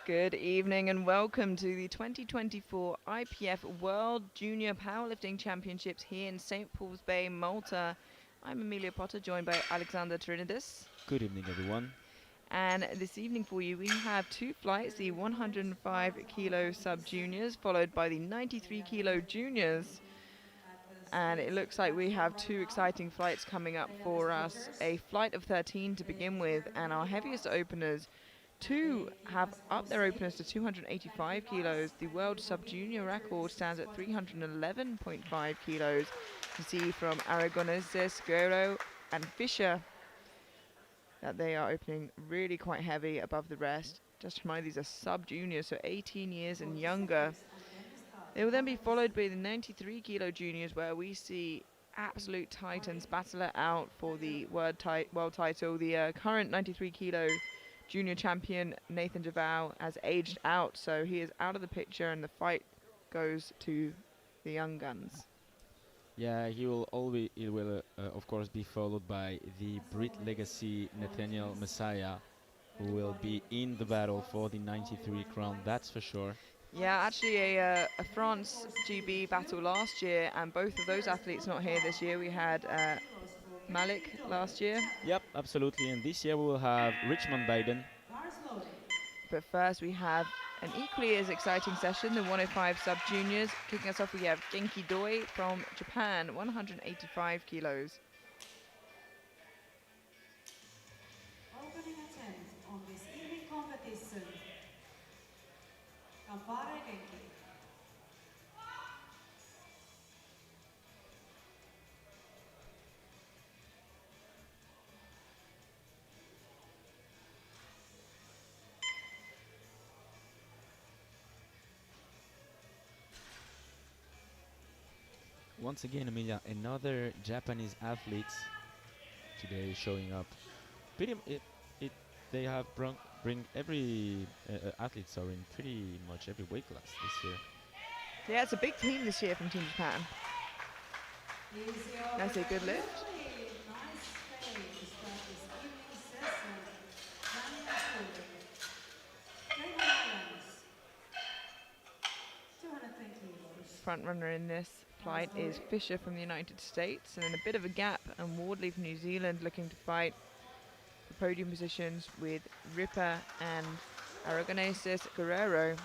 Good evening and welcome to the 2024 IPF World Junior Powerlifting Championships here in St. Paul's Bay, Malta. I'm Amelia Potter, joined by Alexander Trinidis. Good evening, everyone. And this evening for you, we have two flights, the 105 kilo sub-juniors, followed by the 93 kilo juniors. And it looks like we have two exciting flights coming up for us. A flight of 13 to begin with, and our heaviest openers, two have upped their openers to 285 kilos. The world sub-junior record stands at 311.5 kilos. You see from Aragoneses, Guerrero and Fisher that they are opening really quite heavy above the rest. Just to remind, these are sub-juniors, so 18 years and younger. They will then be followed by the 93 kilo juniors, where we see absolute titans battle it out for the world title. The current 93 kilo junior champion, Nathan Javau, has aged out, so he is out of the picture, and the fight goes to the young guns. Yeah, it will of course be followed by the Brit Legacy Nathaniel Messiah, who will be in the battle for the 93 crown, that's for sure. Yeah, actually a France GB battle last year, and both of those athletes not here this year. We had Malik last year. Yep, absolutely, and this year we will have Richmond Biden. But first we have an equally as exciting session, the 105 sub-juniors. Kicking us off, we have Genki Doi from Japan, 185 kilos. Opening attempt on this evening competition. Kampare Genki. Once again, Amelia, another Japanese athlete today showing up. They have bring every athletes are in pretty much every weight class this year. Yeah, it's a big team this year from Team Japan. That's a good lift. Front runner in this flight is Fisher from the United States, and then a bit of a gap, and Wardley from New Zealand looking to fight for podium positions with Ripper and Aragoneses Guerrero.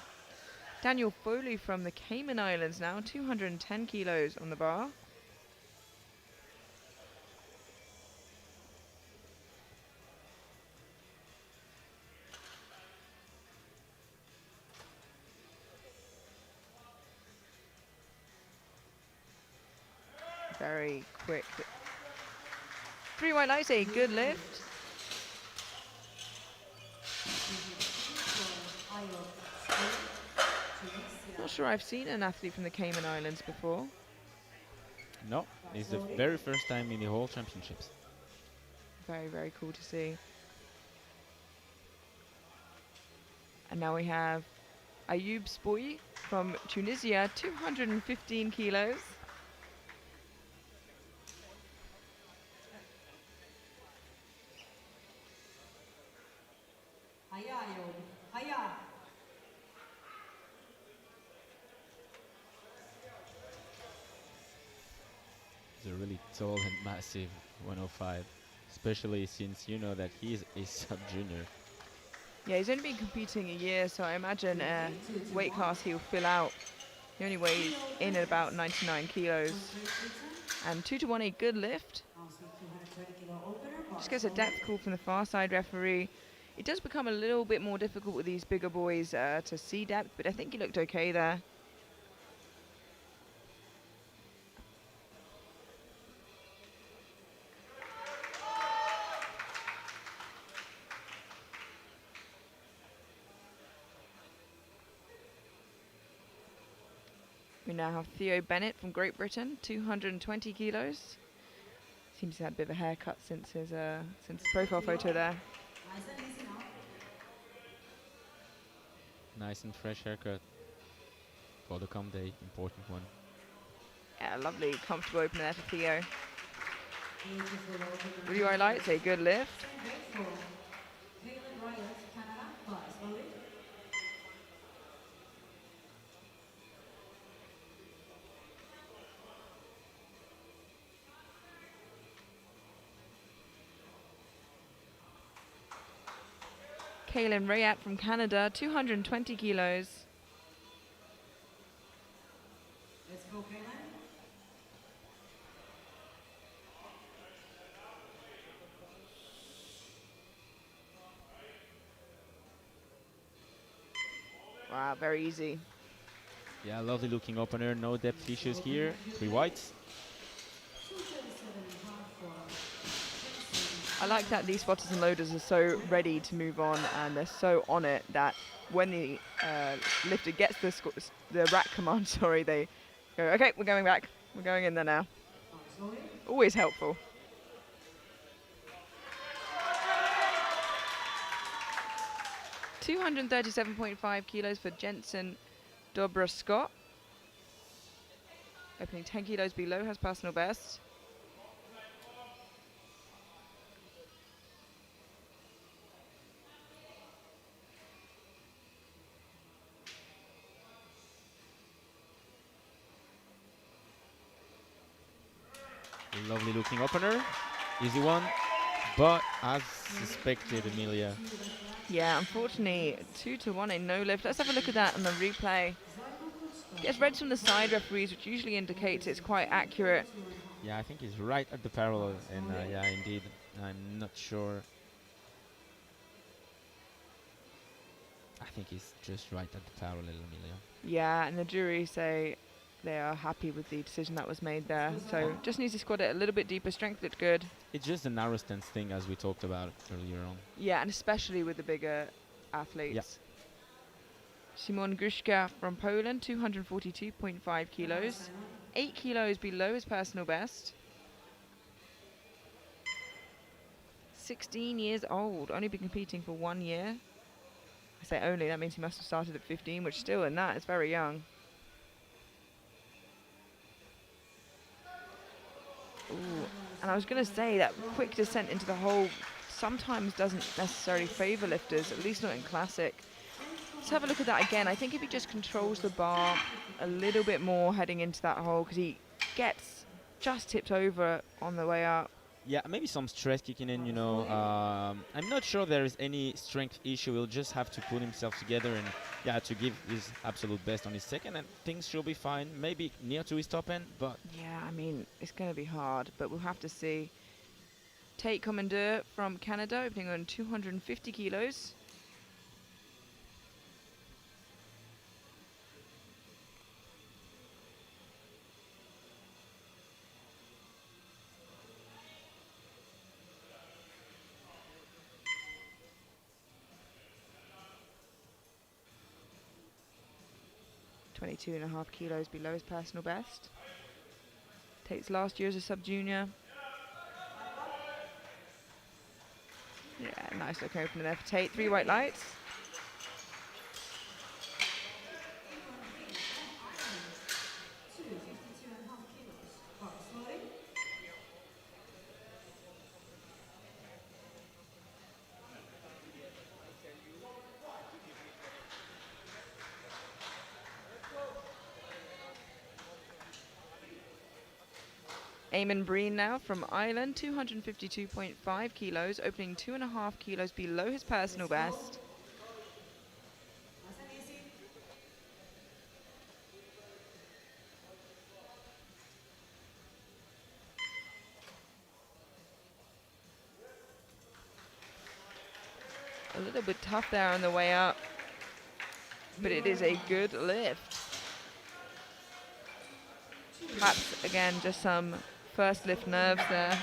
Daniel Foley from the Cayman Islands now, 210 kilos on the bar. Very quick. 3 white lights, a good lift. Not sure I've seen an athlete from the Cayman Islands before. No, it's the very first time in the whole championships. Very, very cool to see. And now we have Ayoub Spoui from Tunisia, 215 kilos. He's a really tall and massive 105, especially since you know that he is a sub-junior. Yeah, he's only been competing a year, so I imagine weight class he'll fill out. He only weighs in at about 99 kilos. And 2 to 1, a good lift. Just gets a depth call from the far side referee. It does become a little bit more difficult with these bigger boys to see depth, but I think he looked okay there. We now have Theo Bennett from Great Britain, 220 kilos. Seems to have had a bit of a haircut since his profile photo there. Nice and fresh haircut for the comp day, important one. Yeah, lovely, comfortable opener there for Theo. Really white lights, a good lift. Kaylin Rayat from Canada, 220 kilos. Let's go, Kaylin. Wow, very easy. Yeah, lovely looking opener. No depth issues here. 3 whites. 237.5 for I like that these spotters and loaders are so ready to move on, and they're so on it that when the lifter gets the rack command, sorry, they go, okay, we're going back. We're going in there now. slowly. Always helpful. $237.5 kilos for Jensen Dobra Scott. Opening 10 kilos below has personal best. Lovely looking opener. Easy one. But as suspected, Emilia. Yeah, unfortunately, 2-1 in no lift. Let's have a look at that on the replay. Gets reds from the side referees, which usually indicates it's quite accurate. Yeah, I think he's right at the parallel. And yeah, indeed, I'm not sure. I think he's just right at the parallel, Emilia. Yeah, and the jury say they are happy with the decision that was made there. So just needs to squat it a little bit deeper. Strength looked good. It's just the narrow stance thing, as we talked about earlier on. Yeah, and especially with the bigger athletes. Yeah. Szymon Gruszka from Poland, 242.5 kilos. 8 kilos below his personal best. 16 years old, only been competing for 1 year. I say only, that means he must have started at 15, which still in that is very young. Ooh, and I was going to say that quick descent into the hole sometimes doesn't necessarily favour lifters, at least not in classic. Let's have a look at that again. I think if he just controls the bar a little bit more heading into that hole, because he gets just tipped over on the way up. Yeah, maybe some stress kicking in, you know. I'm not sure there is any strength issue. He'll just have to put himself together and, yeah, to give his absolute best on his second, and things should be fine. Maybe near to his top end, but... Yeah, I mean, it's going to be hard, but we'll have to see. Tate Commandeur from Canada, opening on 250 kilos. .22.5 kilos below his personal best. Tate's last year as a sub-junior. Yeah, nice looking opener there for Tate. 3 white lights. Eamon Breen now from Ireland, 252.5 kilos, opening 2.5 kilos below his personal best. A little bit tough there on the way up, but it is a good lift. Perhaps, again, just some first lift nerves there.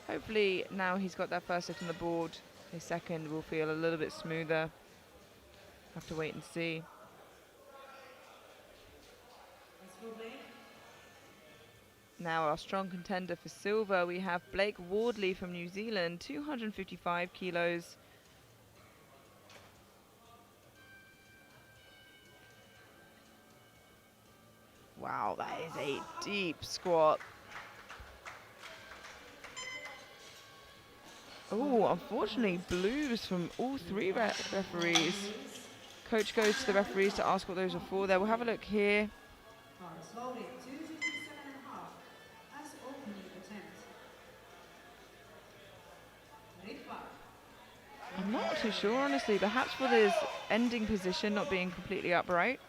Hopefully now he's got that first lift on the board, his second will feel a little bit smoother. Have to wait and see. Now our strong contender for silver, we have Blake Wardley from New Zealand, 255 kilos. Wow, that is a deep squat. Oh, unfortunately, blues from all 3 referees. Coach goes to the referees to ask what those are for there. We'll have a look here. not too sure, honestly. Perhaps for his ending position not being completely upright.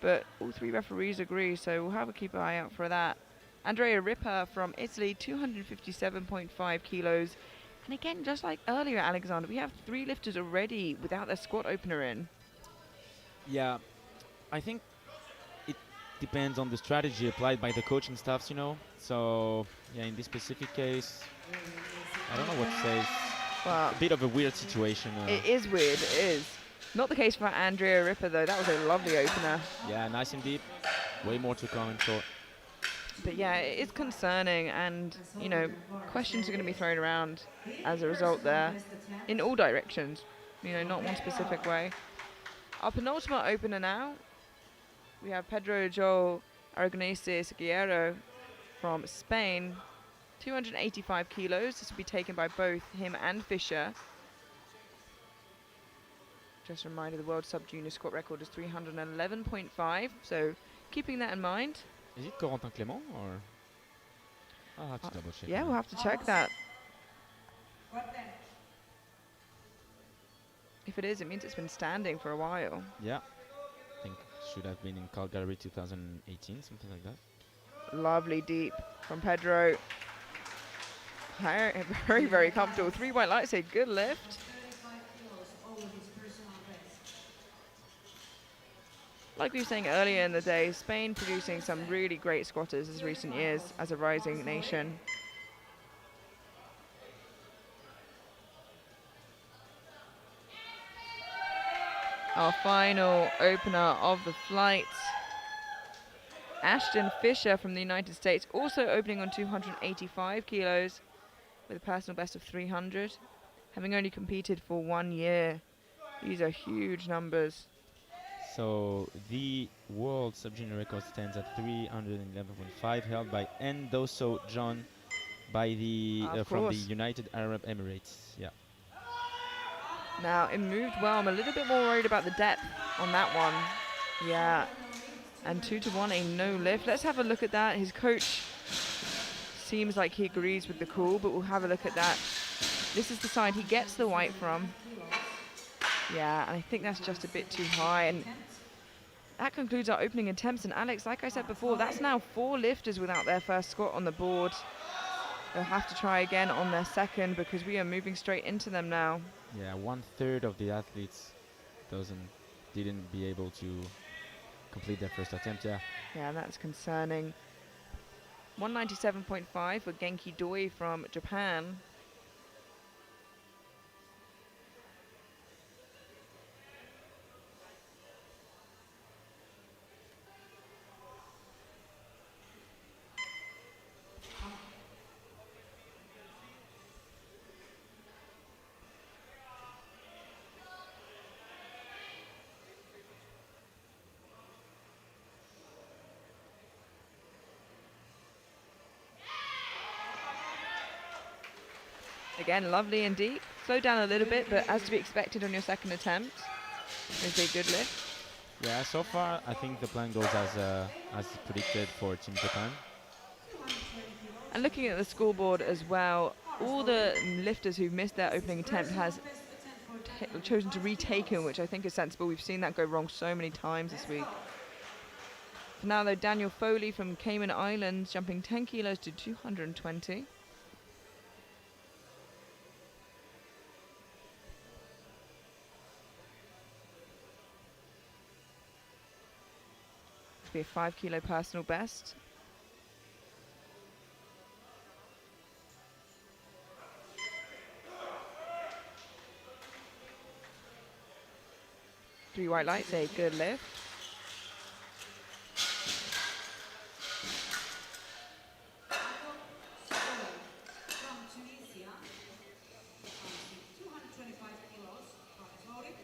But all three referees agree, so we'll have a keep an eye out for that. Andrea Ripper from Italy, 257.5 kilos. And again, just like earlier, Alexander, we have three lifters already without their squat opener in. Yeah, I think it depends on the strategy applied by the coaching staffs, you know. So yeah, in this specific case, I don't know what to say. It's Well, a bit of a weird situation. it is weird, it is. Not the case for Andrea Ripper, though. That was a lovely opener. Yeah, nice and deep. Way more to come in short. But yeah, it is concerning, and, you know, questions are going to be thrown around as a result there in all directions, you know, not one specific way. Our penultimate opener now, we have Pedro Joel Aragonese Guerrero from Spain, 285 kilos. This will be taken by both him and Fisher. Just a reminder, the world sub-junior squat record is 311.5, so keeping that in mind. Is it Corentin Clément or? I'll have to double check. Yeah, we'll have to check that. If it is, it means it's been standing for a while. Yeah, I think it should have been in Calgary 2018, something like that. Lovely deep from Pedro. Very, very, very comfortable. 3 white lights, a good lift. 35 kilos over his personal best. Like we were saying earlier in the day, Spain producing some really great squatters as recent years as a rising nation. Our final opener of the flight, Ashton Fisher from the United States, also opening on 285 kilos with a personal best of 300, having only competed for 1 year. These are huge numbers. So the world sub-junior record stands at 311.5, held by Endoso John by the from the course. United Arab Emirates. Yeah. Now, it moved well. I'm a little bit more worried about the depth on that one. Yeah. And 2-1, a no lift. Let's have a look at that. His coach seems like he agrees with the call, but we'll have a look at that. This is the side he gets the white from. Yeah, and I think that's just a bit too high. And that concludes our opening attempts. And Alex, like I said before, that's now 4 lifters without their first squat on the board. They'll have to try again on their second because we are moving straight into them now. Yeah, 1/3 of the athletes didn't be able to complete their first attempt. Yeah. Yeah, that's concerning. 197.5 for Genki Doi from Japan. Again, lovely and deep. Slow down a little bit, but as to be expected on your second attempt. Is a good lift. Yeah. So far, I think the plan goes as predicted for Team Japan. And looking at the scoreboard as well, all the lifters who've missed their opening attempt has chosen to retake him, which I think is sensible. We've seen that go wrong so many times this week. For now, though, Daniel Foley from Cayman Islands jumping 10 kilos to 220. Be a 5 kilo personal best. Three white lights, a good lift. From Tunisia, 225 kilos from Saudi.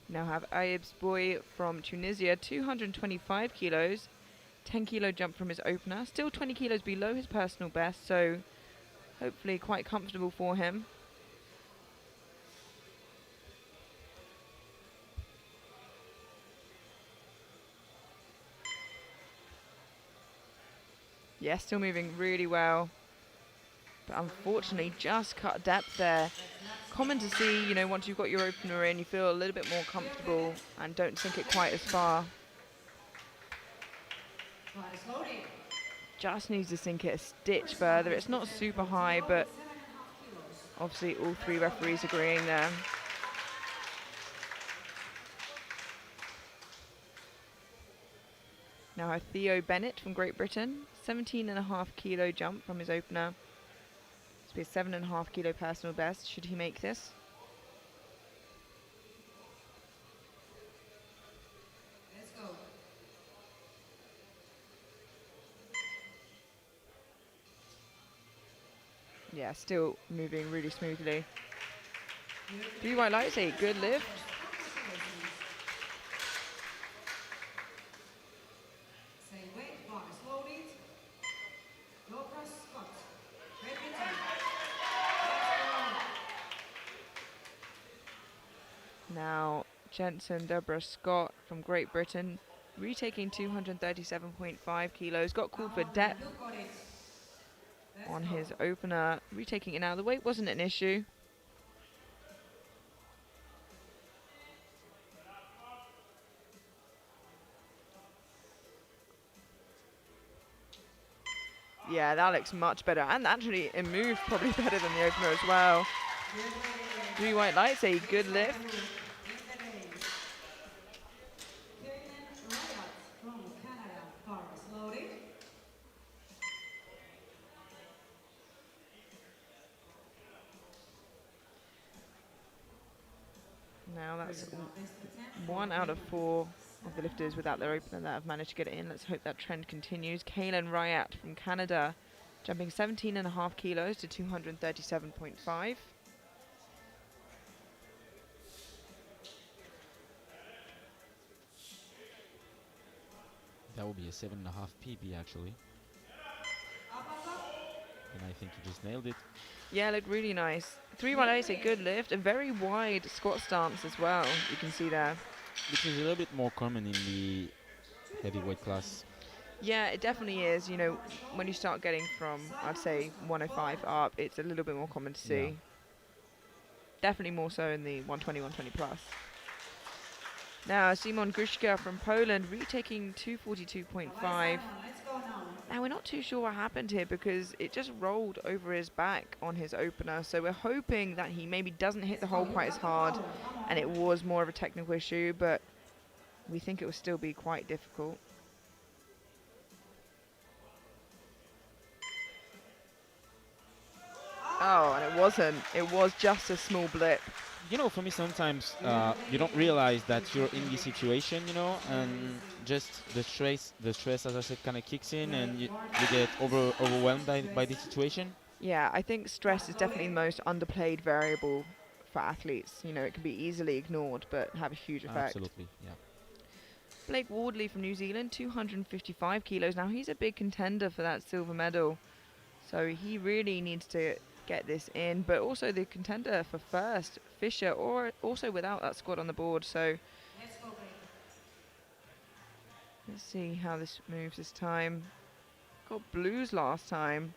Now have Ayeb's boy from Tunisia, 225 kilos, 10 kilo jump from his opener, still 20 kilos below his personal best, so hopefully quite comfortable for him. Yeah, still moving really well. But unfortunately, just cut depth there. Common to see, once you've got your opener in, you feel a little bit more comfortable and don't sink it quite as far. Twice loaded. Just needs to sink it a stitch further. It's not super high, but 7.5 kilos. obviously all three referees agreeing there. Now Theo Bennett from Great Britain, 17.5 kilo jump from his opener. This will be a 7.5 kilo personal best, should he make this. Let's go. Yeah, still moving really smoothly. 3 white lights, a good lift. Same weight, bar is loaded. Low press squat. Great Britain. Now Jensen Deborah Scott from Great Britain, retaking 237.5 kilos. Got called for depth Look at it. Let's on go. his opener, retaking it now. The weight wasn't an issue. Yeah, that looks much better. And actually, it moved probably better than the opener as well. 3 white lights, a good lift. In the race. Kiernan Ryan from Canada. Bar is loaded. Now that's Best attempt. 1 out of 4 of the lifters without their opener that have managed to get it in. Let's hope that trend continues. Kaylin Ryat from Canada, jumping 17.5 kilos to 237.5. That will be a 7.5 PB actually. And I think you just nailed it. Yeah, looked really nice. 3 white lights, a good lift. A very wide squat stance as well, you can see there. Which is a little bit more common in the heavyweight class. Yeah, it definitely is. When you start getting from, I'd say, 105 up, it's a little bit more common to see. Yeah. Definitely more so in the 120, 120 plus. Now, Simon Gruszka from Poland, retaking 242.5. Let's go now. Now, we're not too sure what happened here because it just rolled over his back on his opener. So we're hoping that he maybe doesn't hit the hole quite as hard and it was more of a technical issue, but we think it will still be quite difficult. Oh, and it wasn't. It was just a small blip. For me sometimes you don't realize that you're in this situation, and just the stress, as I said, kind of kicks in, and you get overwhelmed by the situation. Yeah, I think stress is definitely the most underplayed variable for athletes. It can be easily ignored, but have a huge effect. Absolutely, yeah. Blake Wardley from New Zealand, 255 kilos. Now, he's a big contender for that silver medal. So he really needs to get this in, but also the contender for first, Fisher, or also without that squat on the board. So Let's go, Blake. let's see how this moves this time. Got blues last time,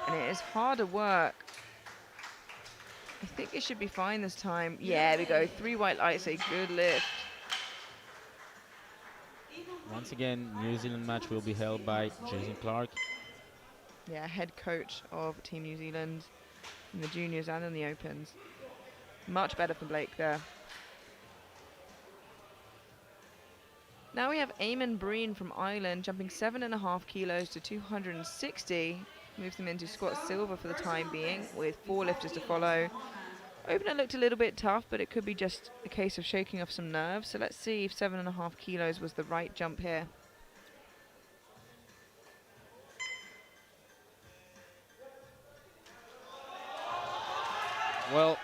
and it is harder work. I think it should be fine this time. Yeah, there we go. 3 white lights, a good lift. Once again, New Zealand match will be held by Jason Clark. Yeah, head coach of Team New Zealand in the juniors and in the opens. Much better for Blake there. Now we have Eamon Breen from Ireland, jumping 7.5 kilos to 260. Moves them into squat silver for the time being, with 4 lifters to follow. Opener looked a little bit tough, but it could be just a case of shaking off some nerves. So let's see if 7.5 kilos was the right jump here. Well,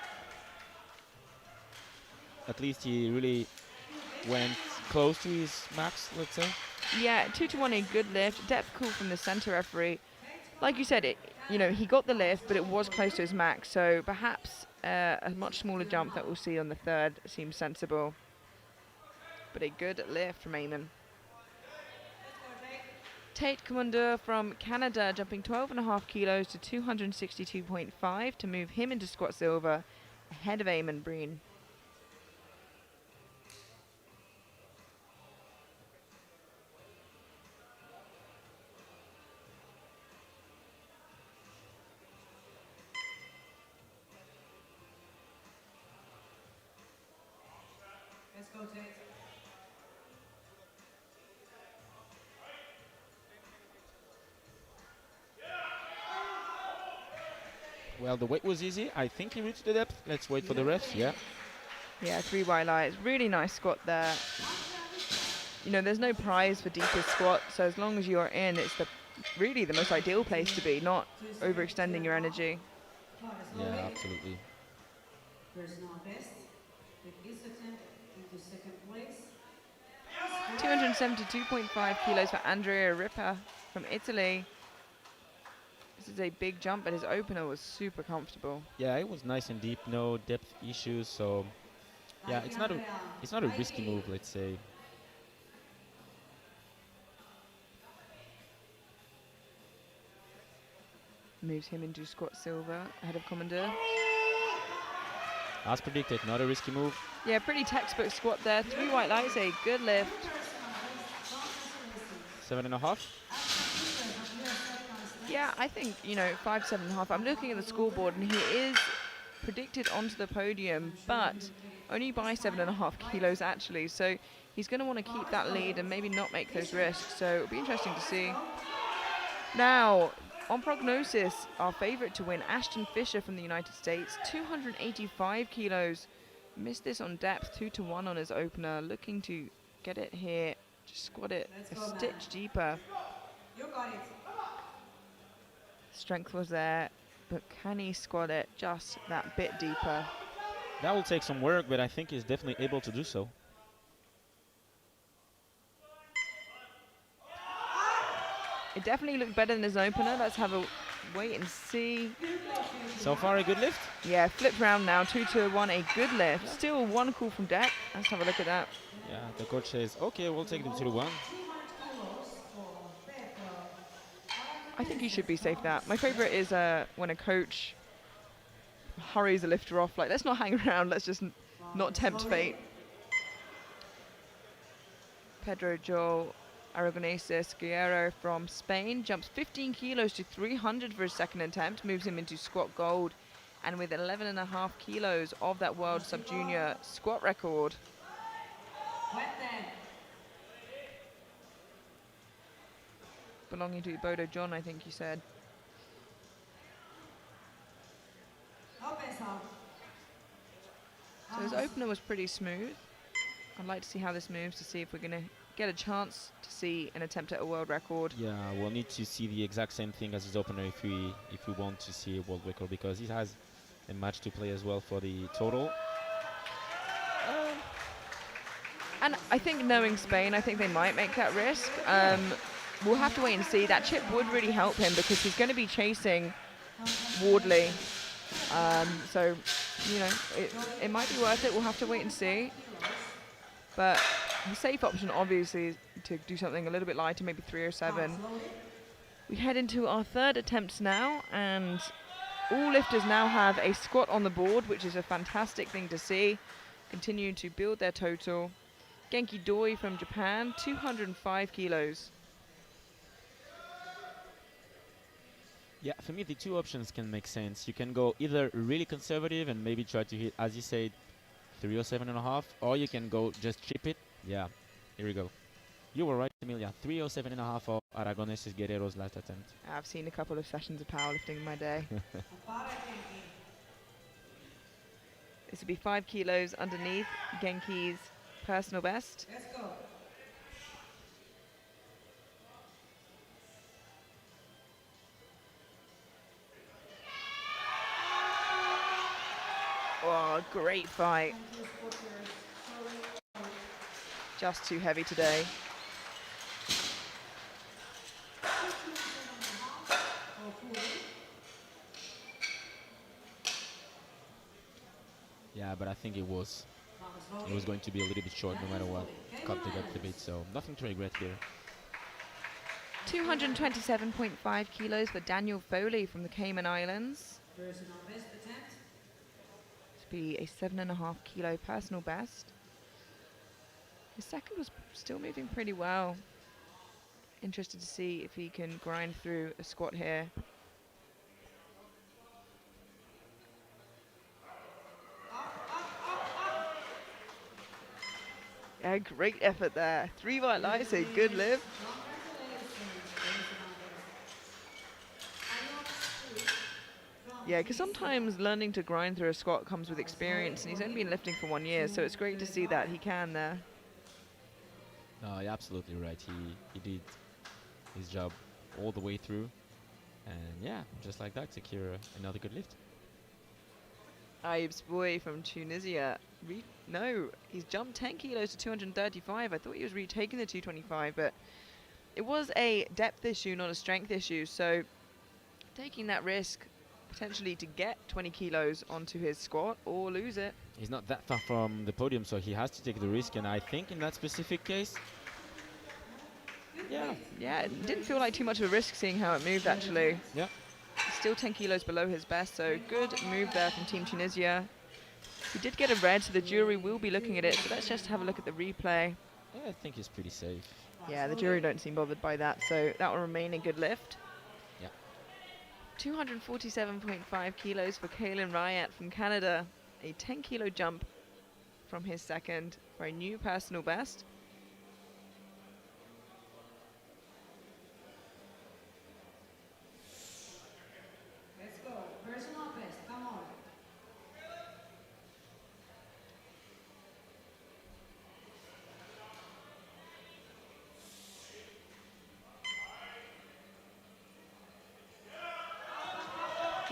at least he really went close to his max, let's say. Yeah, 2 to 1, a good lift. Depth call from the center referee. Like you said, he got the lift, but it was close to his max. So perhaps a much smaller jump that we'll see on the third seems sensible. But a good lift from Eamon. Tate Commander from Canada, jumping 12.5 kilos to 262.5 to move him into squat silver, ahead of Eamon Breen. Let's go, Tate. Well, the weight was easy. I think he reached the depth. Let's wait for the refs. Yeah. Yeah, 3 white lights. Really nice squat there. You know, there's no prize for deepest squat, so as long as you're in, it's really the most ideal place to be, not overextending your energy. Yeah, absolutely. Personal best with this attempt into second place. 272.5 kilos for Andrea Rippa from Italy. This is a big jump, but his opener was super comfortable. Yeah, it was nice and deep. No depth issues. So yeah, it's not a risky move. Let's say. Moves him into squat silver ahead of Commandeur. As predicted, not a risky move. Yeah, pretty textbook squat there. 3 white lights, a good lift. 7.5. Yeah, I think, you know, 5, 7.5. I'm looking at the scoreboard and he is predicted onto the podium, but only by 7.5 kilos actually. So he's going to want to keep that lead and maybe not make those risks. So it'll be interesting to see. Now, on prognosis, our favorite to win, Ashton Fisher from the United States, 285 kilos. Missed this on depth, 2-1 on his opener. Looking to get it here, just squat it a stitch deeper. You got it. Strength was there, but can he squat it just that bit deeper? That will take some work, but I think he's definitely able to do so. It definitely looked better than his opener. Let's have a wait and see. So far, a good lift. Yeah, flipped round now, 2-1, a good lift. Still one call from deck. Let's have a look at that. Yeah, the coach says, okay, we'll take the 2-1. I think you should be safe that. My favorite is when a coach hurries a lifter off, like, let's not hang around, let's just not tempt fate. Pedro Joel Aragonesis Guerrero from Spain jumps 15 kilos to 300 for his second attempt, moves him into squat gold, and with 11.5 kilos of that world sub-junior squat record. Belonging to Bodo John, I think you said. So his opener was pretty smooth. I'd like to see how this moves to see if we're going to get a chance to see an attempt at a world record. Yeah, we'll need to see the exact same thing as his opener if we want to see a world record, because he has a match to play as well for the total. And I think knowing Spain, I think they might make that risk. We'll have to wait and see. That chip would really help him because he's going to be chasing Wardley. So, you know, it might be worth it. We'll have to wait and see. But the safe option, obviously, is to do something a little bit lighter, maybe 307. We head into our third attempts now, and all lifters now have a squat on the board, which is a fantastic thing to see. Continue to build their total. Genki Doi from Japan, 205 kilos. Yeah, for me the two options can make sense. You can go either really conservative and maybe try to hit, as you said, 307.5, or you can go just chip it. Yeah, here we go. You were right, Emilia. 307.5 for Aragonesis Guerrero's last attempt. I've seen a couple of sessions of powerlifting in my day. This would be 5 kilos underneath Genki's personal best. Let's go. Oh, great fight. Just too heavy today. Yeah, but I think it was going to be a little bit short no matter what. Cut the depth a bit, so nothing to regret here. 227.5 kilos for Daniel Foley from the Cayman Islands. Personal best attempt. To be a 7.5 kilo personal best. His second was still moving pretty well. Interested to see if he can grind through a squat here. Yeah, great effort there. 3 white lights, a good lift. Yeah, because sometimes learning to grind through a squat comes with experience, and he's only been lifting for 1 year, so it's great to see that he can there. No, you're absolutely right. He did his job all the way through, and yeah, just like that, secure another good lift. Aib's boy from Tunisia. No, he's jumped 10 kilos to 235. I thought he was retaking the 225, but it was a depth issue, not a strength issue. So taking that risk potentially to get 20 kilos onto his squat or lose it. He's not that far from the podium, so he has to take the risk, and I think in that specific case, Yeah, it didn't feel like too much of a risk seeing how it moved actually. yeah. Still 10 kilos below his best, so good move there from Team Tunisia. He did get a red, so the jury will be looking at it. So let's just have a look at the replay. Yeah, I think he's pretty safe. Yeah, the jury don't seem bothered by that, so that will remain a good lift. Yeah. 247.5 kilos for Kaylin Ryat from Canada. A 10 kilo jump from his second for a new personal best. Let's go. Personal best. Come on.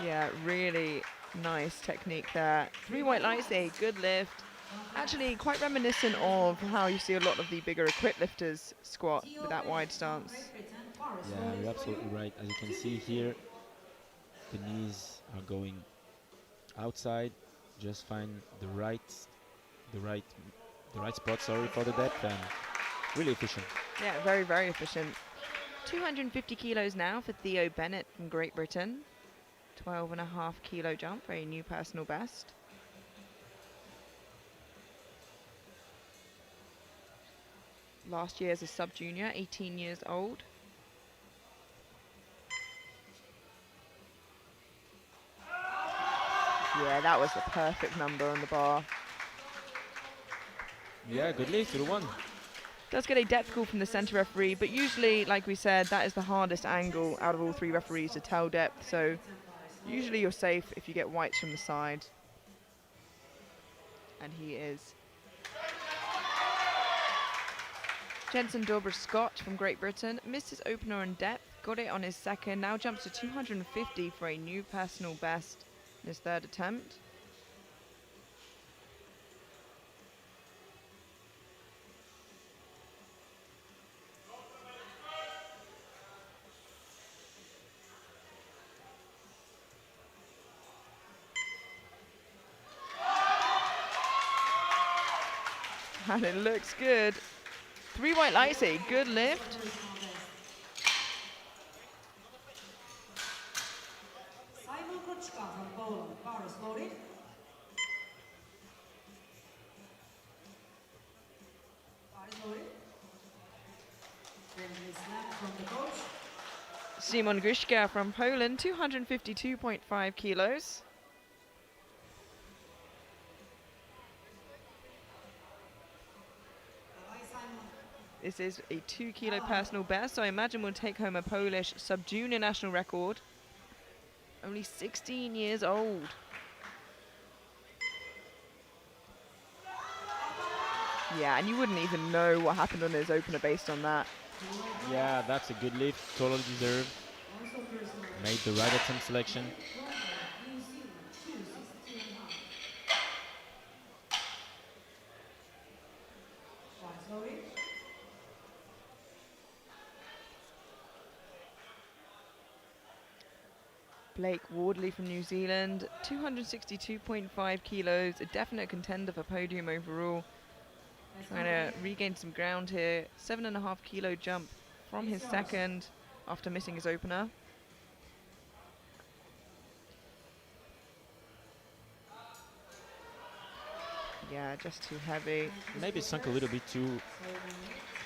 Yeah, really nice technique there. 3 white lights, a good lift. Actually, quite reminiscent of how you see a lot of the bigger equipped lifters squat with that wide stance. Yeah, you're absolutely right. As you can see here, the knees are going outside. Just find the right spot. Sorry for the depth, and really efficient. Yeah, very, very efficient. 250 kilos now for Theo Bennett from Great Britain. 12.5 kilo jump for a new personal best. Last year as a sub-junior, 18 years old. Yeah, that was the perfect number on the bar. Yeah, good lift to the one. Does get a depth call from the centre referee, but usually, like we said, that is the hardest angle out of all 3 referees to tell depth, so usually you're safe if you get whites from the side. And he is. Jensen Dobrer-Scott from Great Britain missed his opener on depth, got it on his second, now jumps to 250 for a new personal best in his third attempt. And it looks good. 3 white lights, a good lift. Simon Kruczka from Poland. Bar is loaded. Bar is loaded. Friendly snap from the coach. Simon Gruszka from Poland, 252.5 kilos. Bye, Simon. This is a 2 kilo personal best, so I imagine we'll take home a Polish sub-junior national record. Only 16 years old. Yeah, and you wouldn't even know what happened on his opener based on that. Yeah, that's a good lift. Totally deserved. Also personal. Made the right attempt selection. New Zealand, 262.5. Bar is loaded. Blake Wardley from New Zealand, 262.5 kilos, a definite contender for podium overall. Trying to regain some ground here. 7.5 kilo jump from his second. after missing his opener. Yeah, just too heavy. Maybe sunk a little bit too.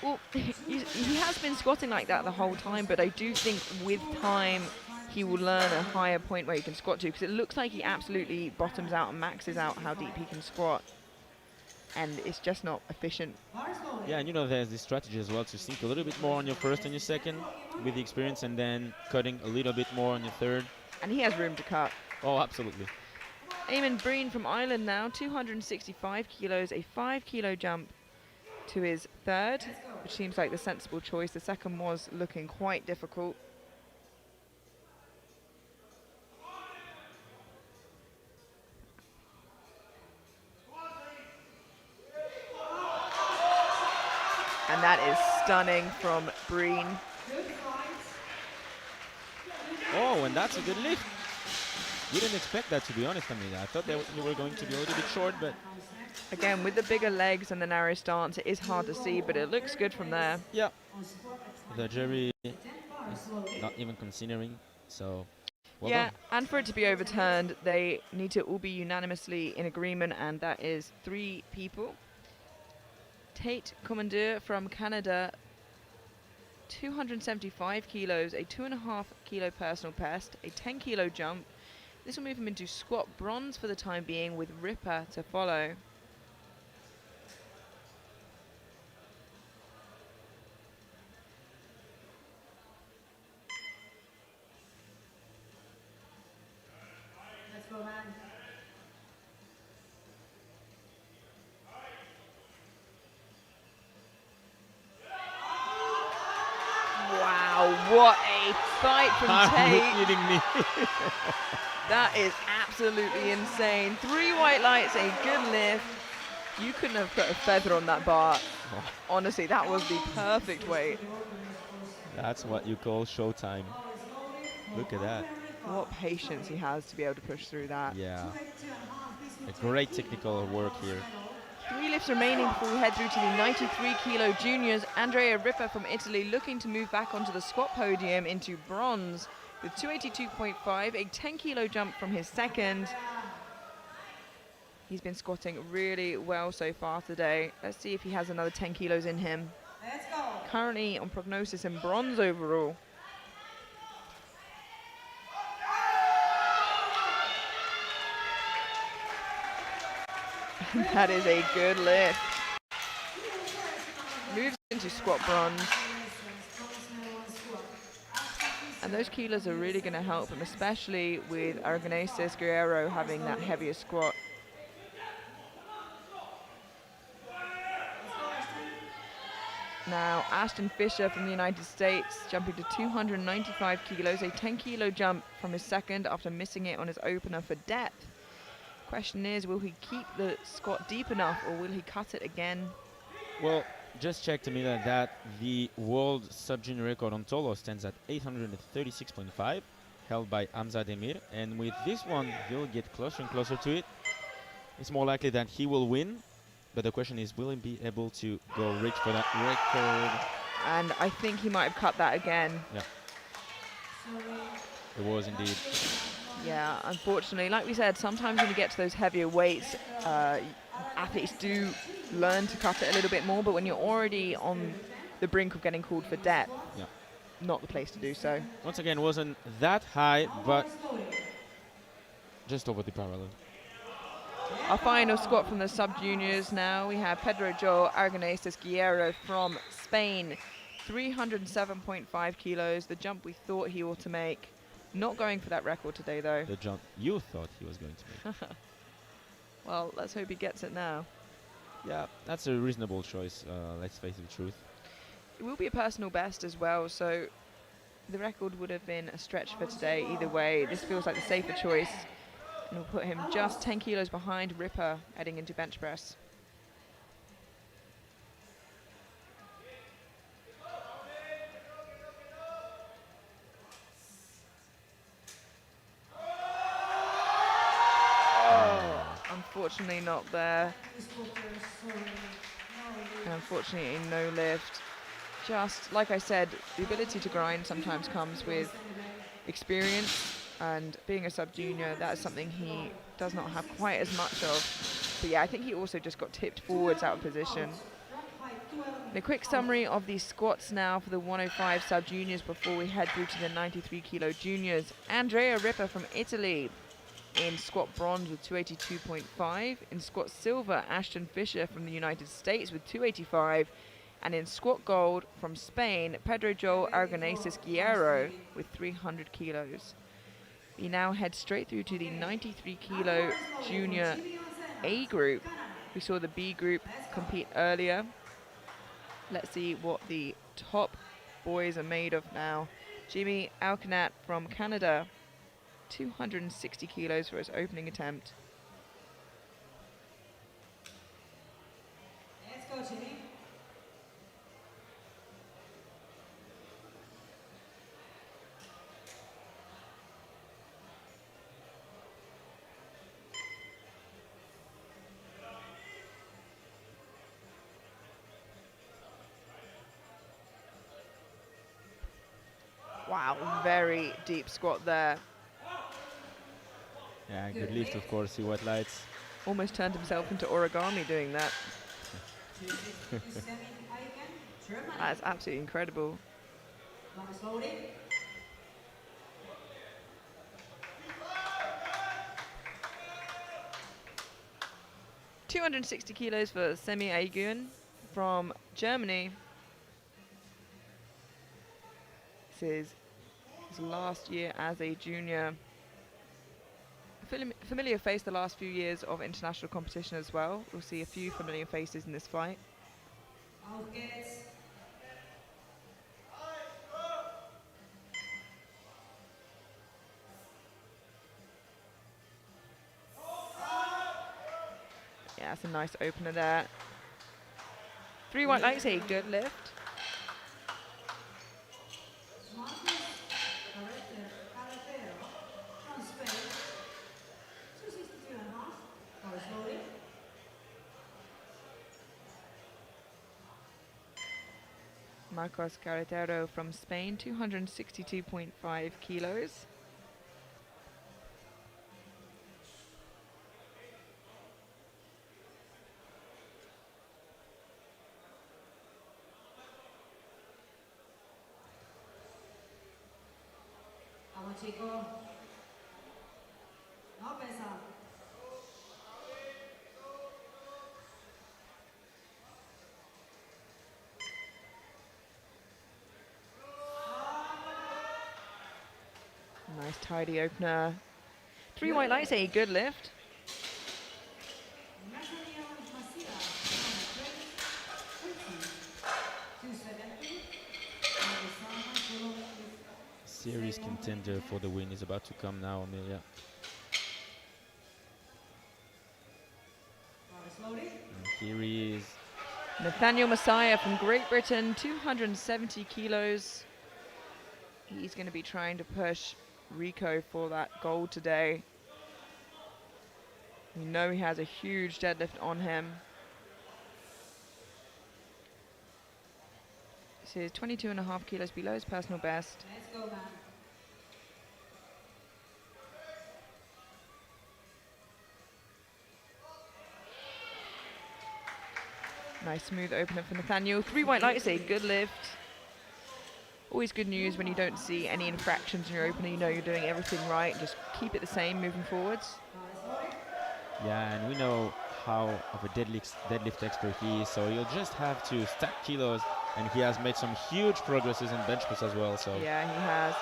Well, he has been squatting like that the whole time, but I do think with time he will learn a higher point where he can squat to, because it looks like he absolutely bottoms out and maxes out how deep he can squat, and it's just not efficient. Yeah, and you know there's this strategy as well to sink a little bit more on your first and your second with the experience, and then cutting a little bit more on your third. And he has room to cut. Oh, absolutely. Eamon Breen from Ireland now, 265 kilos, a 5 kilo jump to his third, which seems like the sensible choice. The second was looking quite difficult. And that is stunning from Breen. Oh, and that's a good lift. Didn't expect that, to be honest. I mean, I thought they were going to be a little bit short, but Again, with the bigger legs and the narrow stance, it is hard to see, but it looks good from there. yeah, the jury is not even considering. So, well Yeah, done. and for it to be overturned, they need to all be unanimously in agreement, and that is 3 people. Tate Commandeur from Canada, 275 kilos, a 2.5 kilo personal best, a 10 kilo jump. This will move him into squat bronze for the time being, with Ripper to follow. Let's go, man. Wow, what a fight from Are you Tate. kidding me? That is absolutely insane. 3 white lights, a good lift. You couldn't have put a feather on that bar. Honestly, that was the perfect weight. That's what you call showtime. Look at that. What patience he has to be able to push through that. Yeah, a great technical work here. 3 lifts remaining before we head through to the 93 kilo juniors. Andrea Ripper from Italy looking to move back onto the squat podium into bronze with 282.5, a 10 kilo jump from his second. He's been squatting really well so far today. Let's see if he has another 10 kilos in him. Let's go. Currently on prognosis in bronze overall. That is a good lift. Moves into squat bronze. And those kilos are really going to help him, especially with Aragonesis Guerrero having that heavier squat. Now, Ashton Fisher from the United States jumping to 295 kilos, a 10 kilo jump from his second after missing it on his opener for depth. Question is, will he keep the squat deep enough, or will he cut it again? Well, just checked to me that the world sub-junior record on Tolo stands at 836.5, held by Hamza Demir, and with this one he'll get closer and closer to it. It's more likely that he will win, but the question is, will he be able to go reach for that record? And I think he might have cut that again. Yeah, it was indeed. Yeah, unfortunately, like we said, sometimes when you get to those heavier weights, athletes do learn to cut it a little bit more, but when you're already on the brink of getting called for depth, Yeah. not the place to do so. Once again, wasn't that high, but just over the parallel. Our final squat from the sub-juniors now. We have Pedro Joel Aragonesis Guerrero from Spain, 307.5 kilos, the jump we thought he ought to make. Not going for that record today, though. The jump you thought he was going to make. Well, let's hope he gets it now. Yeah, that's a reasonable choice, let's face the truth. It will be a personal best as well, so the record would have been a stretch for today either way. This feels like the safer choice, and will put him just 10 kilos behind Ripper heading into bench press. Unfortunately not there. And unfortunately no lift. just, like I said, the ability to grind sometimes comes with experience, and being a sub-junior, that is something he does not have quite as much of. But yeah, I think he also just got tipped forwards out of position. And a quick summary of the squats now for the 105 sub-juniors before we head through to the 93 kilo juniors. Andrea Ripper from Italy in squat bronze with 282.5. In squat silver, Ashton Fisher from the United States with 285. And in squat gold from Spain, Pedro Joel Aragonesis Guerrero with 300 kilos. We now head straight through to the 93 kilo junior A group. We saw the B group compete earlier. Let's see what the top boys are made of now. Jimmy Alcanat from Canada, 260 kilos for his opening attempt. Let's go, Jimmy. Wow, very deep squat there. Yeah, good lift, of course. See what lights. Almost turned himself into origami doing that. That's absolutely incredible. 260 kilos for Semi Aiguin from Germany. This is his last year as a junior. Familiar face the last few years of international competition as well. We'll see a few familiar faces in this fight. Yeah, that's a nice opener there. 3 white lights, a good lift. Marcos Carretero from Spain, 262.5 kilos. Vamos, chicos. No pesa. Nice tidy opener. 3 white lights, a good lift. Serious contender for the win is about to come now, Amelia. And here he is. Nathaniel Messiah from Great Britain, 270 kilos. He's going to be trying to push Rico for that gold today. We know he has a huge deadlift on him. This is 22.5 kilos below his personal best. Let's go, man. Nice smooth opener for Nathaniel. 3 white lights, a good lift. Always good news when you don't see any infractions in your opener. You know you're doing everything right. Just keep it the same moving forwards. Yeah, and we know how of a deadlift expert he is, so he'll just have to stack kilos, and he has made some huge progresses on bench press as well. So yeah, he has.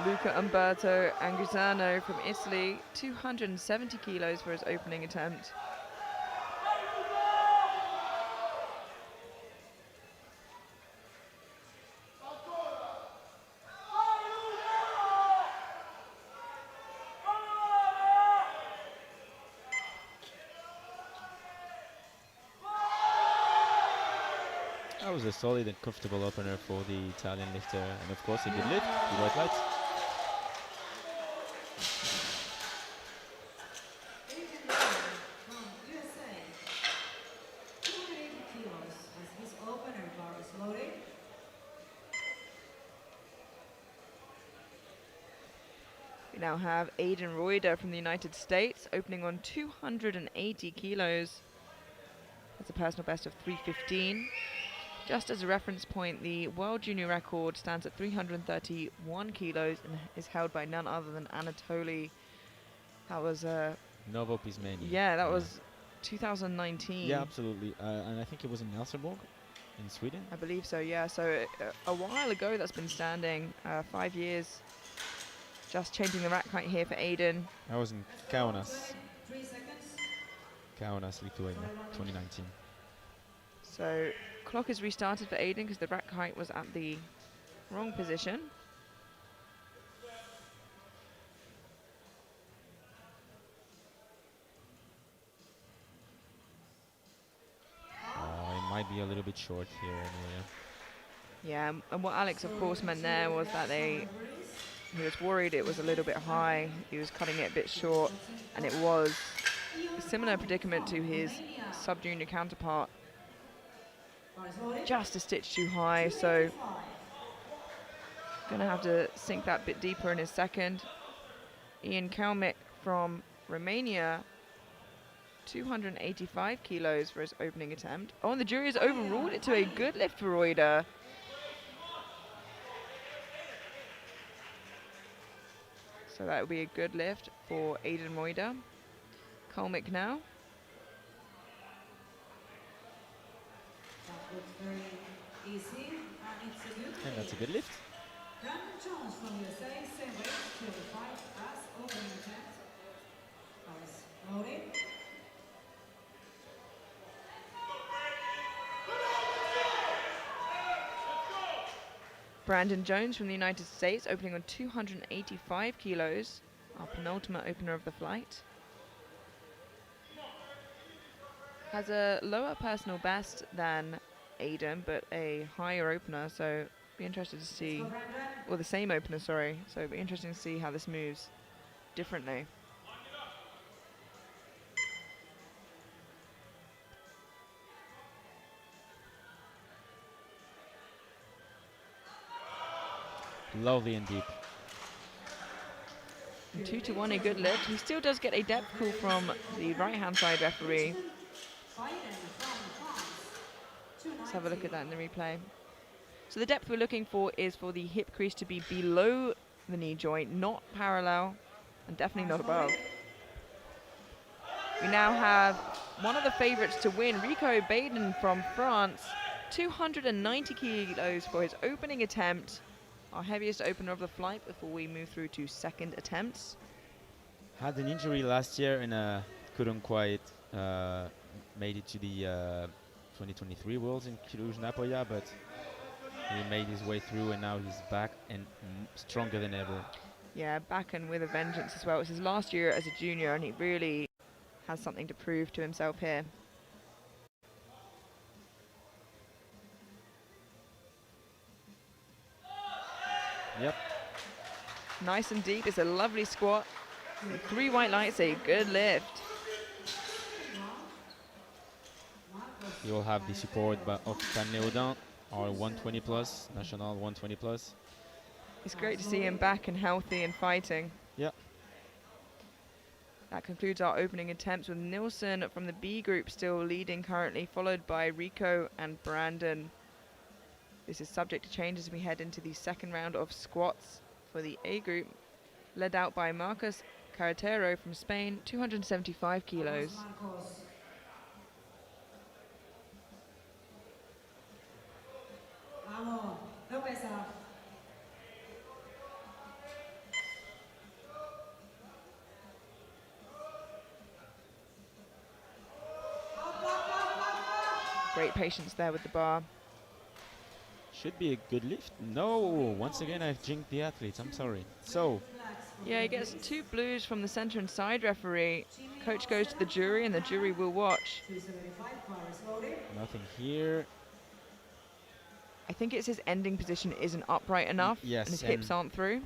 Luca Umberto Angusano from Italy, 270 kilos for his opening attempt. that was a solid and comfortable opener for the Italian lifter, and of course a good lift, good white lights. From USA, 280 kilos as his opener bar is loaded. We now have Aiden Reuter from the United States opening on 280 kilos. That's a personal best of 315. Just as a reference point, the world junior record stands at 331 kilos and is held by none other than Anatoly. That was Novopismeni. yeah, that was 2019. Yeah, absolutely. And I think it was in Elsenborg, in Sweden. I believe so, yeah. So a while ago that's been standing, 5 years. Just changing the rack height here for Aiden. That was in Kaunas, 3 seconds. Kaunas, Lithuania, 2019. So clock is restarted for Aiden because the rack height was at the wrong position. It might be a little bit short here anyway. Yeah, and what Alex of course meant there was that he was worried it was a little bit high. He was cutting it a bit short, and it was a similar predicament to his sub-junior counterpart. Just a stitch too high, so gonna have to sink that bit deeper in his second. Ian Kalmik from Romania, 285 kilos for his opening attempt. Oh, and the jury has overruled it to a good lift for Reuter. So that would be a good lift for Aiden Reuter. Kalmik now. That looks very easy, and it's a good And that's a lift. good lift. Brandon Jones from USA, same weight, 205 as opening attempt. Eyes loaded. Brandon Jones from the United States opening on 285 kilos. Our penultimate opener of the flight. Has a lower personal best than Aiden, but a higher opener, so be interested to see, Go, Brandon. or the same opener, sorry, so it'll be interesting to see how this moves differently. Lovely and deep. And 2-1, a good lift. He still does get a depth call from the right-hand side referee. Biden from France, Let's have a look 290. at that in the replay. So the depth we're looking for is for the hip crease to be below the knee joint, not parallel, and definitely not above. We now have one of the favorites to win, Rico Baden from France, 290 kilos for his opening attempt. Our heaviest opener of the flight before we move through to second attempts. Had an injury last year and couldn't quite made it to the 2023 Worlds in Cluj-Napoca, but he made his way through and now he's back and stronger than ever. Yeah, back and with a vengeance as well. It's his last year as a junior and he really has something to prove to himself here. Yep. Nice and deep. It's a lovely squat. With 3 white lights, a good lift. You will have the support of Tan Leodin, our 120 plus, national 120 plus. It's great to see him back and healthy and fighting. Yeah. That concludes our opening attempts with Nilsson from the B group still leading currently, followed by Rico and Brandon. This is subject to change as we head into the second round of squats for the A group, led out by Marcos Carretero from Spain, 275 kilos. Marcos. Vamos, no pesa. Great patience there with the bar. Should be a good lift. No, once again I've jinked the athletes, I'm sorry. So, Yeah, he gets 2 blues from the center and side referee. Coach goes to the jury and the jury will watch. 275 bars loaded. nothing here. I think it's his ending position isn't upright enough yes, and his hips and aren't through.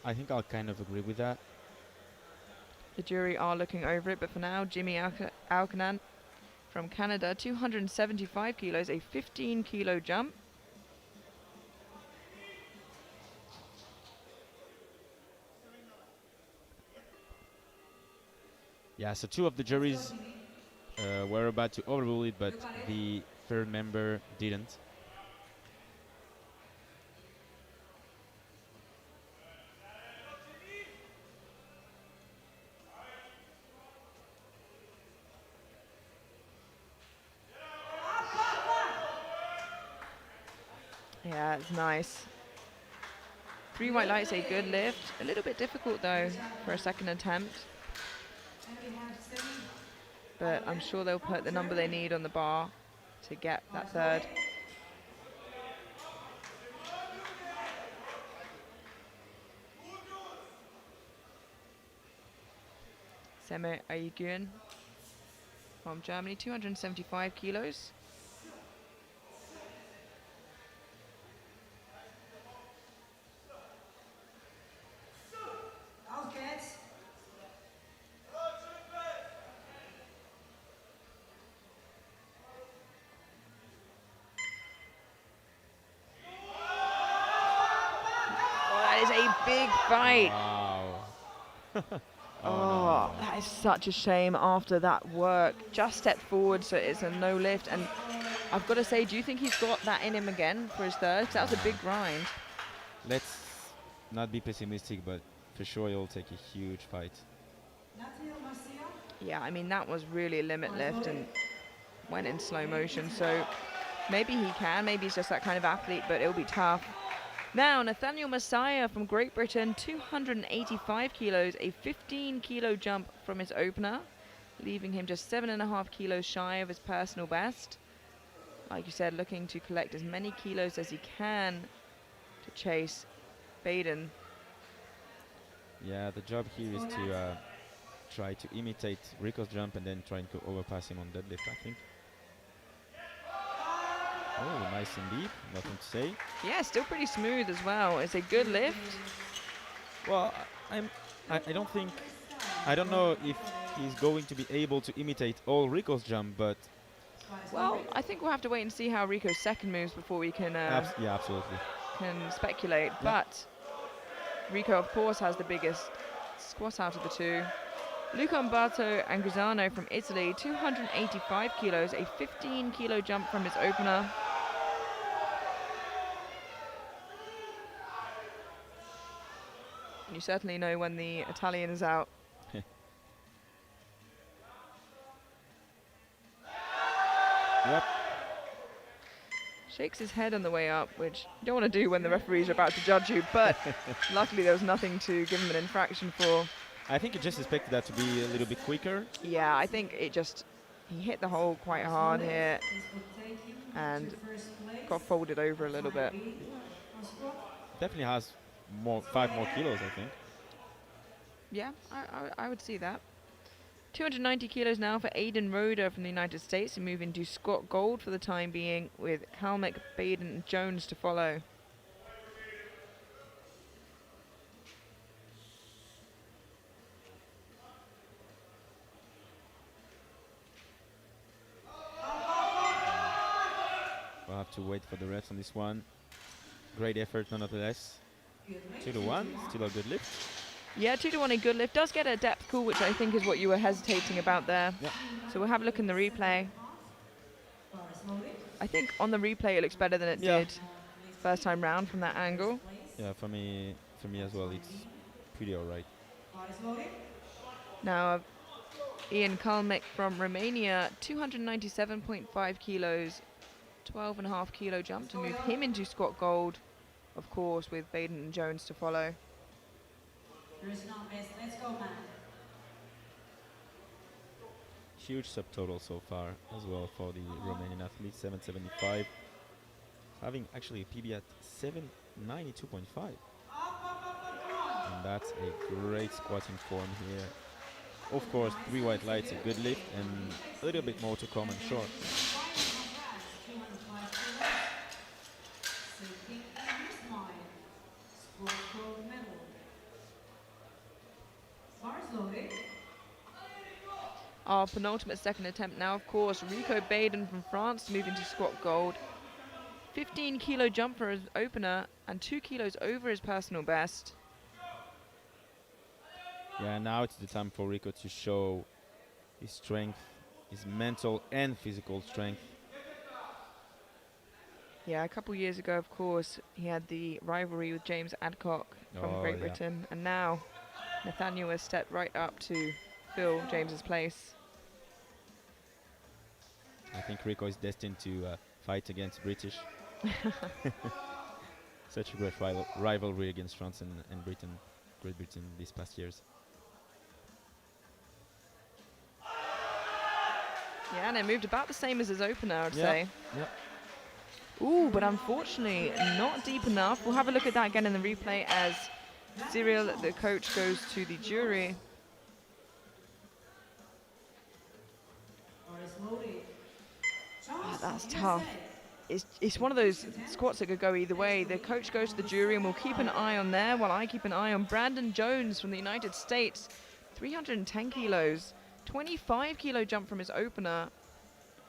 I think I'll kind of agree with that. The jury are looking over it, but for now, Jimmy Alcanan from Canada, 275 kilos, a 15 kilo jump. Yeah, so two of the juries were about to overrule it, but You got it. the third member didn't. Yeah, it's nice. 3 white lights, a good lift. A little bit difficult though for a second attempt, And we have semi. but I'm sure they'll put the number they need on the bar to get that third. Seme Aiguin from Germany, 275 kilos. Out, kids. Oh, that is a big fight. Wow. Oh, that is such a shame after that work. Just stepped forward, so it's a no lift. And I've got to say, do you think he's got that in him again for his third? 'Cause that was a big grind. Let's not be pessimistic, but for sure he'll take a huge fight. Nathaniel Marcia. Yeah, I mean, that was really a limit lift and went in slow motion. So maybe he can. Maybe he's just that kind of athlete, but it'll be tough. Now, Nathaniel Messiah from Great Britain, 285 kilos, a 15-kilo jump from his opener, leaving him just 7.5 kilos shy of his personal best. Like you said, looking to collect as many kilos as he can to chase Baden. Yeah, the job here is to try to imitate Rico's jump and then try and overpass him on deadlift, I think. Oh, nice indeed. Nothing to say. Yeah, still pretty smooth as well. It's a good lift. Well, I don't think, I don't know if he's going to be able to imitate all Rico's jump, but Well, I think we'll have to wait and see how Rico's second moves before we can yeah, absolutely. can speculate. Yeah. But Rico, of course, has the biggest squat out of the two. Luca Umberto Angrisano from Italy, 285 kilos, a 15-kilo jump from his opener. You certainly know when the Italian is out. Yep. Shakes his head on the way up, which you don't want to do when the referees are about to judge you, but luckily there was nothing to give him an infraction for. I think you just expected that to be a little bit quicker. Yeah, I think he hit the hole quite hard here This would take him and to first place. got folded over a little bit. On squat. Definitely has 5 more kilos, I think. Yeah, I would see that. 290 kilos now for Aidan Roeder from the United States, and moving to squat gold for the time being, with Kalmick, Baden and Jones to follow. We'll have to wait for the refs on this one. Great effort nonetheless. Good lift. 2 to 1, still a good lift. Yeah, 2-1 a good lift. Does get a depth call, which I think is what you were hesitating about there. Yeah. So we'll have a look in the replay. I think on the replay it looks better than it Yeah. did first time round from that angle. Yeah, for me as well, it's pretty alright. Now, Ian Kalmick from Romania, 297.5 kilos, 12.5 kilo jump to move him into squat gold, of course, with Baden and Jones to follow. First not best. Let's go, man. Huge subtotal so far as well for the Romanian athlete, 775. Having actually a PB at 792.5. And that's a great squatting form here. Of course, 3 white lights, a good lift, and a little bit more to come, I'm sure. 205 kilos. Sitting in his mind. Squat gold medal. Bars loaded. Our penultimate second attempt now, of course, Rico Baden from France to move into squat gold. 15 kilo jump for his opener and 2 kilos over his personal best. Yeah, now it's the time for Rico to show his strength, his mental and physical strength. Yeah, a couple years ago, of course, he had the rivalry with James Adcock from Oh, Great yeah. Britain, and now Nathaniel has stepped right up to fill James's place. I think Rico is destined to fight against British. Such a great rivalry against France and Great Britain these past years. Yeah, and it moved about the same as his opener, I'd Yep, say. yep. Ooh, but unfortunately not deep enough. We'll have a look at that again in the replay as Cyril, the coach, goes to the jury. Oh, that's tough. It's one of those squats that could go either way. The coach goes to the jury, and we'll keep an eye on there while I keep an eye on Brandon Jones from the United States. 310 kilos, 25 kilo jump from his opener.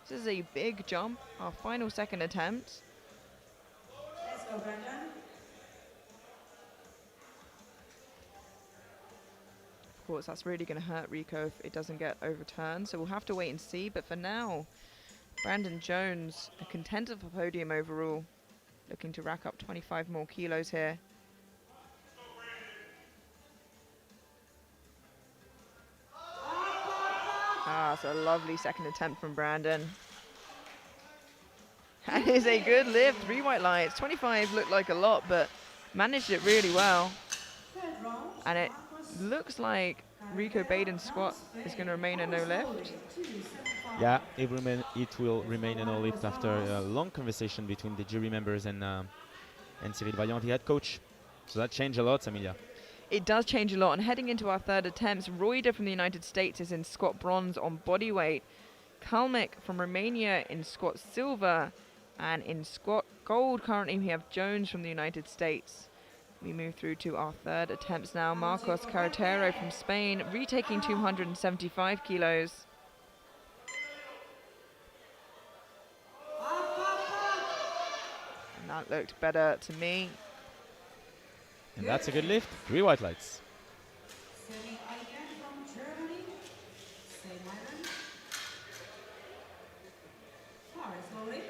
This is a big jump, our final second attempt. Let's go, Brandon. Of course, that's really going to hurt Rico if it doesn't get overturned, so we'll have to wait and see. But for now, Brandon Jones, a contender for podium overall, looking to rack up 25 more kilos here. Ah, it's a lovely second attempt from Brandon. That is a good lift, 3 white lights. 25 looked like a lot, but managed it really well. And it looks like Rico Baden's squat is going to remain a no lift. Yeah, it will remain a no lift after a long conversation between the jury members and Cyril Vaillant, the head coach. So that changed a lot, Amelia. It does change a lot. And heading into our third attempts, Royder from the United States is in squat bronze on body weight. Kalmik from Romania in squat silver. And in squat gold, currently we have Jones from the United States. We move through to our third attempts now. Marcos Carretero from Spain, retaking 275 kilos. And that looked better to me. And that's a good lift. 3 white lights. Semi again from Germany. Same iron. Far slowly.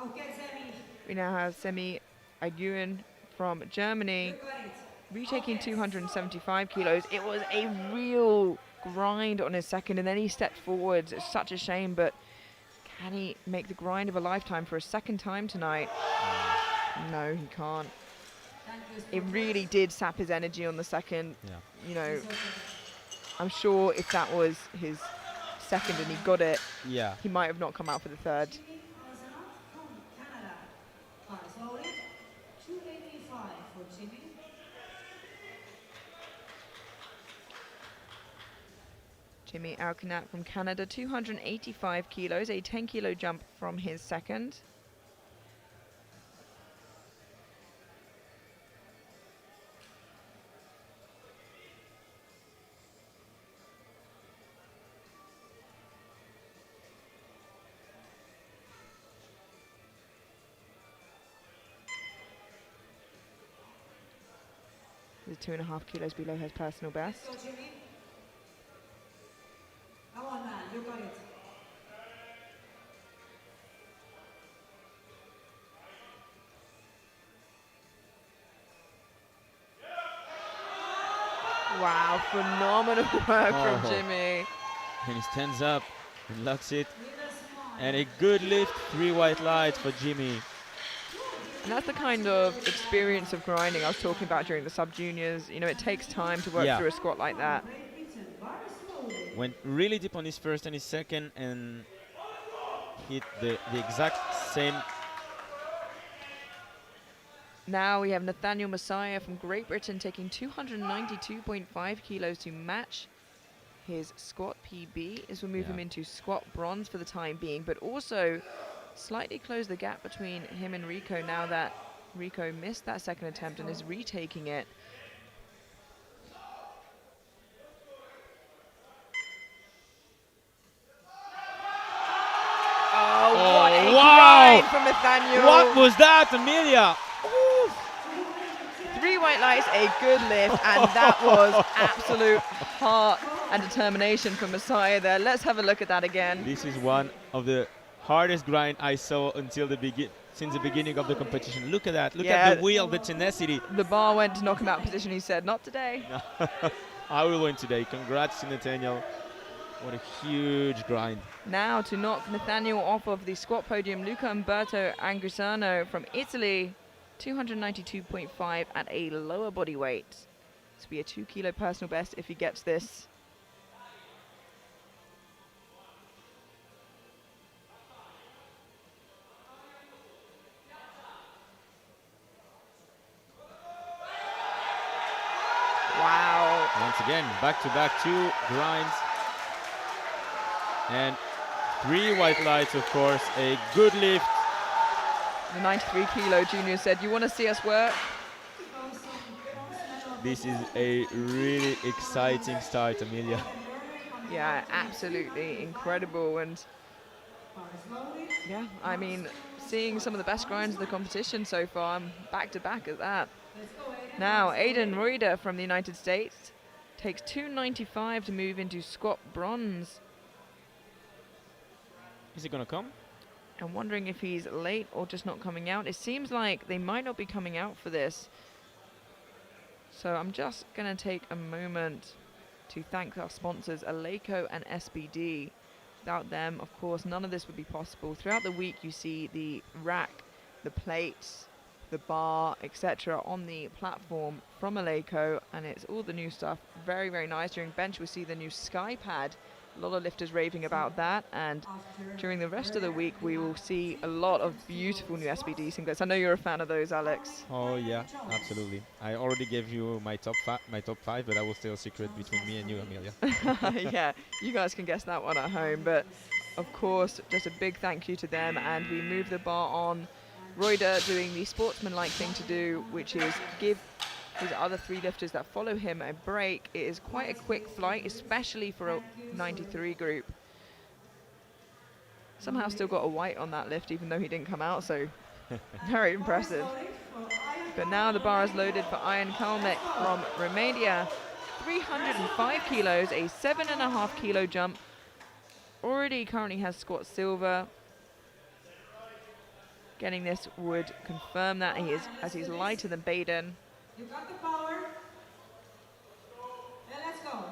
Okay, Semi. We now have Semi Aguin from Germany, You got it. retaking 275 kilos. It was a real grind on his second, and then he stepped forwards. It's such a shame, but can he make the grind of a lifetime for a second time tonight? No, he can't. Thank you, It really did sap his energy on the second. Yeah. You know, I'm sure if that was his second and he got it, Yeah. he might have not come out for the third. Jimmy Arsenault from Canada. Far slowly. 285 for Jimmy. Jimmy Alkinat from Canada, 285 kilos, a 10 kilo jump from his second. He's 2.5 kilos below his personal best. Let's go, Jimmy. Come on, man. You got it. Wow, phenomenal work from Oh. Jimmy. And he stands up and locks it. With a smile. And a good lift. 3 white lights for Jimmy. And that's the kind of experience of grinding I was talking about during the sub-juniors. You know, it takes time to work Yeah. through a squat like that. Great Britain. Very slowly. Went really deep on his first and his second and hit the exact same. Now we have Nathaniel Messiah from Great Britain taking 292.5 kilos to match his squat PB. This will move him Yeah. into squat bronze for the time being, but also slightly close the gap between him and Rico now that Rico missed that second attempt and is retaking it. Oh, what a wow! again from Nathaniel. What was that, Amelia? 3 white lights, a good lift, and that was absolute heart and determination from Messiah there. Let's have a look at that again. This is one of the hardest grind I saw since the beginning of the competition. Look at that. Look at the wheel, the tenacity. The bar went to knock him out position. He said, not today. I will win today. Congrats to Nathaniel. What a huge grind. Now to knock Nathaniel off of the squat podium, Luca Umberto Angrisano from Italy, 292.5 at a lower body weight. This will be a 2 kilo personal best if he gets this. Wow. Once again, back-to-back 2 grinds. And 3 white lights, of course. A good lift. The 93 kilo junior said, you want to see us work? This is a really exciting start, Amelia. Yeah, absolutely incredible. And yeah, I mean, seeing some of the best grinds of the competition so far, I'm back-to-back at that. Now, Aidan Reuter from the United States takes 295 to move into squat bronze. Is it going to come? I'm wondering if he's late or just not coming out. It seems like they might not be coming out for this. So I'm just going to take a moment to thank our sponsors, Aleco and SBD. Without them, of course, none of this would be possible. Throughout the week, you see the rack, the plates, the bar, etc. on the platform from Aleco, and it's all the new stuff. Very, very nice. During bench, we see the new Sky Pad. A lot of lifters raving about that, and during the rest of the week we will see a lot of beautiful new SBD singlets. I know you're a fan of those, Alex. Oh yeah, absolutely. I already gave you my top 5, but I will stay a secret between me and you, Amelia. Yeah, you guys can guess that one at home, but of course just a big thank you to them. And we move the bar on. Reuter doing the sportsman-like thing to do, which is give his other 3 lifters that follow him a break. It is quite a quick flight, especially for a 93 group. Somehow still got a white on that lift, even though he didn't come out, so very impressive. But now the bar is loaded for Ian Kalmek from Romania. 305 kilos, a 7.5 kilo jump. Already currently has squat silver. Getting this would confirm that he is, as he's lighter than Baden. You got the power. Then let's go.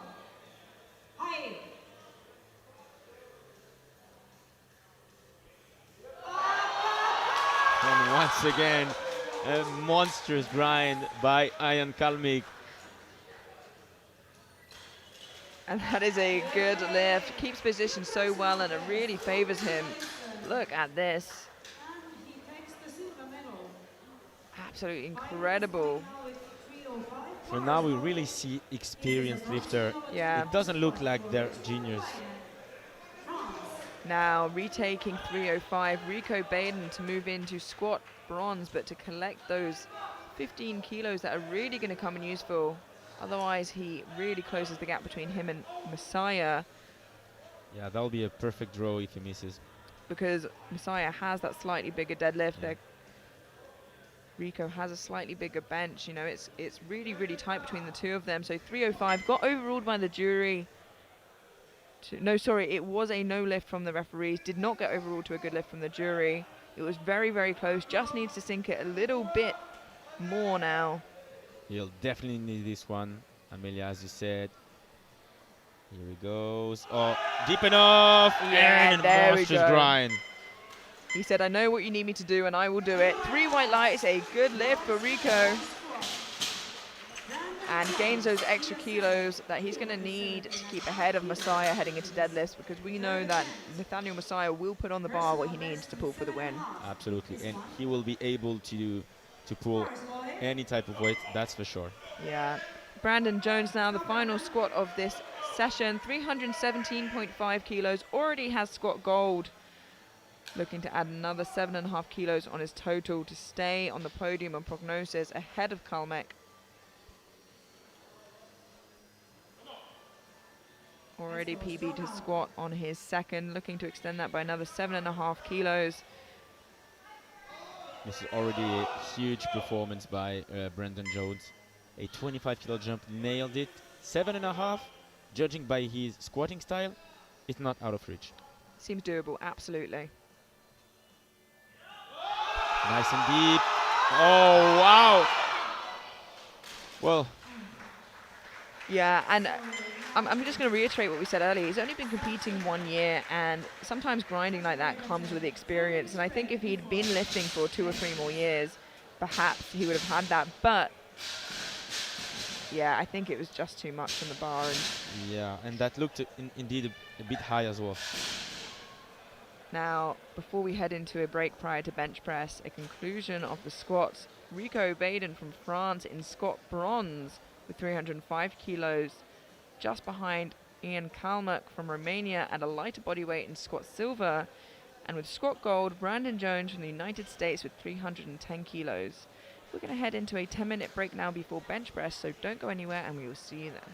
High. And once again, a monstrous grind by Ian Kalmik. And that is a good lift. Keeps position so well, and it really favors him. Look at this. And he takes the silver medal. Absolutely incredible. So now we really see experienced lifter. Yeah. It doesn't look like they're juniors. Now retaking 305, Rico Baden to move into squat bronze, but to collect those 15 kilos that are really going to come in useful. Otherwise, he really closes the gap between him and Messiah, Yeah, that'll be a perfect draw if he misses. because Messiah has that slightly bigger deadlift. Rico has a slightly bigger bench. You know, it's really, really tight between the two of them. So 305 got overruled by the jury. No, sorry, it was a no lift from the referees. Did not get overruled to a good lift from the jury. It was very, very close. Just needs to sink it a little bit more now. He'll definitely need this one, Amelia, as you said. Here he goes. Oh, deep enough! Yeah, and there we monstrous go. grind. He said, I know what you need me to do, and I will do it. 3 white lights, a good lift for Rico. And gains those extra kilos that he's going to need to keep ahead of Messiah heading into deadlifts, because we know that Nathaniel Messiah will put on the bar what he needs to pull for the win. Absolutely, and he will be able to pull any type of weight, that's for sure. Yeah. Brandon Jones now, the final squat of this session, 317.5 kilos, already has squat gold. Looking to add another 7.5 kilos on his total to stay on the podium on prognosis ahead of Kalmek. Already PB to squat on his second, looking to extend that by another 7.5 kilos. This is already a huge performance by Brandon Jones. A 25 kilo jump, nailed it. 7.5, judging by his squatting style, it's not out of reach. Seems doable, absolutely. Nice and deep. Oh, wow. Well, Yeah, and I'm just going to reiterate what we said earlier. He's only been competing 1 year, and sometimes grinding like that comes with experience. And I think if he'd been lifting for 2 or 3 more years, perhaps he would have had that. But yeah, I think it was just too much on the bar. And yeah, and that looked indeed a bit high as well. now, before we head into a break prior to bench press, a conclusion of the squats. Rico Baden from France in squat bronze with 305 kilos, just behind Ian Kalmuk from Romania at a lighter body weight in squat silver, and with squat gold, Brandon Jones from the United States with 310 kilos. We're going to head into a 10-minute break now before bench press, so don't go anywhere and we will see you then.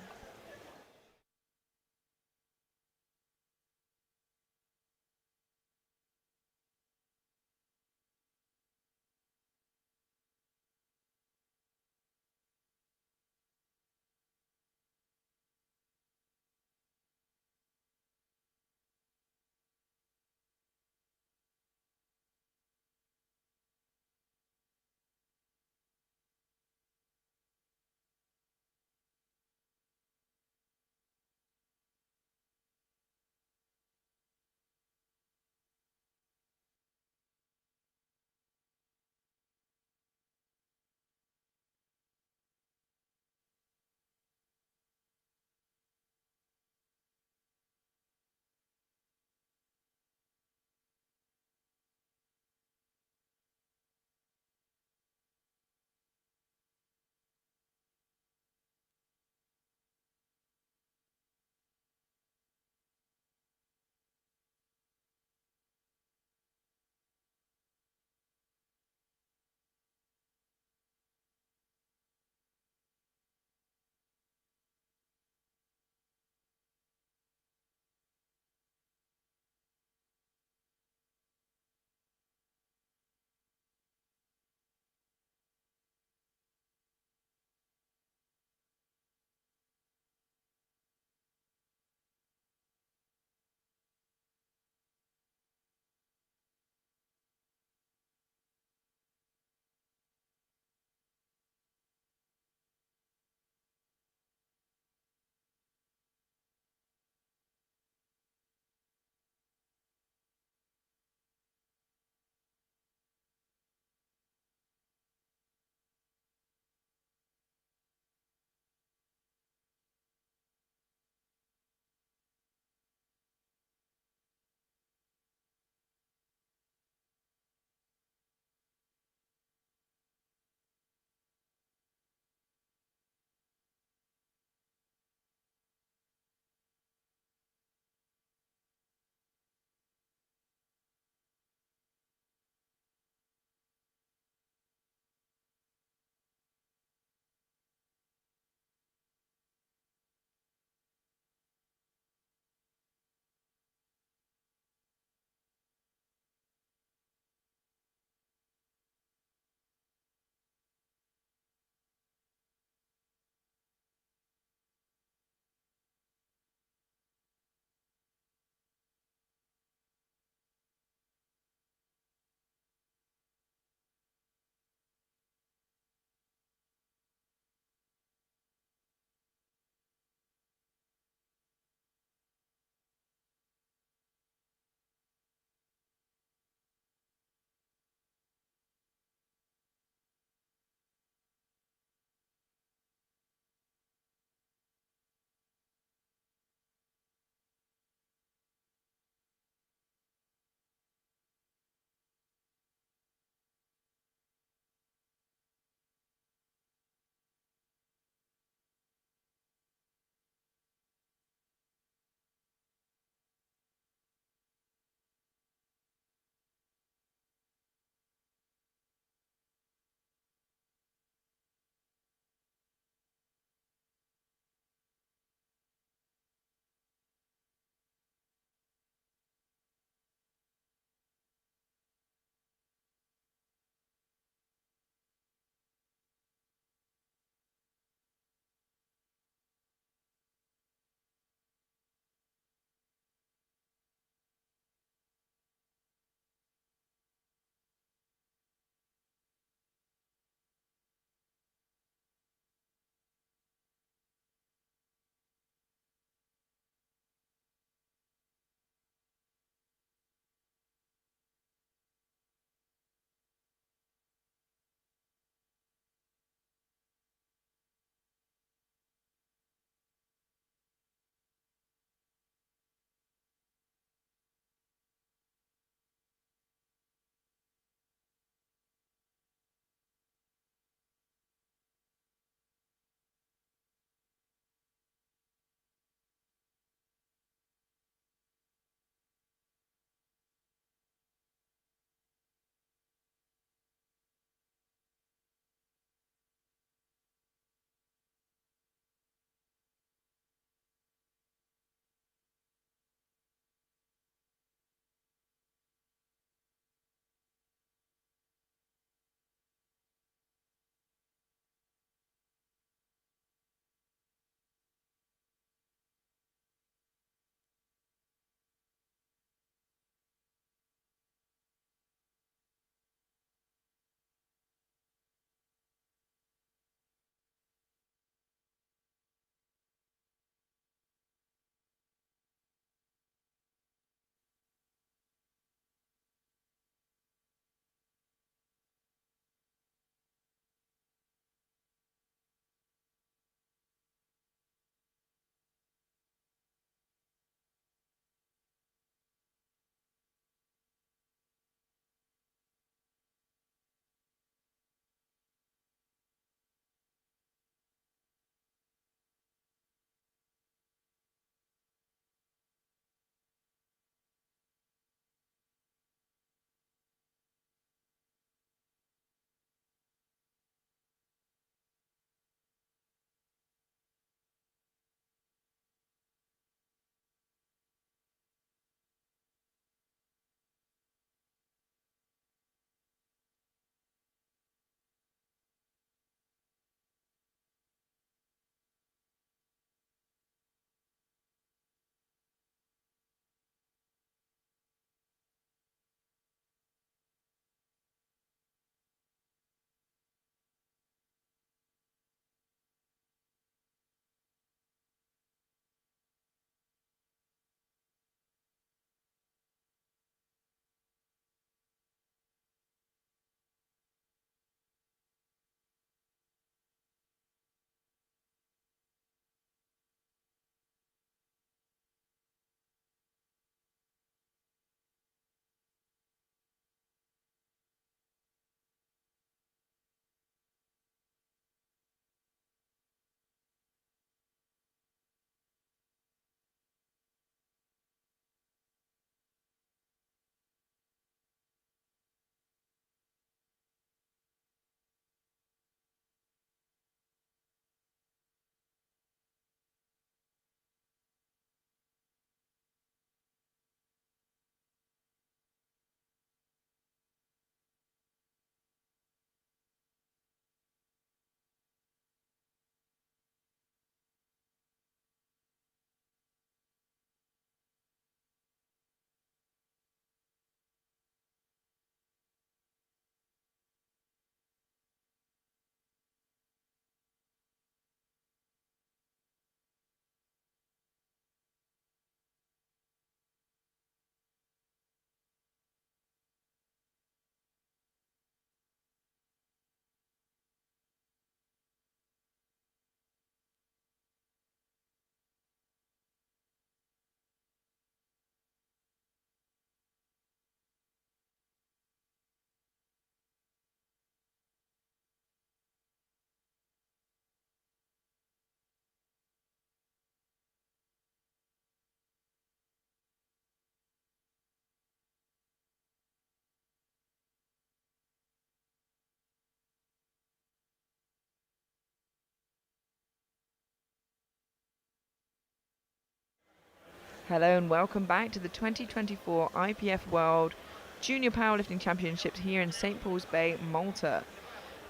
Hello and welcome back to the 2024 IPF World Junior Powerlifting Championships here in St. Paul's Bay, Malta.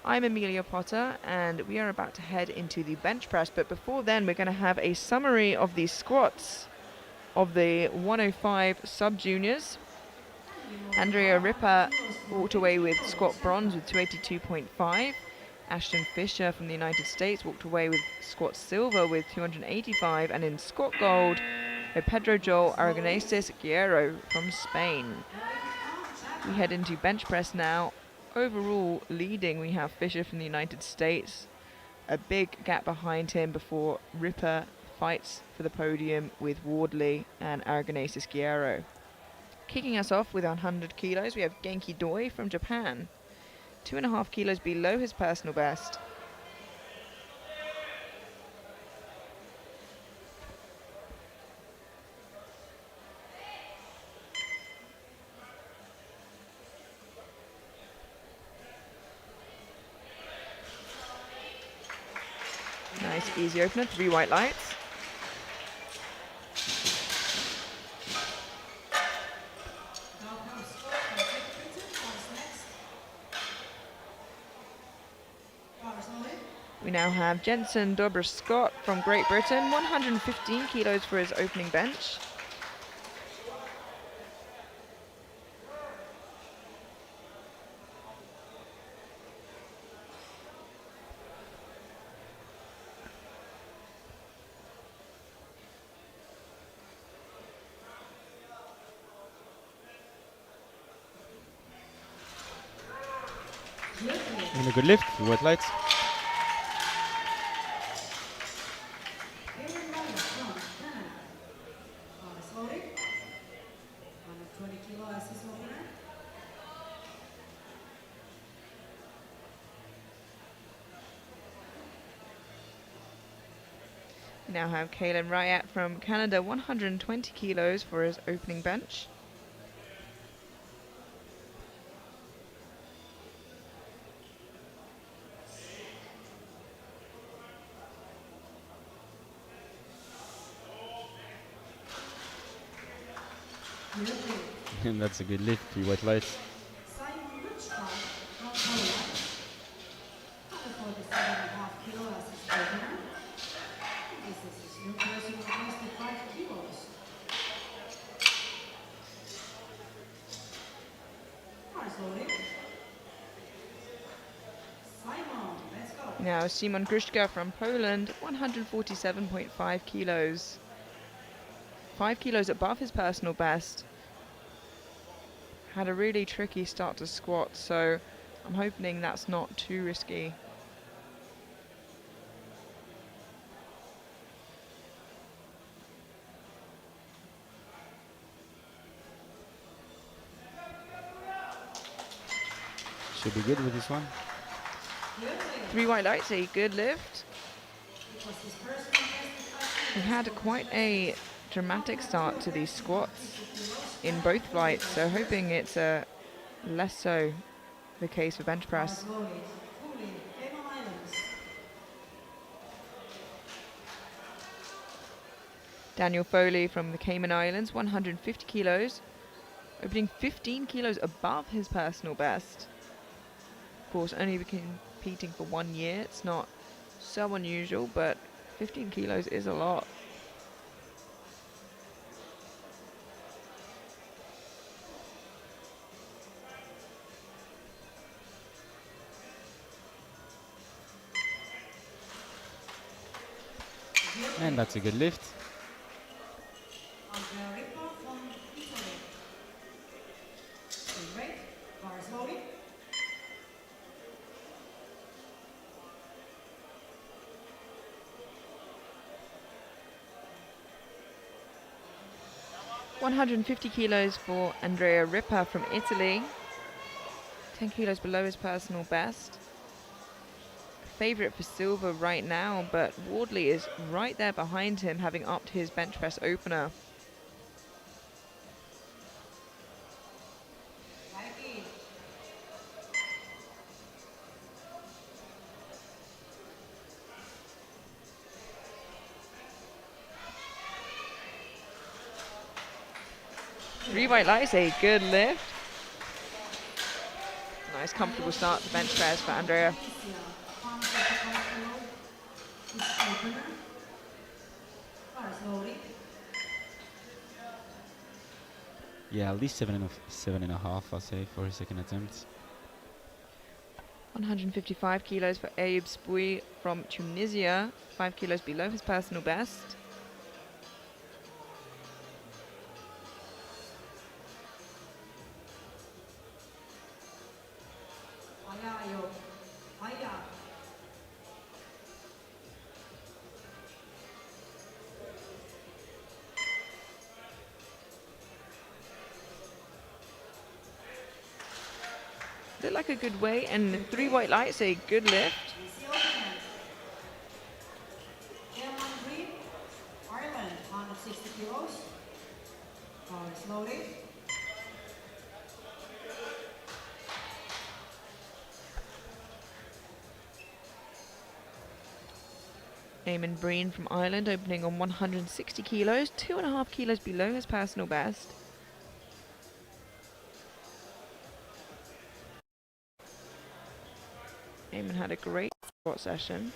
I'm Amelia Potter and we are about to head into the bench press, but before then we're going to have a summary of the squats of the 105 sub-juniors. Andrea Ripper walked away with squat bronze with 282.5. Ashton Fisher from the United States walked away with squat silver with 285, and in squat gold, Pedro Joel Aragonesis Guerrero from Spain. We head into bench press now. Overall leading, we have Fisher from the United States. A big gap behind him before Ripper fights for the podium with Wardley and Aragonesis Guerrero. Kicking us off with 100 kilos, we have Genki Doi from Japan. 2.5 kilos below his personal best. Nice easy opener, 3 white lights. We now have Jensen Dobber-Scott from Great Britain, 115 kilos for his opening bench. And a good lift, white lights. We now have Kalen Ryat from Canada, 120 kilos for his opening bench. And that's a good lift, 3 white lights. Now Simon Gruszka from Poland, 147.5 kilos. 5 kilos above his personal best. Had a really tricky start to squat, so I'm hoping that's not too risky. Should be good with this one. 3 white lights, a good lift. He had quite a dramatic start to these squats in both flights, so hoping it's less so the case for bench press. Daniel Foley from the Cayman Islands, 150 kilos, opening 15 kilos above his personal best. Of course, only competing for 1 year. It's not so unusual, but 15 kilos is a lot. And that's a good lift. 150 kilos for Andrea Ripper from Italy. 10 kilos below his personal best. Favorite for silver right now, but Wardley is right there behind him, having upped his bench press opener. 3 white lights, a good lift. Nice comfortable start to bench press for Andrea. Yeah, at least 7.5, I'll say, for his second attempt. 155 kilos for Ayoub Spoui from Tunisia, 5 kilos below his personal best. Looked like a good weight, and 3 white lights, a good lift. Ireland, 160 kilos. Is loaded. Eamon Breen from Ireland opening on 160 kilos, 2.5 kilos below his personal best. Eamon had a great squat session.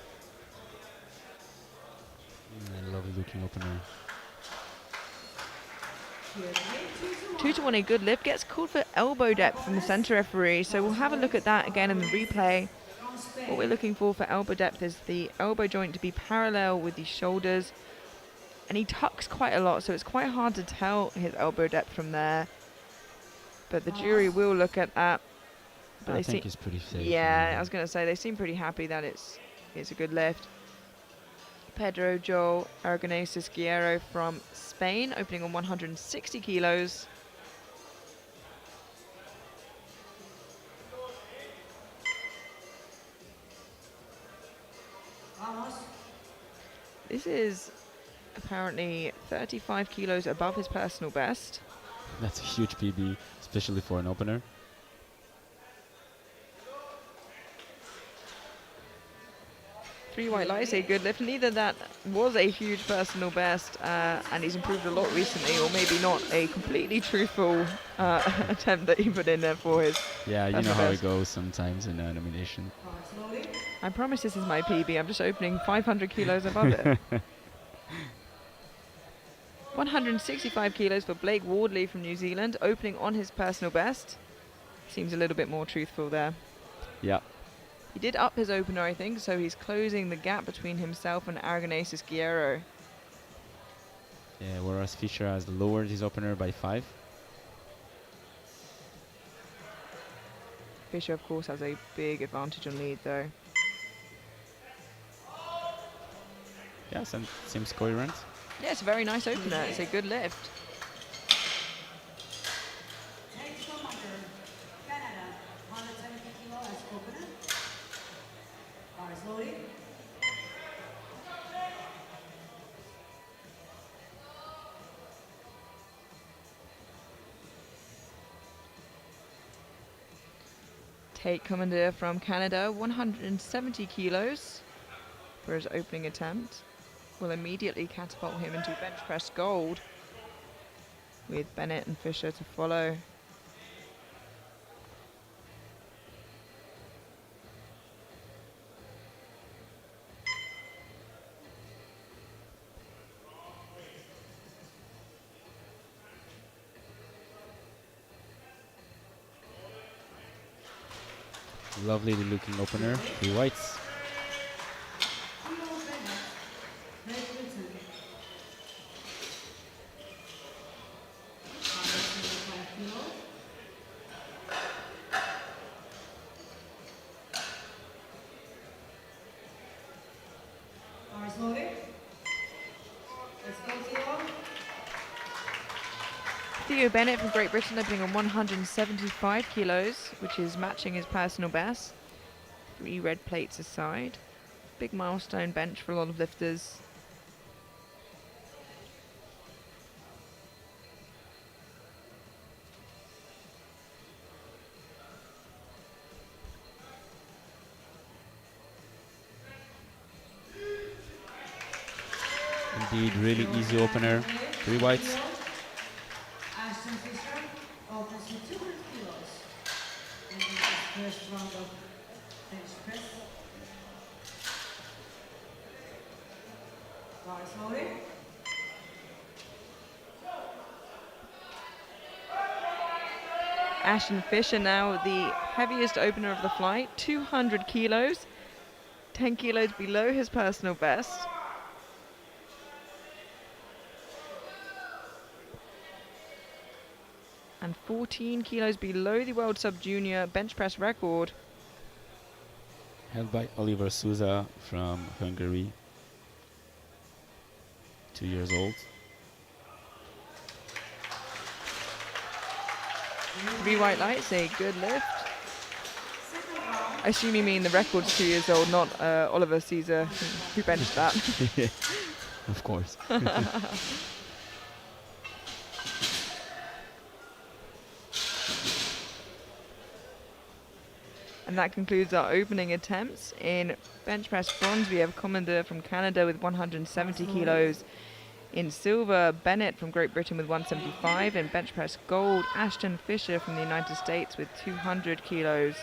Lovely looking opener. 2 to 1, a good lift. Gets called for elbow depth from the center referee, so we'll have a look at that again in the replay. What we're looking for elbow depth is the elbow joint to be parallel with the shoulders, and he tucks quite a lot, so it's quite hard to tell his elbow depth from there. But the jury will look at that. But I think it's pretty safe. Yeah, I was going to say they seem pretty happy that it's a good lift. Pedro Joel Aragonesis Guerrero from Spain, opening on 160 kilos. This is apparently 35 kilos above his personal best. That's a huge PB, especially for an opener. Three white lights, a good lift. Neither that was a huge personal best, and he's improved a lot recently, or maybe not a completely truthful attempt that he put in there for his. Yeah, you know how it goes sometimes in a nomination. I promise this is my PB. I'm just opening 500 kilos above it. 165 kilos for Blake Wardley from New Zealand, opening on his personal best. Seems a little bit more truthful there. Yeah. He did up his opener, I think, so he's closing the gap between himself and Aragonesis Guerrero. Yeah, whereas Fischer has lowered his opener by 5. Fischer, of course, has a big advantage on lead, though. Yes, and seems coherent. Yeah, it's a very nice opener. It's a good lift. Canada, 170 kilo as opener. Is loaded. Tate Commander from Canada, 170 kilos for his opening attempt. Will immediately catapult him into bench press gold, with Bennett and Fischer to follow. Lovely looking opener. 3 whites. Theo Bennett from Great Britain opening on 175 kilos, which is matching his personal best. 3 red plates aside. Big milestone bench for a lot of lifters. Indeed, really easy opener. 3 whites. Ashton Fisher opens with 200 kilos. And this is first round of bench press. Bar is loaded. Ashton Fisher now the heaviest opener of the flight, 200 kilos, 10 kilos below his personal best. And 14 kilos below the World Sub-Junior bench press record. Held by Oliver Souza from Hungary, 2 years old. 3 white lights, a good lift. I assume you mean the record's 2 years old, not Oliver Souza, who benched that. Of course. And that concludes our opening attempts. In bench press bronze, we have Commander from Canada with 170 kilos. In silver, Bennett from Great Britain with 175. In bench press gold, Ashton Fisher from the United States with 200 kilos.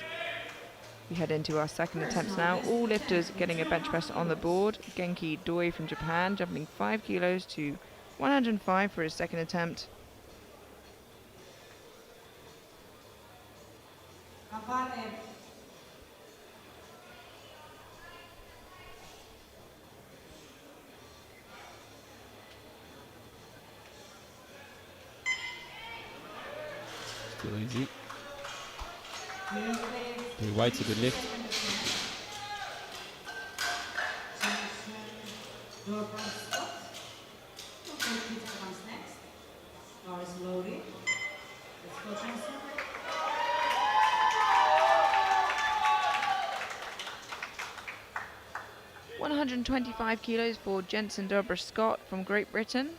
We head into our second attempts now. All lifters getting a bench press on the board. Genki Doi from Japan jumping 5 kilos to 105 for his second attempt. Still easy. Very wide, a good lift. Bar is loaded. Let's go, Johnson. 125 kilos for Jensen Dobber Scott from Great Britain.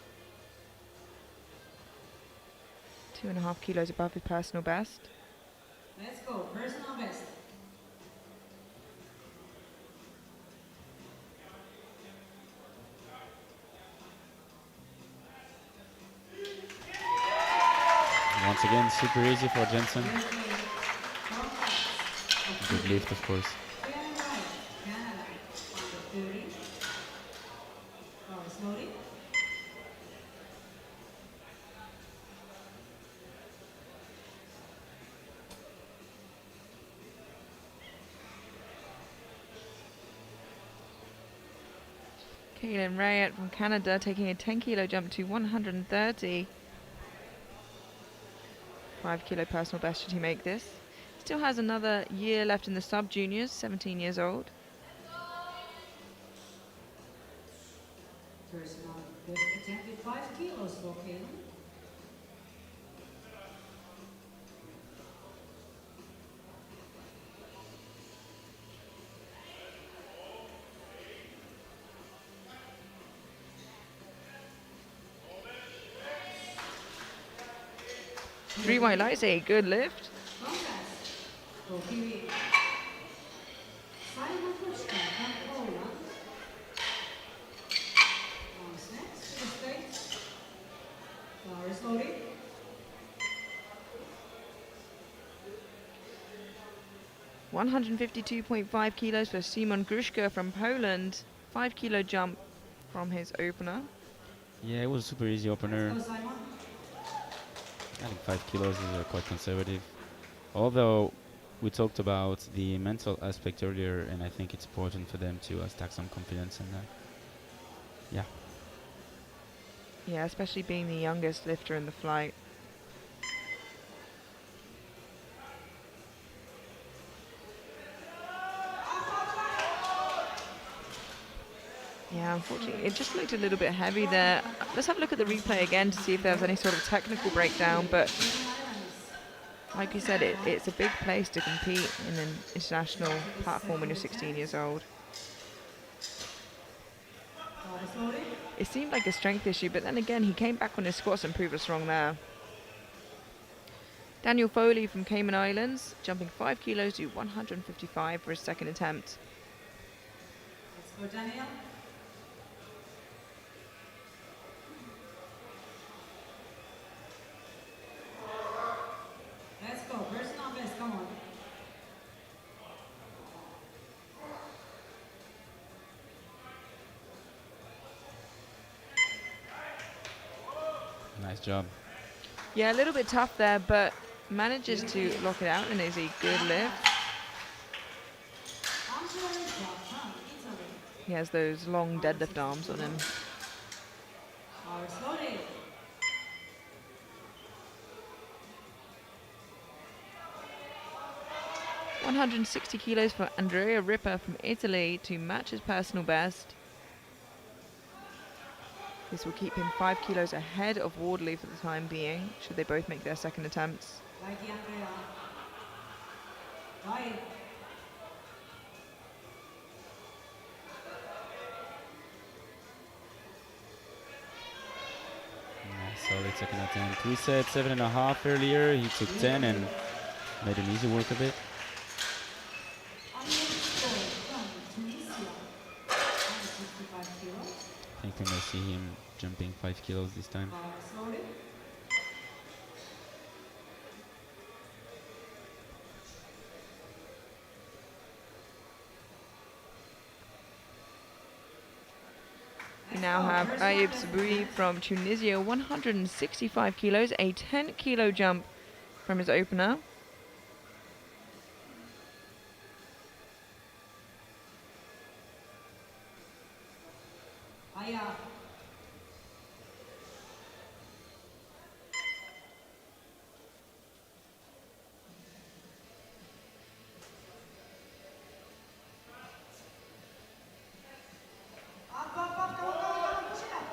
2.5 kilos above his personal best. Let's go, personal best. Once again, super easy for Jensen. Good lift, of course. Kaylin Rayett from Canada taking a 10 kilo jump to 130. 5 kilo personal best should he make this. Still has another year left in the sub-juniors, 17 years old. Personal best attempted 5 kilos for Kaylin. Three white lights, a good lift. Simon Kuczka from Poland. Comes next to the States. Bar is loaded. $152.5 kilos for Simon Gruszka from Poland. 5 kilo jump from his opener. Yeah, it was a super easy opener. Let's go, Simon. I think 5 kilos is quite conservative. Although we talked about the mental aspect earlier, and I think it's important for them to stack some confidence in that. Yeah. Yeah, especially being the youngest lifter in the flight. Yeah, unfortunately, it just looked a little bit heavy there. Let's have a look at the replay again to see if there was any sort of technical breakdown. But like you said, it's a big place to compete in an international platform when you're 16 years old. It seemed like a strength issue, but then again, he came back on his squats and proved us wrong there. Daniel Foley from Cayman Islands, jumping 5 kilos to 155 for his second attempt. Let's go, Daniel. Nice job. Yeah, a little bit tough there, but manages to lock it out and is a good lift. He has those long deadlift arms on him. 160 kilos for Andrea Ripper from Italy to match his personal best. This will keep him 5 kilos ahead of Wardley for the time being, should they both make their second attempts. Nice, solid second attempt. We said 7.5 earlier. He took 10 and made an easy work of it. I think we may see him jumping 5 kilos this time. We now have Ayub Saboui from Tunisia, 165 kilos, a 10 kilo jump from his opener.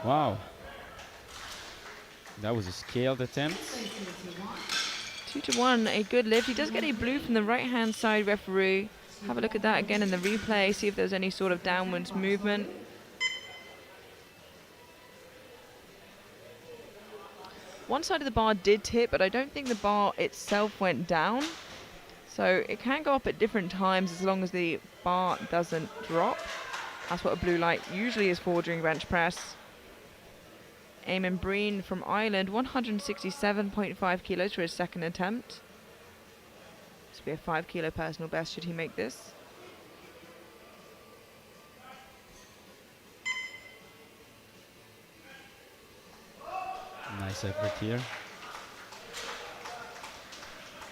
Wow. That was a scaled attempt. 2 to 1, a good lift. He does get a blue from the right-hand side referee. Have a look at that again in the replay, see if there's any sort of downwards movement. One side of the bar did tip, but I don't think the bar itself went down. So it can go up at different times as long as the bar doesn't drop. That's what a blue light usually is for during bench press. Eamon Breen from Ireland, 167.5 kilos for his second attempt. This will be a 5 kilo personal best should he make this. Nice effort here.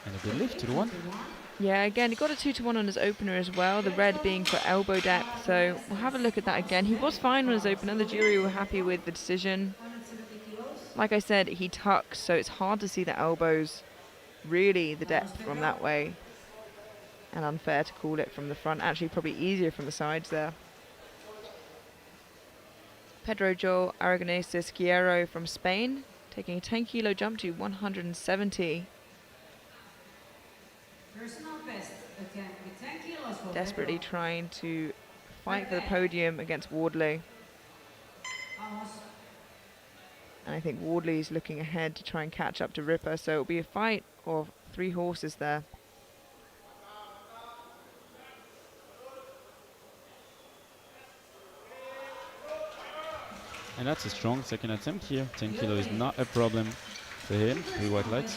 And a good lift to the 1. Yeah, again, he got a 2 to 1 on his opener as well, the red being for elbow depth, so we'll have a look at that again. He was fine on his opener, the jury were happy with the decision. Like I said, he tucks, so it's hard to see the elbows, really the depth from that way. And unfair to call it from the front, actually probably easier from the sides there. Pedro Joel Aragonés Izquierdo from Spain, taking a 10 kilo jump to 170. Desperately trying to fight for the podium against Wardley. And I think Wardley's looking ahead to try and catch up to Ripper, so it'll be a fight of 3 horses there. And that's a strong second attempt here. 10 kilo is not a problem for him. 3 white lights.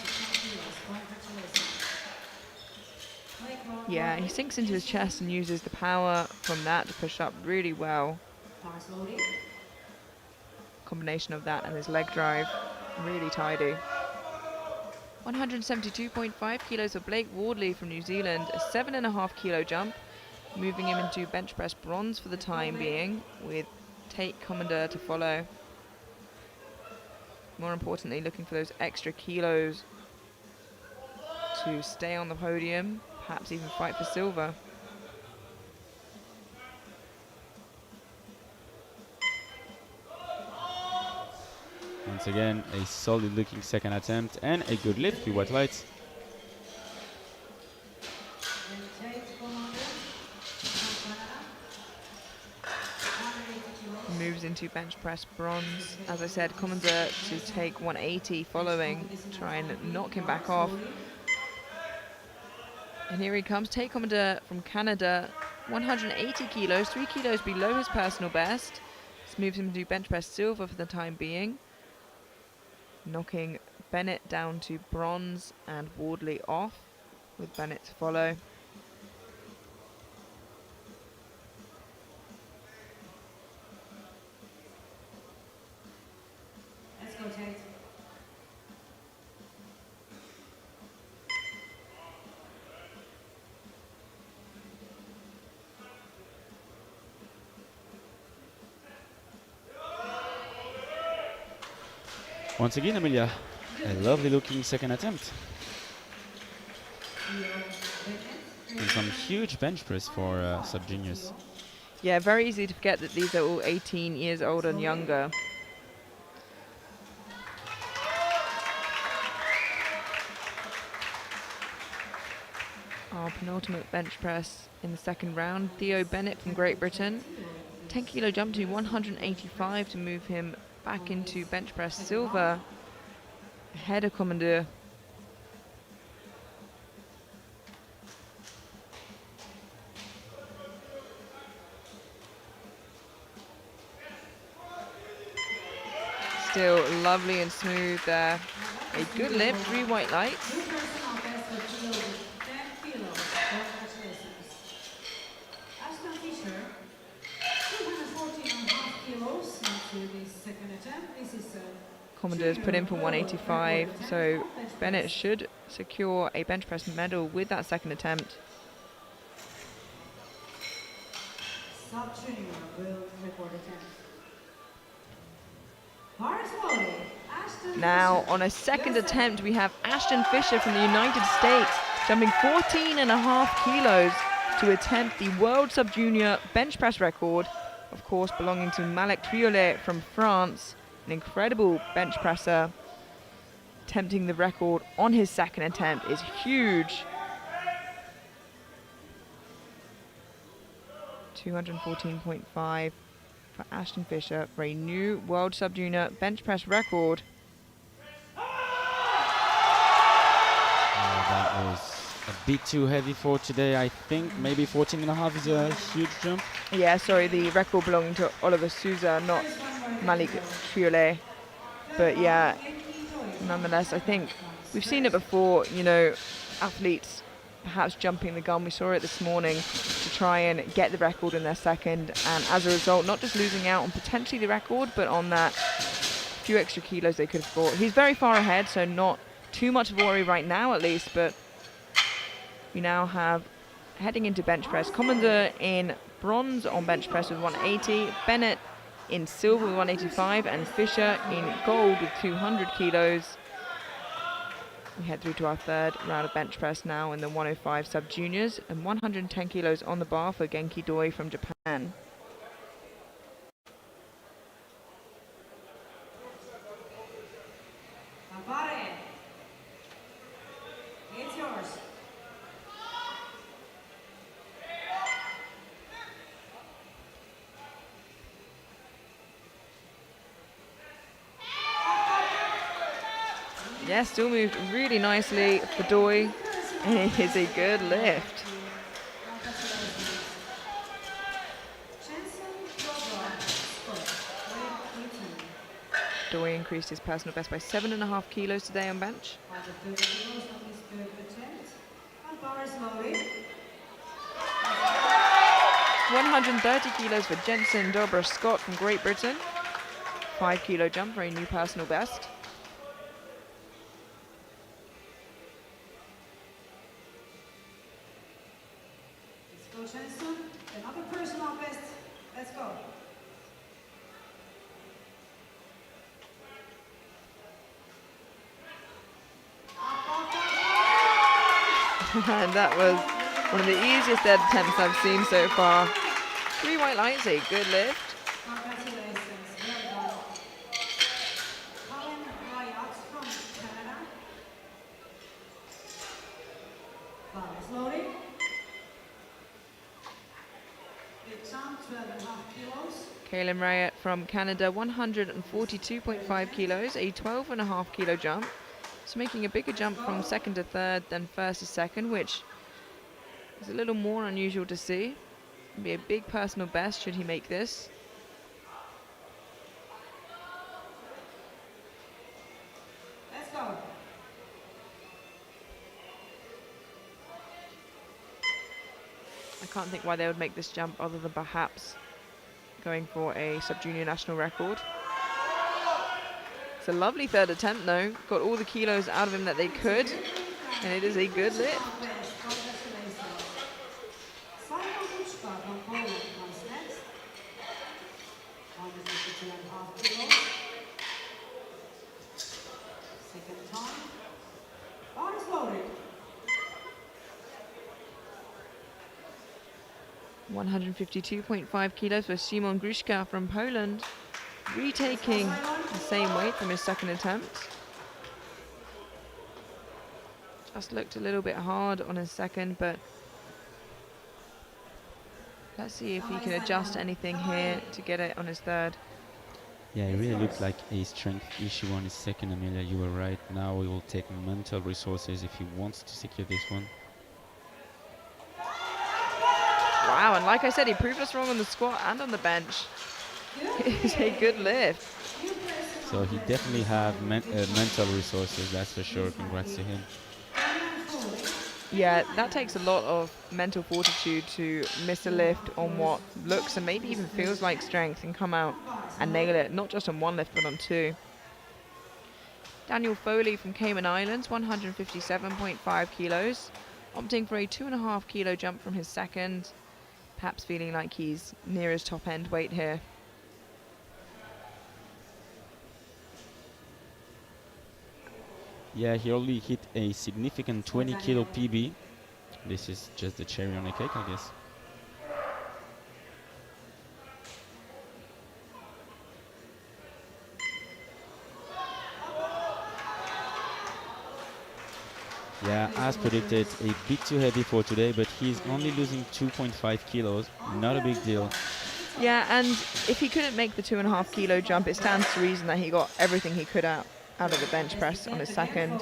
Yeah, he sinks into his chest and uses the power from that to push up really well. Combination of that and his leg drive, really tidy. 172.5 kilos for Blake Wardley from New Zealand, a 7.5 kilo jump, moving him into bench press bronze for the time being, with Tate Commander to follow. More importantly, looking for those extra kilos to stay on the podium, perhaps even fight for silver. Once again, a solid looking second attempt and a good lift with white lights. Moves into bench press bronze. As I said, Commander to take 180 following, try and knock him back off. And here he comes, Tate Commander from Canada, 180 kilos, 3 kilos below his personal best. This moves him to bench press silver for the time being, knocking Bennett down to bronze and Wardley off, with Bennett to follow. Let's go, Tate. Once again, Amelia, a lovely looking second attempt. And some huge bench press for sub-juniors. Yeah, very easy to forget that these are all 18 years old and younger. Our penultimate bench press in the second round. Theo Bennett from Great Britain. 10 kilo jump to 185 to move him back into bench press silver. Ahead of Commandeur. Still lovely and smooth there. A good lift, 3 white lights. Commandeur's put in for 185, so Bennett should secure a bench press medal with that second attempt. Sub-junior world record attempt. Now, on a second attempt, we have Ashton Fisher from the United States, jumping 14.5 kilos to attempt the World Sub-Junior bench press record, of course belonging to Malek Triolet from France, an incredible bench presser. Attempting the record on his second attempt is huge. 214.5 for Ashton Fisher for a new World Sub-Junior bench press record. That was a bit too heavy for today, I think. Maybe 14.5 is a huge jump. Yeah, sorry, the record belonging to Oliver Souza, not Malik Triolet. But yeah, nonetheless, I think we've seen it before, you know, athletes perhaps jumping the gun. We saw it this morning to try and get the record in their second, and as a result, not just losing out on potentially the record, but on that few extra kilos they could have brought. He's very far ahead, so not too much of a worry right now at least, but we now have, heading into bench press, Commandeur in bronze on bench press with 180, Bennett in silver with 185, and Fisher in gold with 200 kilos. We head through to our third round of bench press now in the 105 sub-juniors, and 110 kilos on the bar for Genki Doi from Japan. It's yours. Yeah, still moved really nicely for Doi, and it is a good lift. Doi increased his personal best by 7.5 kilos today on bench. 130 kilos for Jensen Dobra Scott from Great Britain. 5 kilo jump for a new personal best. Let's go, Jensen. Another personal best. Let's go. And that was one of the easiest dead attempts I've seen so far. 3 white lights, a good lift. Congratulations. Well done. Colin Wyatt from Canada. Slowly. Big jump, 12.5 kilos. Kaylin Rayett from Canada, 142.5 kilos, a 12.5 kilo jump. So making a bigger jump from second to third than first to second, which is a little more unusual to see. It'll be a big personal best should he make this. Let's go. I can't think why they would make this jump other than perhaps going for a sub-junior national record. It's a lovely third attempt though. Got all the kilos out of him that they could, and it is a good lift. 152.5 kilos for Szymon Gruszka from Poland, retaking the same weight from his second attempt. Just looked a little bit hard on his second, but let's see if he can adjust anything here to get it on his third. Yeah, it really looked like a strength issue on his second, Amelia. You were right. Now he will take mental resources if he wants to secure this one. Wow, and like I said, he proved us wrong on the squat and on the bench. It's a good lift. So he definitely have mental resources, that's for sure. Congrats to him. Yeah, that takes a lot of mental fortitude to miss a lift on what looks and maybe even feels like strength and come out and nail it, not just on one lift, but on two. Daniel Foley from Cayman Islands, 157.5 kilos, opting for a 2.5 kilo jump from his second, perhaps feeling like he's near his top end weight here. Yeah, he only hit a significant 20 kilo PB. This is just the cherry on the cake, I guess. Yeah, as predicted, a bit too heavy for today, but he's only losing 2.5 kilos. Not a big deal. Yeah, and if he couldn't make the 2.5 kilo jump, it stands to reason that he got everything he could out of the bench press on his second.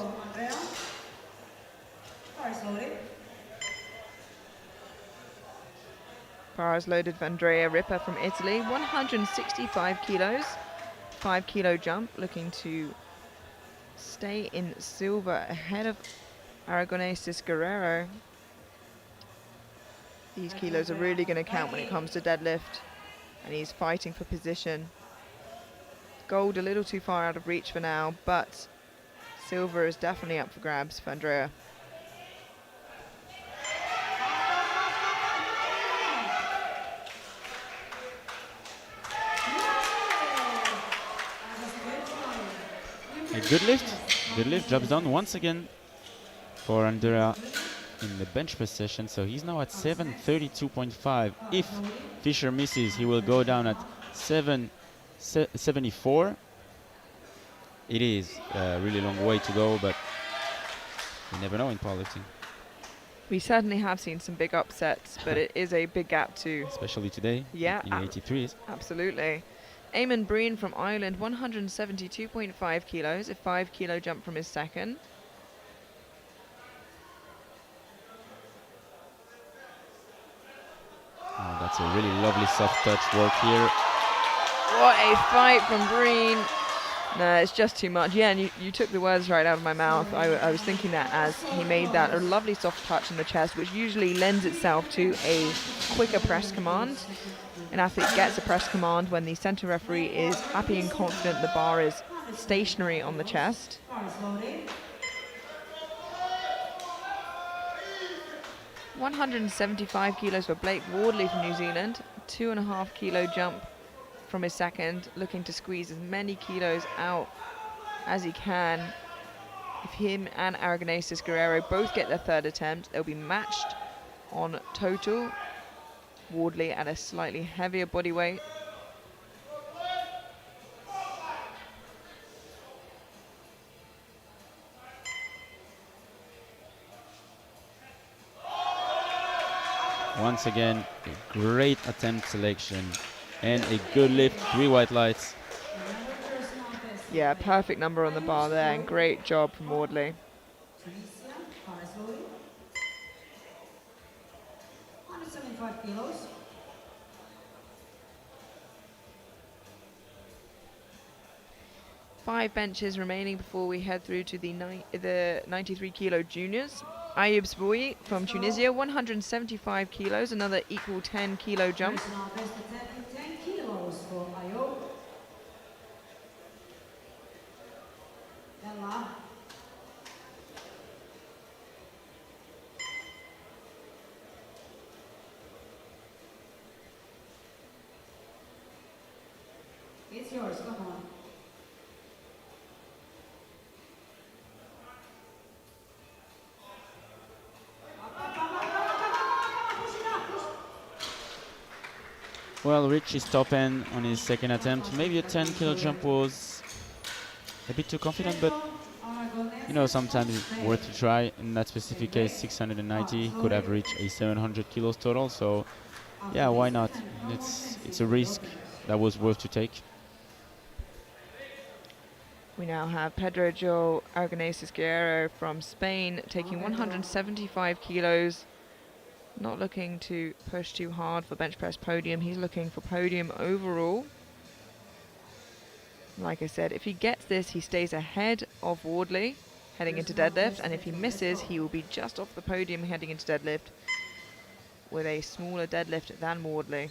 Bars loaded Vandrea Ripper from Italy, 165 kilos, 5 kilo jump, looking to stay in silver ahead of Aragonesis Guerrero. These kilos are really going to count when it comes to deadlift, and he's fighting for position. Gold a little too far out of reach for now, but silver is definitely up for grabs for Andrea. A good lift. Good lift. Drops down once again for Andrea in the bench press session. So he's now at 732.5. If Fisher misses, he will go down at 774. It is a really long way to go, but you never know in powerlifting. We certainly have seen some big upsets, but it is a big gap too. Especially today, Yeah, in the 83s. Absolutely. Eamon Breen from Ireland, 172.5 kilos, a 5 kilo jump from his second. Oh, that's a really lovely soft touch work here. What a fight from Breen. No, it's just too much. Yeah, and you took the words right out of my mouth. I was thinking that as he made that a lovely soft touch in the chest, which usually lends itself to a quicker press command. An athlete gets a press command when the center referee is happy and confident the bar is stationary on the chest. 175 kilos for Blake Wardley from New Zealand, 2.5 kilo jump from his second, looking to squeeze as many kilos out as he can. If him and Aragonesis Guerrero both get their third attempt, they'll be matched on total. Wardley at a slightly heavier body weight. Once again, a great attempt selection and a good lift, 3 white lights. Yeah, perfect number on the bar there, and great job from Wardley. 175 kilos. Five benches remaining before we head through to the 93 kilo juniors. Ayoub Sboui from Tunisia, 175 kilos, another equal 10 kilo jump. 10 kilos for Ayoub. Ella. It's yours, come on. Well, reached his top end on his second attempt. Maybe a 10 kilo jump was a bit too confident, but you know, sometimes it's worth a try. In that specific case, 690 could have reached a 700 kilos total. So yeah, why not? It's a risk that was worth to take. We now have Pedro Gil Aragoneses Guerrero from Spain taking 175 kilos. Not looking to push too hard for bench press podium. He's looking for podium overall. Like I said, if he gets this, he stays ahead of Wardley heading into deadlift, and if he misses, he will be just off the podium heading into deadlift with a smaller deadlift than Wardley.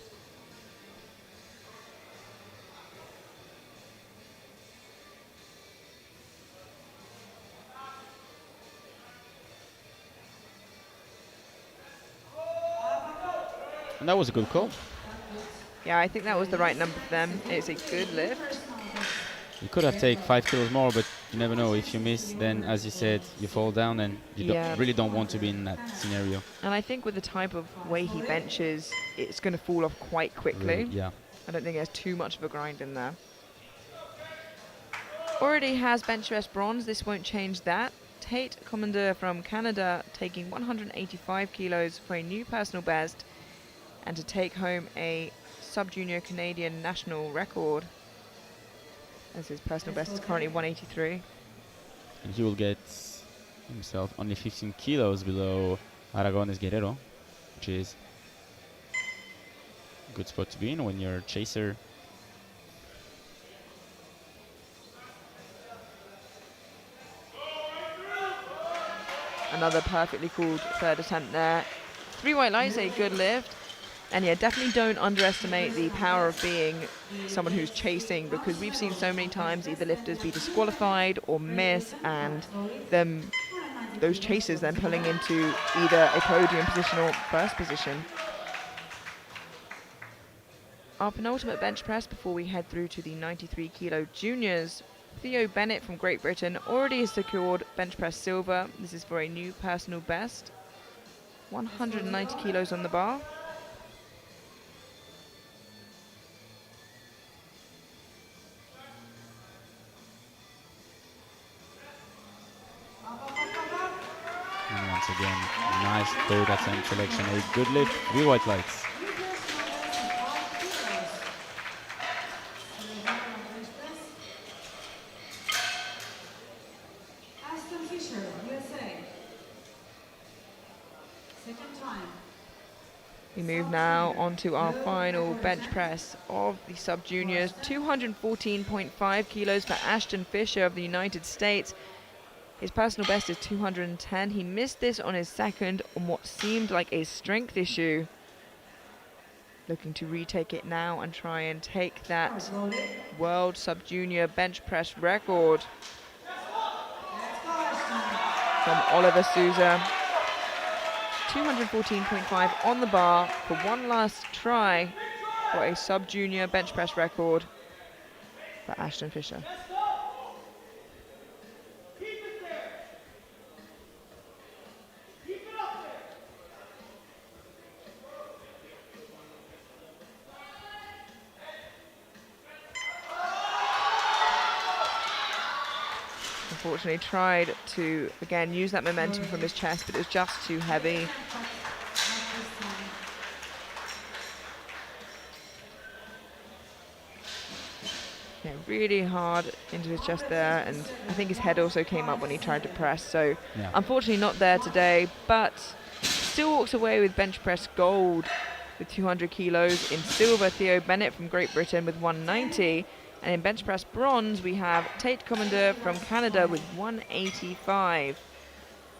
And that was a good call. Yeah, I think that was the right number for them. It's a good lift. You could have taken 5 kilos more, but you never know. If you miss, then as you said, you fall down, and you really don't want to be in that scenario. And I think with the type of way he benches, it's going to fall off quite quickly. Really, yeah. I don't think there's too much of a grind in there. Already has bench press bronze. This won't change that. Tate Commandeur from Canada taking 185 kilos for a new personal best and to take home a sub-junior Canadian national record, as his personal best is currently 183. And he will get himself only 15 kilos below Aragones Guerrero, which is a good spot to be in when you're a chaser. Another perfectly called third attempt there. 3 white lights, a good lift. And yeah, definitely don't underestimate the power of being someone who's chasing, because we've seen so many times either lifters be disqualified or miss, and those chasers then pulling into either a podium position or first position. Our penultimate bench press before we head through to the 93 kilo juniors. Theo Bennett from Great Britain already has secured bench press silver. This is for a new personal best. 190 kilos on the bar. And once again, nice third attempt selection. A good lift, 3 white lights. We move now onto our final bench press of the sub-juniors. 214.5 kilos for Ashton Fisher of the United States. His personal best is 210. He missed this on his second on what seemed like a strength issue. Looking to retake it now and try and take that world sub-junior bench press record from Oliver Souza. 214.5 on the bar for one last try for a sub-junior bench press record for Ashton Fisher. Unfortunately tried to, again, use that momentum from his chest, but it was just too heavy. Yeah, really hard into his chest there, and I think his head also came up when he tried to press, so Yeah. unfortunately not there today, but still walks away with bench press gold with 200 kilos. In silver, Theo Bennett from Great Britain with 190. And in bench press bronze, we have Tate Commandeur from Canada with 185.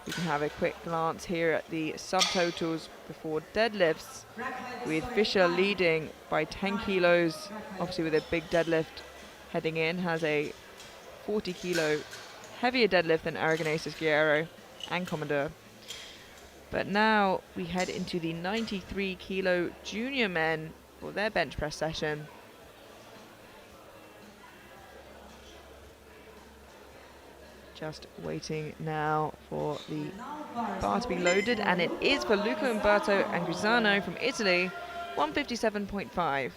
We can have a quick glance here at the subtotals before deadlifts, with Fisher leading by 10 kilos, obviously with a big deadlift heading in, has a 40 kilo heavier deadlift than Aragoneses Guerrero and Commandeur. But now we head into the 93 kilo junior men for their bench press session. Just waiting now for the bar to be loaded, and it is for Luca Umberto Angrisano from Italy 157.5.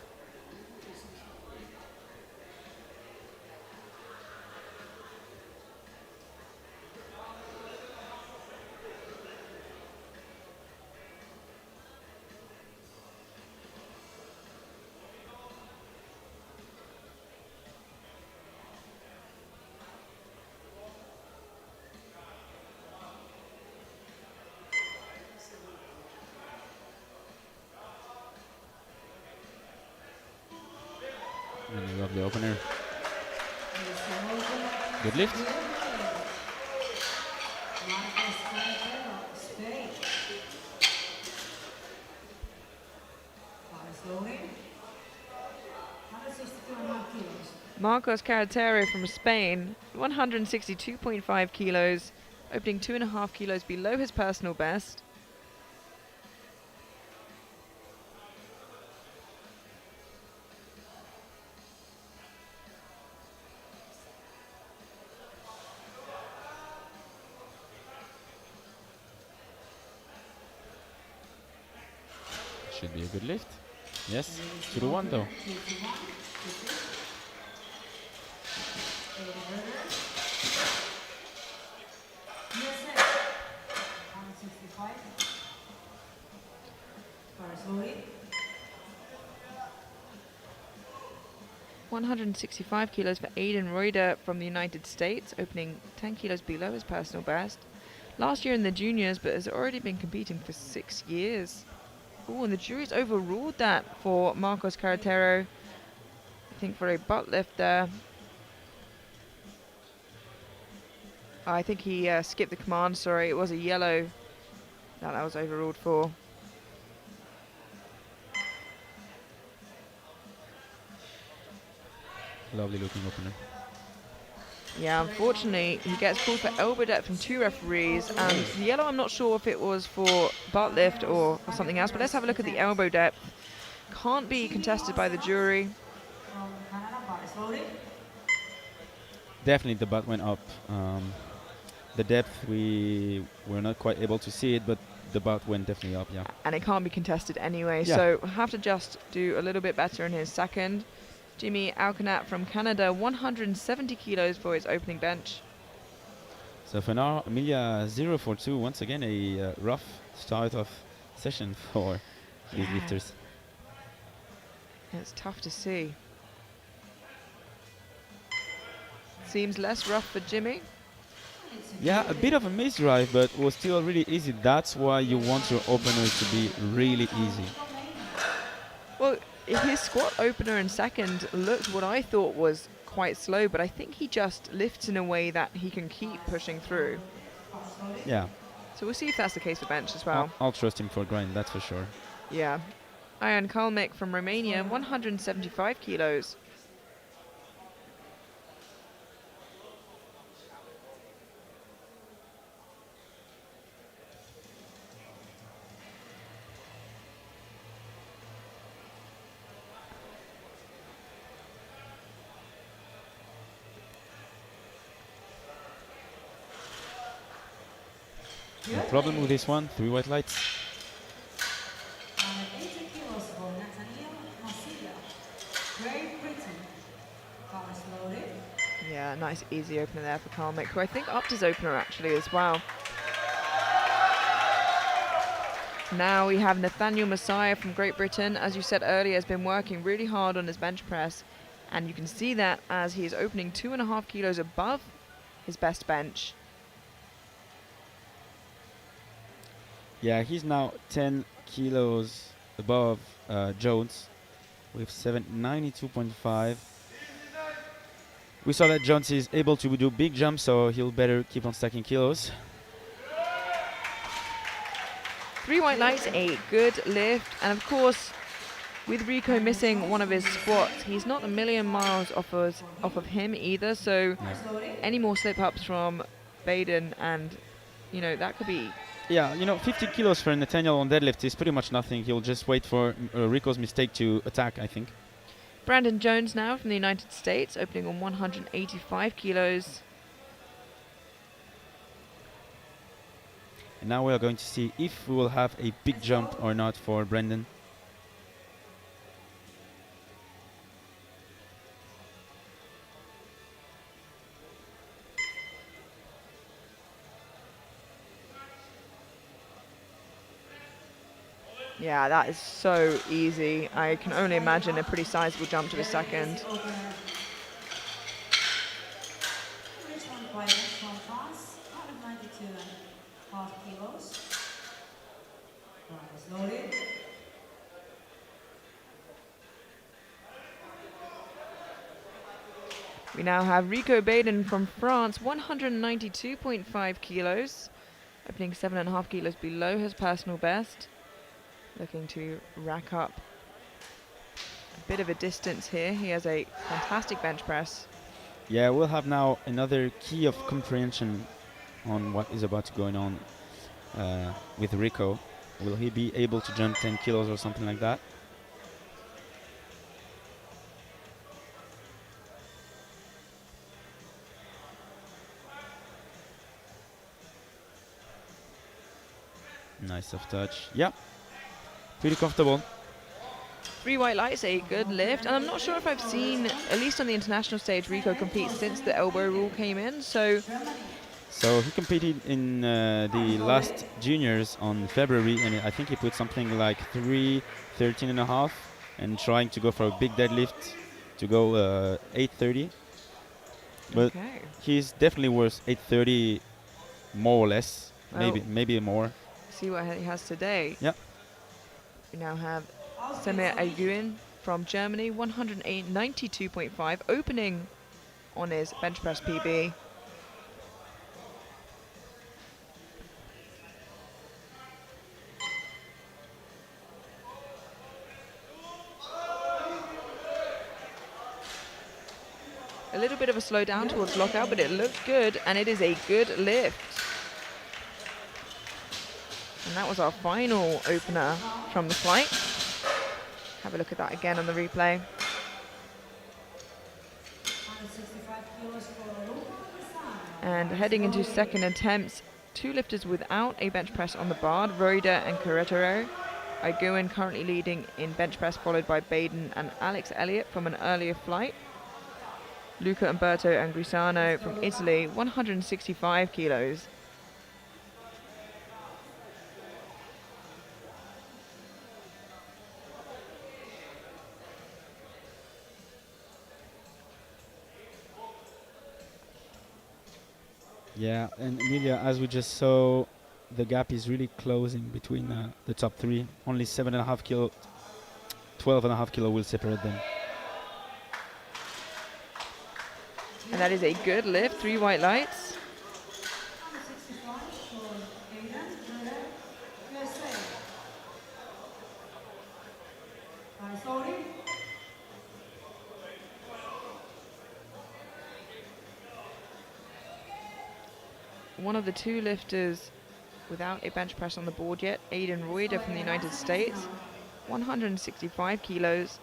And I love the opener. Good lift. Marcos Carretero from Spain, 162.5 kilos, opening 2.5 kilos below his personal best. Should be a good lift. Yes, 2-1 though. Slowly. 165 kilos for Aiden Reuter from the United States, opening 10 kilos below his personal best. Last year in the juniors, but has already been competing for 6 years. Oh, and the jury's overruled that for Marcos Carretero. I think for a butt lift there. I think he skipped the command, sorry. It was a yellow that was overruled for. Lovely looking opener. Yeah, unfortunately, he gets called for elbow depth from 2 referees. And the yellow, I'm not sure if it was for butt lift or something else. But let's have a look at the elbow depth. Can't be contested by the jury. Definitely the butt went up. The depth, we were not quite able to see it, but the butt went definitely up, yeah. And it can't be contested anyway. Yeah. So we'll have to just do a little bit better in his second. Jimmy Alcanat from Canada, 170 kilos for his opening bench. So for now, Emilia 0 for 2. Once again, a rough start of session for these lifters. It's tough to see. Seems less rough for Jimmy. Yeah, a bit of a misdrive, but was still really easy. That's why you want your opener to be really easy. Well, his squat opener in second looked what I thought was quite slow, but I think he just lifts in a way that he can keep pushing through. Yeah. So we'll see if that's the case for bench as well. I'll trust him for grind, that's for sure. Yeah. Ion Kalmik from Romania, 175 kilos. No problem with this one, 3 white lights. Yeah, nice easy opener there for Kalmik, who I think upped his opener actually as well. Now we have Nathaniel Messiah from Great Britain. As you said earlier, has been working really hard on his bench press. And you can see that as he is opening 2.5 kilos above his best bench. Yeah, he's now 10 kilos above Jones with 92.5. We saw that Jones is able to do big jumps, so he'll better keep on stacking kilos. 3 white lights, a good lift. And of course, with Rico missing one of his squats, he's not a million miles off of him either. So any more slip-ups from Baden and, you know, that could be... Yeah, you know, 50 kilos for Nathaniel on deadlift is pretty much nothing. He'll just wait for Rico's mistake to attack, I think. Brandon Jones now from the United States, opening on 185 kilos. And now we are going to see if we will have a big jump or not for Brandon. Yeah, that is so easy. I can only imagine a pretty sizable jump to the second. Richmond Private from France, 192.5 kilos. Slowly. We now have Rico Baden from France, 192.5 kilos, opening 7.5 kilos below his personal best, looking to rack up a bit of a distance here. He has a fantastic bench press. Yeah, we'll have now another key of comprehension on what is about to go on with Rico. Will he be able to jump 10 kilos or something like that? Nice soft touch. Yeah, pretty comfortable. 3 white lights, a good lift. And I'm not sure if I've seen, at least on the international stage, Rico compete since the elbow rule came in. So he competed in the last juniors on February, and I think he put something like 3:13.5, and trying to go for a big deadlift to go 8:30. But okay. he's definitely worth 8:30, more or less, Well, maybe more. See what he has today. Yep. We now have Semir Aygün from Germany, 192.5, opening on his bench press PB. A little bit of a slow down towards lockout, but it looks good, and it is a good lift. And that was our final opener from the flight. Have a look at that again on the replay. 165 kilos for And heading into second attempts, 2 lifters without a bench press on the bar, Roida and Carretero. Aygün currently leading in bench press, followed by Baden and Alex Elliott from an earlier flight. Luca Umberto and Grisano from Italy, 165 kilos. Yeah, and Emilia, as we just saw, the gap is really closing between the top three. Only 7.5 kilo, 12.5 kilo will separate them. And that is a good lift, 3 white lights. 165 for Aiden Miller, USA. Slowly. One of the 2 lifters without a bench press on the board yet, Aiden Roida from the United States, 165 kilos.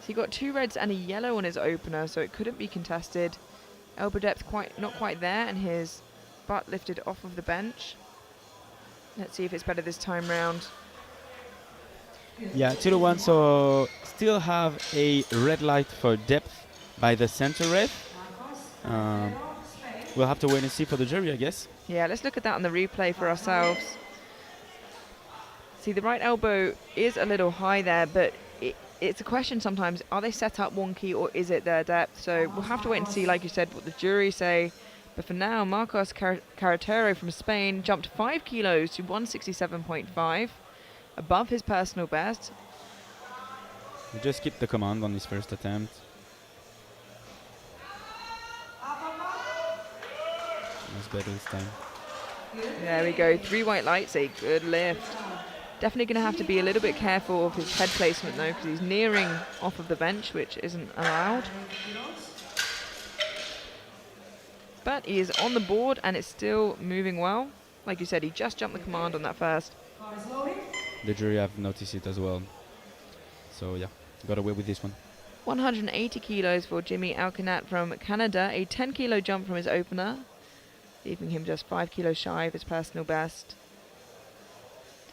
So he got 2 reds and a yellow on his opener, so it couldn't be contested. Elbow depth not quite there, and his butt lifted off of the bench. Let's see if it's better this time round. Yeah, 2-1, so still have a red light for depth by the center ref. We'll have to wait and see for the jury, I guess. Yeah, let's look at that on the replay for ourselves. See, the right elbow is a little high there, but it's a question sometimes, are they set up wonky or is it their depth? So we'll have to wait and see, like you said, what the jury say. But for now, Marcos Carretero from Spain jumped 5 kilos to 167.5, above his personal best. We just skipped the command on his first attempt. That's better this time. There we go, 3 white lights, a good lift. Definitely going to have to be a little bit careful of his head placement though, because he's nearing off of the bench, which isn't allowed. But he is on the board and it's still moving well. Like you said, he just jumped the command on that first. The jury have noticed it as well. So yeah, got away with this one. 180 kilos for Jimmy Alcanat from Canada, a 10 kilo jump from his opener, leaving him just 5 kilos shy of his personal best.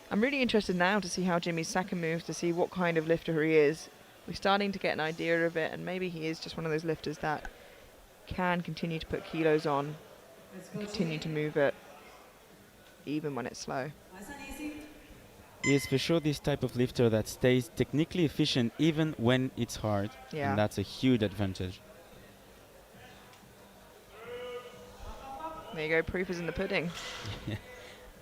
I'm really interested now to see how Jimmy's second moves, to see what kind of lifter he is. We're starting to get an idea of it, and maybe he is just one of those lifters that can continue to put kilos on and continue to move it even when it's slow. Nice and easy. He is for sure this type of lifter that stays technically efficient even when it's hard. Yeah. And that's a huge advantage. There you go, proof is in the pudding.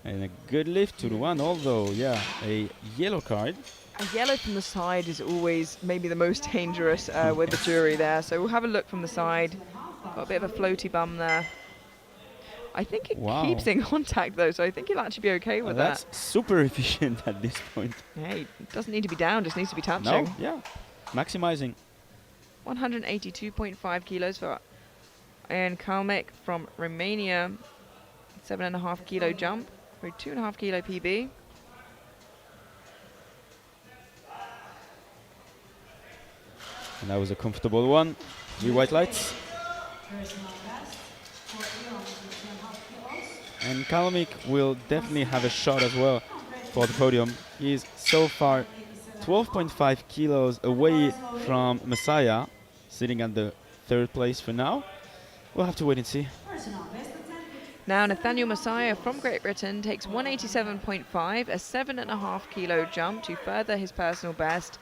And a good lift to the one, although, yeah, a yellow card. A yellow from the side is always maybe the most dangerous with the jury there. So we'll have a look from the side. Got a bit of a floaty bum there. I think it keeps in contact though, so I think he'll actually be okay with that. That's super efficient at this point. Hey, it doesn't need to be down, just needs to be touching. No, yeah, maximizing. 182.5 kilos for Ian Kalmik from Romania. 7.5 kilo jump for a 2.5 kilo PB. And that was a comfortable one. 3 white lights. And Kalmik will definitely have a shot as well for the podium. He is so far 12.5 kilos away from Messiah, sitting at the 3rd place for now. We'll have to wait and see. Now Nathaniel Messiah from Great Britain takes 187.5, a 7.5 kilo jump to further his personal best,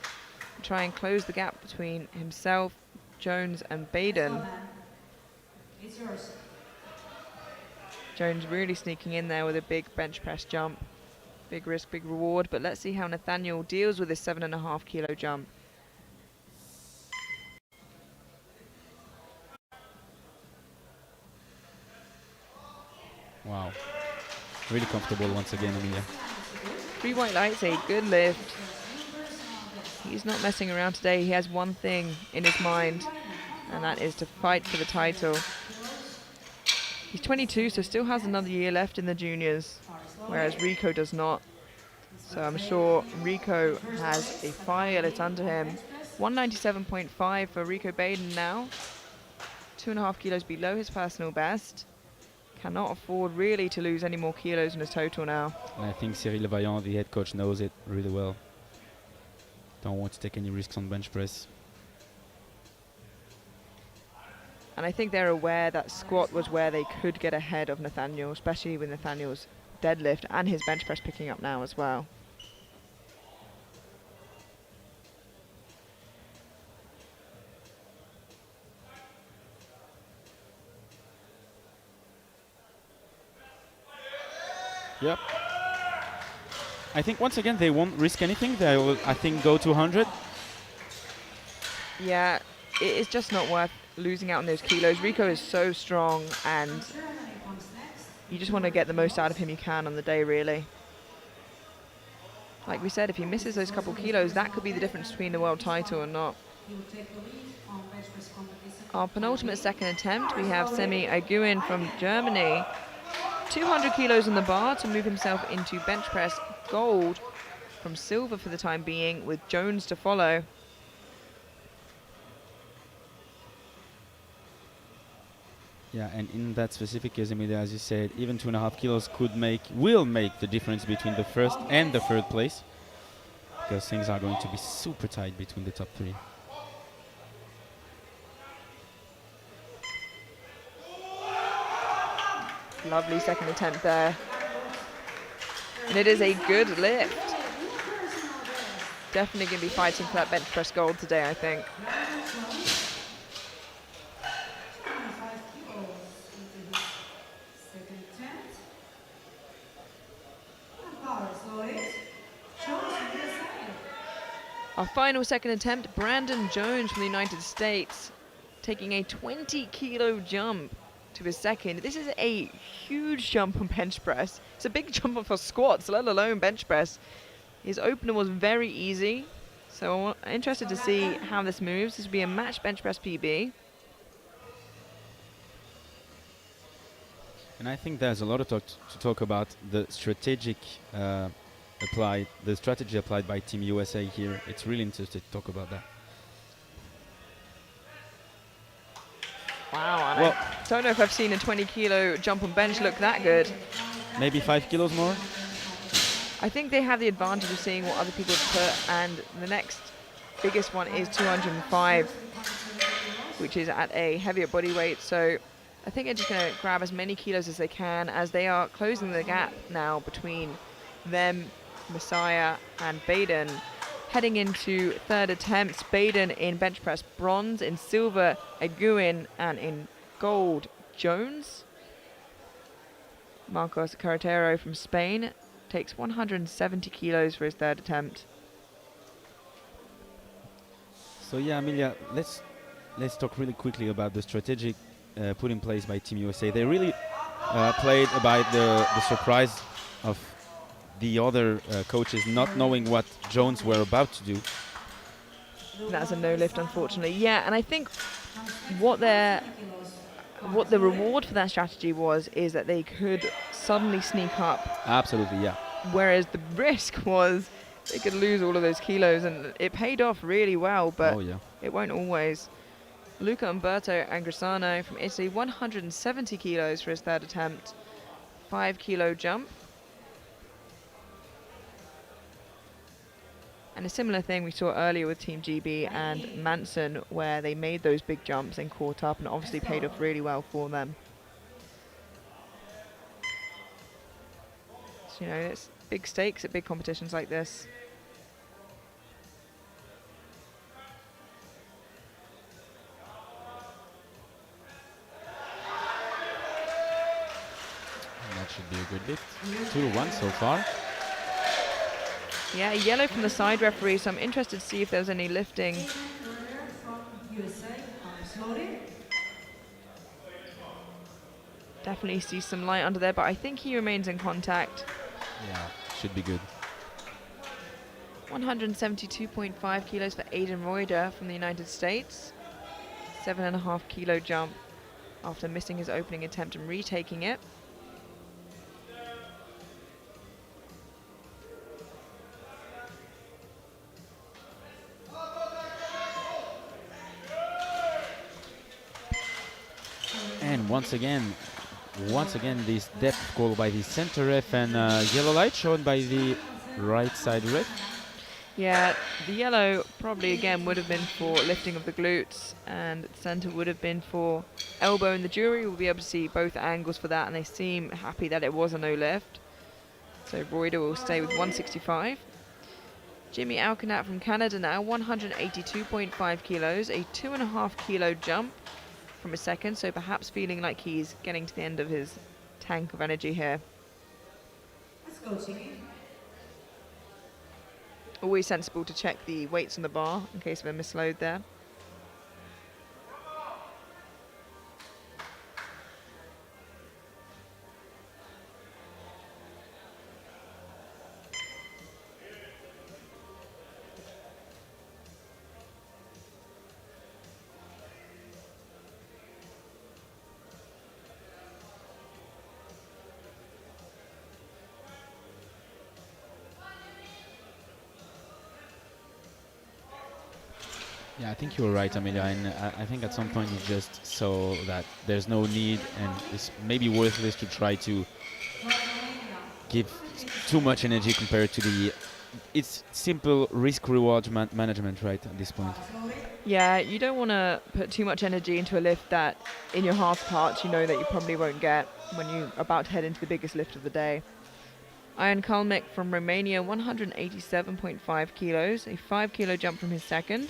and try and close the gap between himself, Jones and Baden. It's yours. Jones really sneaking in there with a big bench press jump. Big risk, big reward, but let's see how Nathaniel deals with this 7.5 kilo jump. Wow. Really comfortable once again, Emilia. 3 white lights, a good lift. He's not messing around today. He has one thing in his mind, and that is to fight for the title. He's 22, so still has another year left in the juniors, whereas Rico does not. So I'm sure Rico has a fire lit under him. 197.5 for Rico Baden now. 2.5 kilos below his personal best. Cannot afford really to lose any more kilos in his total now. And I think Cyril Vaillant, the head coach, knows it really well. Don't want to take any risks on bench press. And I think they're aware that squat was where they could get ahead of Nathaniel, especially with Nathaniel's deadlift and his bench press picking up now as well. Yep. I think once again they won't risk anything. They will, I think, go to 100. Yeah, it is just not worth losing out on those kilos. Rico is so strong, and you just want to get the most out of him you can on the day, really. Like we said, if he misses those couple kilos, that could be the difference between the world title or not. Our penultimate second attempt, we have Semi Aguin from Germany. 200 kilos on the bar to move himself into bench press gold from silver for the time being, with Jones to follow. Yeah, and in that specific case, Emilia, as you said, even 2.5 kilos will make the difference between the first and the 3rd place, because things are going to be super tight between the top 3. Lovely second attempt there. And it is a good lift. Definitely going to be fighting for that bench press gold today, I think. Our final second attempt, Brandon Jones from the United States, taking a 20 kilo jump to his second. This is a huge jump on bench press. It's a big jump for squats, let alone bench press. His opener was very easy, so I'm interested to see how this moves. This will be a match bench press PB. And I think there's a lot of to talk about the strategy applied by Team USA here. It's really interesting to talk about that. Wow, and I don't know if I've seen a 20 kilo jump on bench look that good. Maybe 5 kilos more? I think they have the advantage of seeing what other people have put, and the next biggest one is 205, which is at a heavier body weight. So I think they're just going to grab as many kilos as they can, as they are closing the gap now between them Messiah and Baden. Heading into third attempts, Baden in bench press bronze, in silver Aguin, and in gold Jones. Marcos Carretero from Spain takes 170 kilos for his third attempt. So yeah, Amelia, let's talk really quickly about the strategic put in place by Team USA. They really played about the surprise of the other coaches not knowing what Jones were about to do. That's a no lift, unfortunately. Yeah, and I think what the reward for that strategy is that they could suddenly sneak up. Absolutely, yeah. Whereas the risk was they could lose all of those kilos, and it paid off really well, but Oh yeah. it won't always. Luca Umberto Angrisano from Italy, 170 kilos for his third attempt, 5 kilo jump. And a similar thing we saw earlier with Team GB and Manson, where they made those big jumps and caught up, and obviously paid off really well for them. So, you know, it's big stakes at big competitions like this. And that should be a good lift. 2-1 so far. Yeah, yellow from the side referee, so I'm interested to see if there's any lifting. Definitely see some light under there, but I think he remains in contact. Yeah, should be good. 172.5 kilos for Aidan Reuter from the United States. 7.5 kilo jump after missing his opening attempt and retaking it. And once again this depth call by the center ref, and yellow light shown by the right side ref. Yeah, the yellow probably again would have been for lifting of the glutes, and center would have been for elbow, and the jury will be able to see both angles for that, and they seem happy that it was a no lift. So Reuter will stay with 165. Jimmy Alcanat from Canada now, 182.5 kilos, a 2.5 kilo jump from a second, so perhaps feeling like he's getting to the end of his tank of energy here. Let's go, Jimmy. Always sensible to check the weights on the bar in case of a misload there. Yeah, I think you were right, Amelia, and I think at some point you just saw that there's no need and it's maybe worthless to try to give too much energy compared to the... It's simple risk-reward management, right, at this point. Yeah, you don't want to put too much energy into a lift that in your half parts you know that you probably won't get when you're about to head into the biggest lift of the day. Ian Kalmek from Romania, 187.5 kilos, a 5 kilo jump from his second.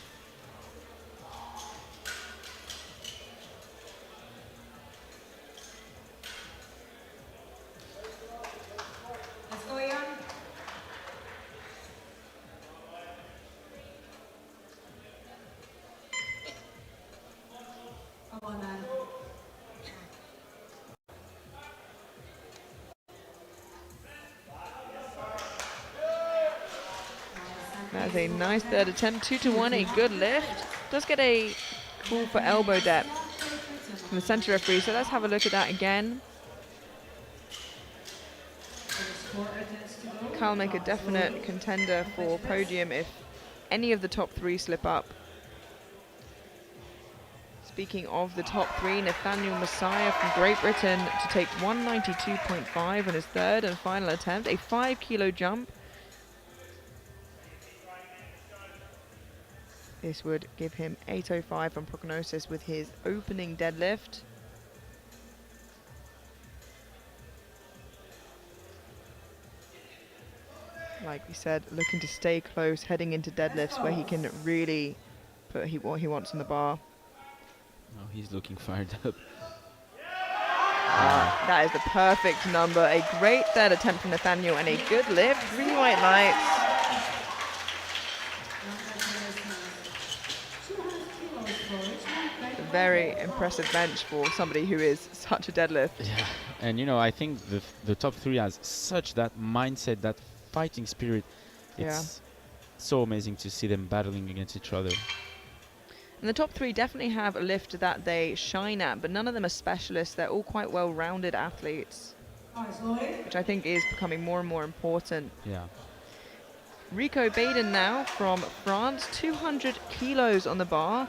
Let's go, Ian. Come on, man. That's a nice third attempt, 2-1, a good lift. Does get a call for elbow depth from the center referee, so let's have a look at that again. Kalmek a definite contender for podium if any of the top three slip up. Speaking of the top three, Nathaniel Messiah from Great Britain to take 192.5 on his third and final attempt, a 5 kilo jump. This would give him 805 on prognosis with his opening deadlift. Like we said, looking to stay close, heading into deadlifts where he can really put what he wants on the bar. Oh, he's looking fired up. That is the perfect number. A great third attempt from Nathaniel and a good lift. 3 white lights. A very impressive bench for somebody who is such a deadlift. Yeah, and I think the top three has such that mindset, that fighting spirit. Yeah. It's so amazing to see them battling against each other. And the top three definitely have a lift that they shine at, but none of them are specialists. They're all quite well-rounded athletes, which I think is becoming more and more important. Yeah. Rico Baden now from France, 200 kilos on the bar,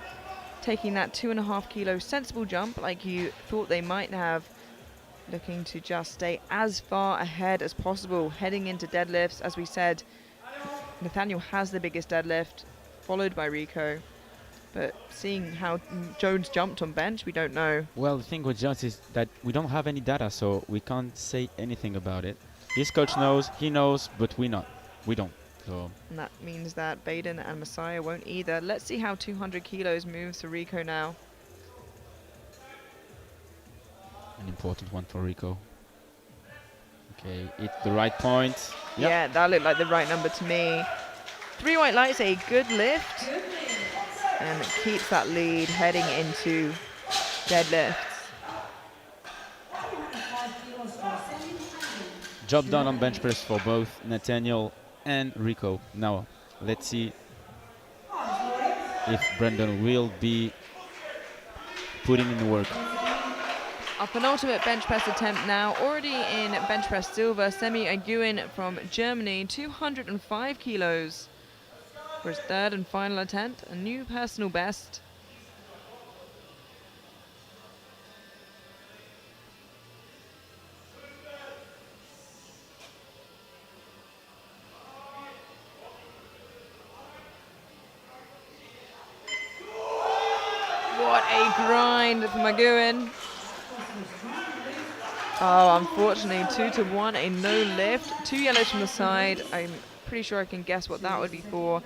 taking that 2.5 kilo sensible jump like you thought they might have, looking to just stay as far ahead as possible, heading into deadlifts. As we said, Nathaniel has the biggest deadlift, followed by Rico. But seeing how Jones jumped on bench, we don't know. Well, the thing with Jones is that we don't have any data, so we can't say anything about it. His coach knows, he knows, but we don't. So. And that means that Baden and Messiah won't either. Let's see how 200 kilos moves for Rico now. An important one for Rico. Okay, it's the right point. Yep. Yeah, that looked like the right number to me. 3 white lights, a good lift. And keeps that lead heading into deadlifts. Job done on bench press for both Nathaniel and Rico. Now, let's see if Brendan will be putting in the work. Our penultimate bench press attempt now, already in bench press silver, Semi Aguin from Germany, 205 kilos for his third and final attempt, a new personal best. What a grind from Aguin. Oh, unfortunately, 2-1, a no lift. 2 yellows from the side. I'm pretty sure I can guess what that would be for.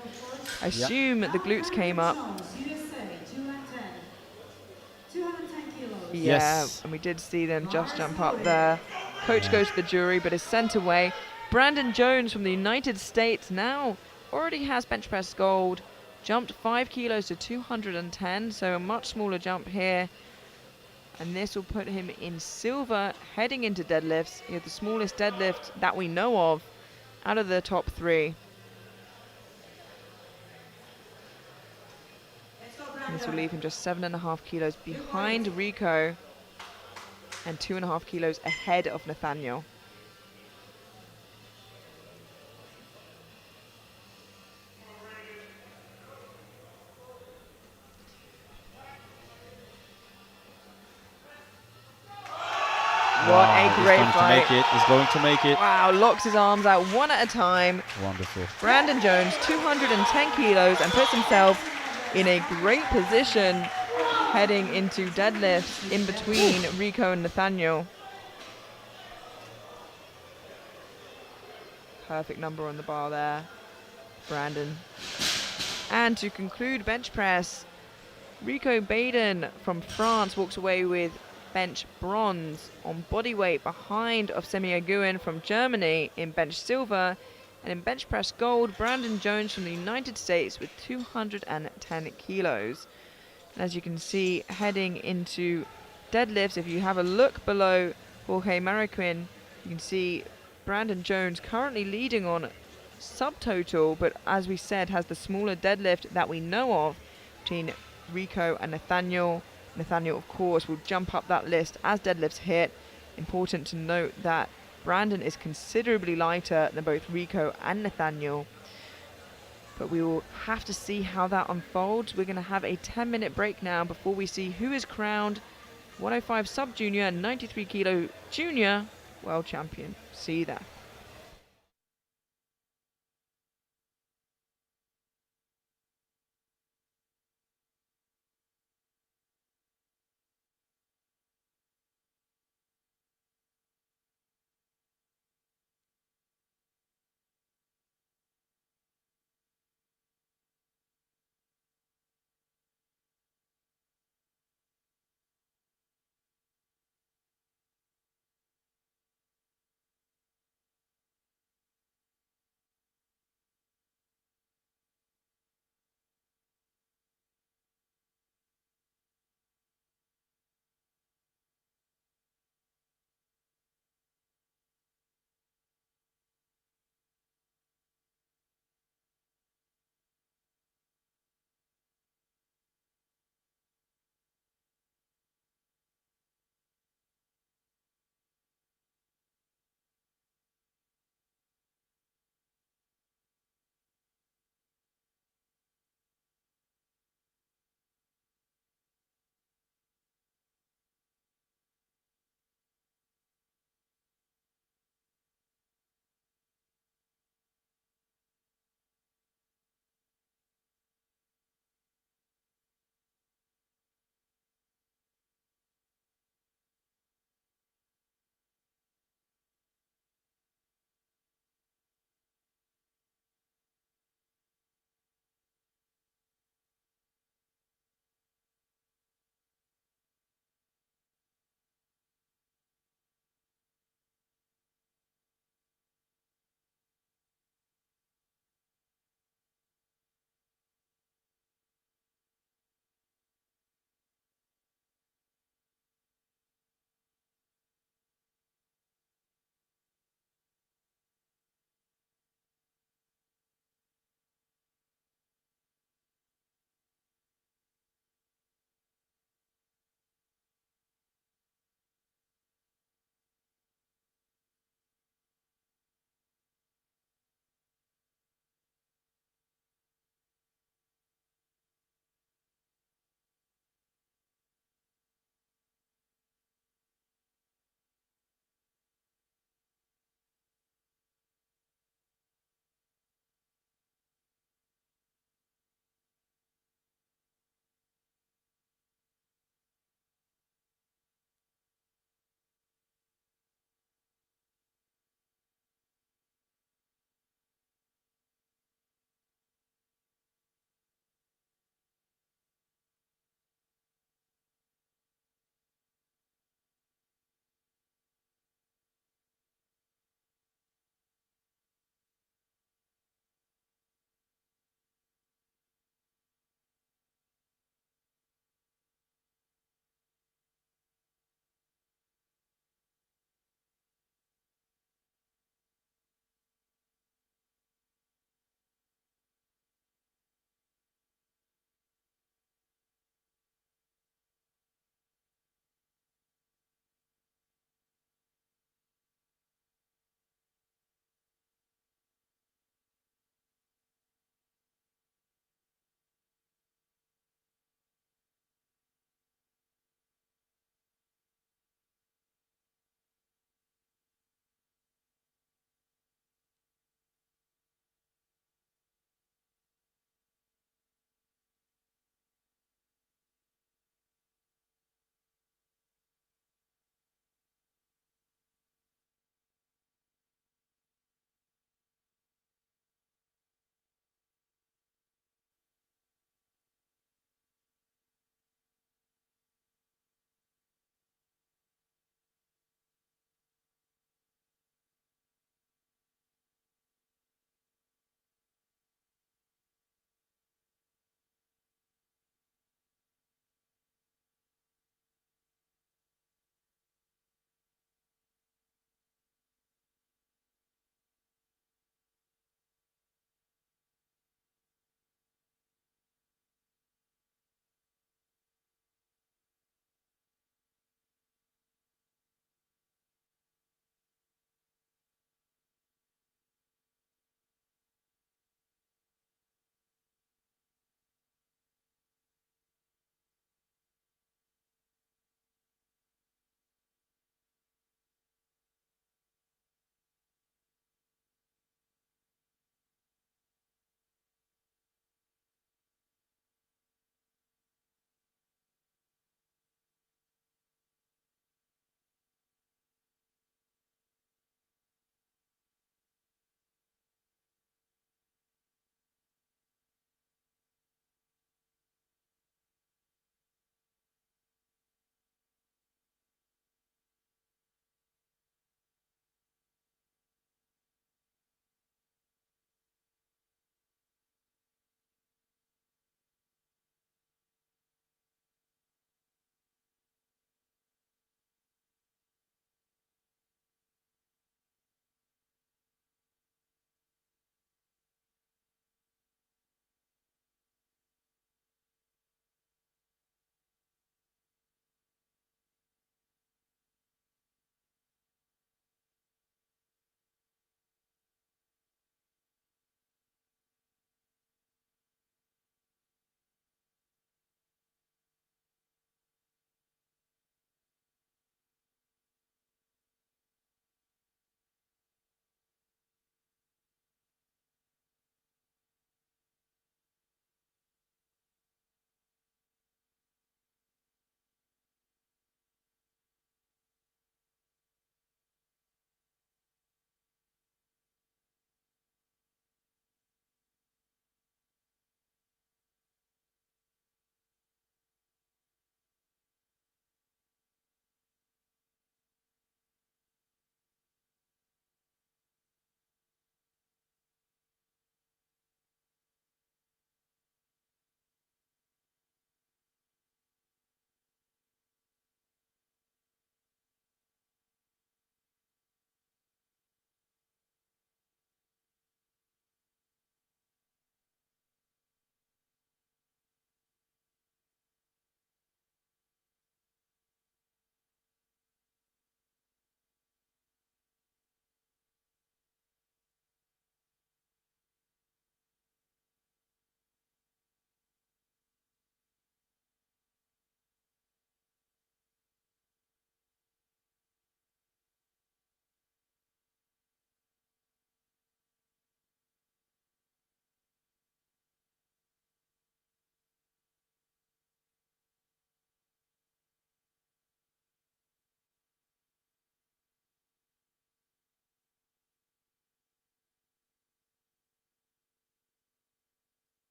I assume the glutes came up. Yeah, Yes. and we did see them just jump up there. Coach goes to the jury, but is sent away. Brandon Jones from the United States now already has bench press gold. Jumped 5 kilos to 210, so a much smaller jump here. And this will put him in silver heading into deadlifts. He had the smallest deadlift that we know of out of the top 3. And this will leave him just 7.5 kilos behind Rico and 2.5 kilos ahead of Nathaniel. What a great fight. He's going to make it. Wow, locks his arms out one at a time. Wonderful. Brandon Jones, 210 kilos, and puts himself in a great position heading into deadlifts in between Rico and Nathaniel. Perfect number on the bar there, Brandon. And to conclude bench press, Rico Baden from France walks away with bench bronze on body weight behind of Semi Aguin from Germany in bench silver, and in bench press gold, Brandon Jones from the United States with 210 kilos. And as you can see, heading into deadlifts, if you have a look below Jorge Mariquin, you can see Brandon Jones currently leading on subtotal, but as we said, has the smaller deadlift that we know of between Rico and Nathaniel. Nathaniel, of course, will jump up that list as deadlifts hit. Important to note that Brandon is considerably lighter than both Rico and Nathaniel. But we will have to see how that unfolds. We're going to have a 10-minute break now before we see who is crowned 105 sub-junior and 93 kilo junior world champion. See you there.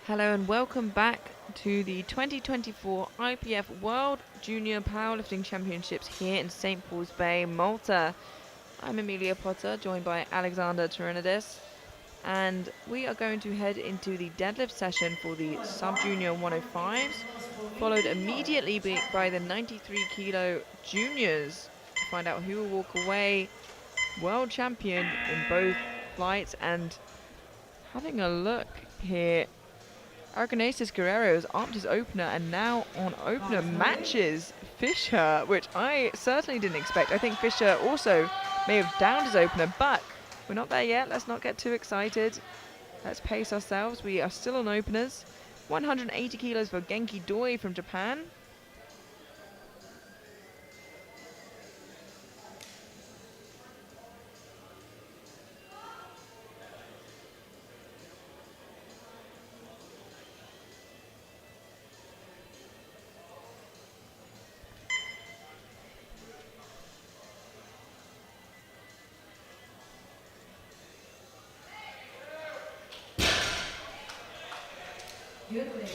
Hello and welcome back to the 2024 IPF World Junior Powerlifting Championships here in St. Paul's Bay, Malta. I'm Amelia Potter, joined by Alexander Tyrannidis, and we are going to head into the deadlift session for the sub-junior 105s, followed immediately by the 93 kilo juniors to find out who will walk away world champion in both flights. And having a look here, Argonasis Guerrero has upped his opener and now on opener matches Fisher, which I certainly didn't expect. I think Fisher also may have downed his opener, but we're not there yet. Let's not get too excited. Let's pace ourselves. We are still on openers. 180 kilos for Genki Doi from Japan.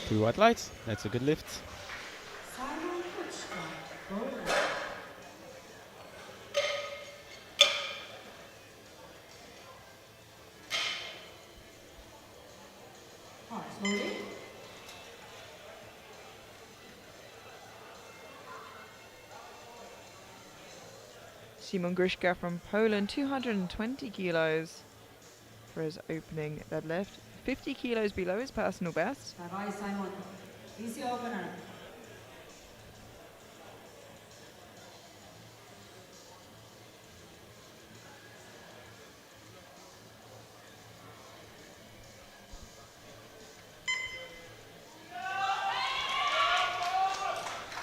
Two white lights. That's a good lift. Simon Grishka from Poland, 220 kilos for his opening deadlift. 50 kilos below his personal best. Bye-bye, Simon. Easy opener.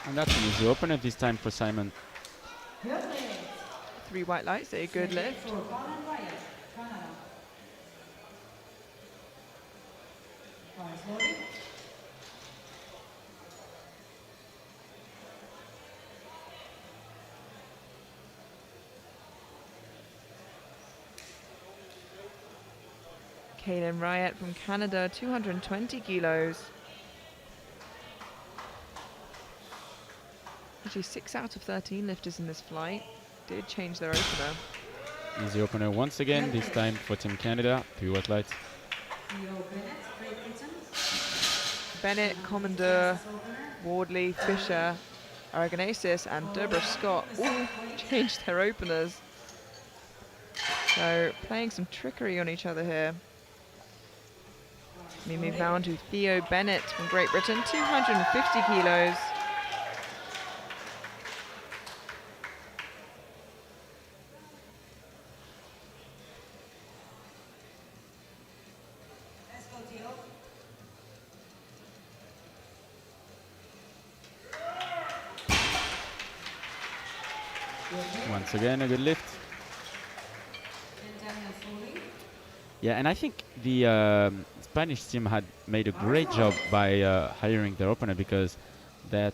And that's an easy opener this time for Simon. Good lift. 3 white lights, a good lift. For Colin Ryan, Canada. Rise loading. Kaylin Ryat from Canada, 220 kilos. Actually, 6 out of 13 lifters in this flight did change their opener. Easy opener once again, this time for Team Canada. Two white lights. Theo Bennett, Great Britain. Bennett, Commandeur, Wardley, Fisher, Aragonasis and Deborah Scott all changed their openers. So playing some trickery on each other here. We move now on to Theo Bennett from Great Britain, 250 kilos. Let's go, Theo. Once again, a good lift. And Daniel Foley. Yeah, and I think the Spanish team had made a great job by hiring their opener, because that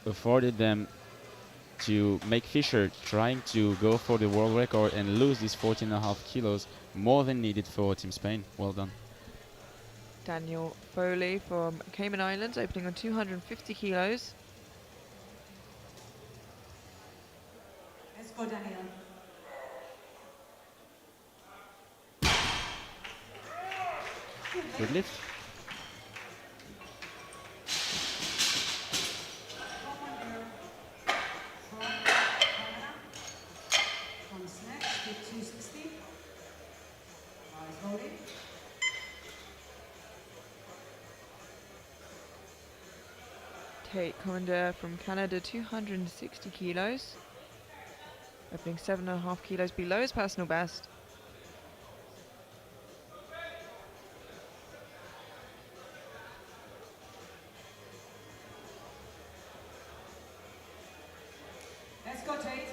afforded them to make Fisher trying to go for the world record and lose these 14.5 kilos, more than needed for Team Spain. Well done. Daniel Foley from Cayman Islands, opening on 250 kilos. Let's go, Daniel. Good lift. Commander from Canada. Comes next with 260. Rise loading. Tate Commandeur from Canada, 260 kilos. Opening 7.5 kilos below his personal best. Let's go, Tate.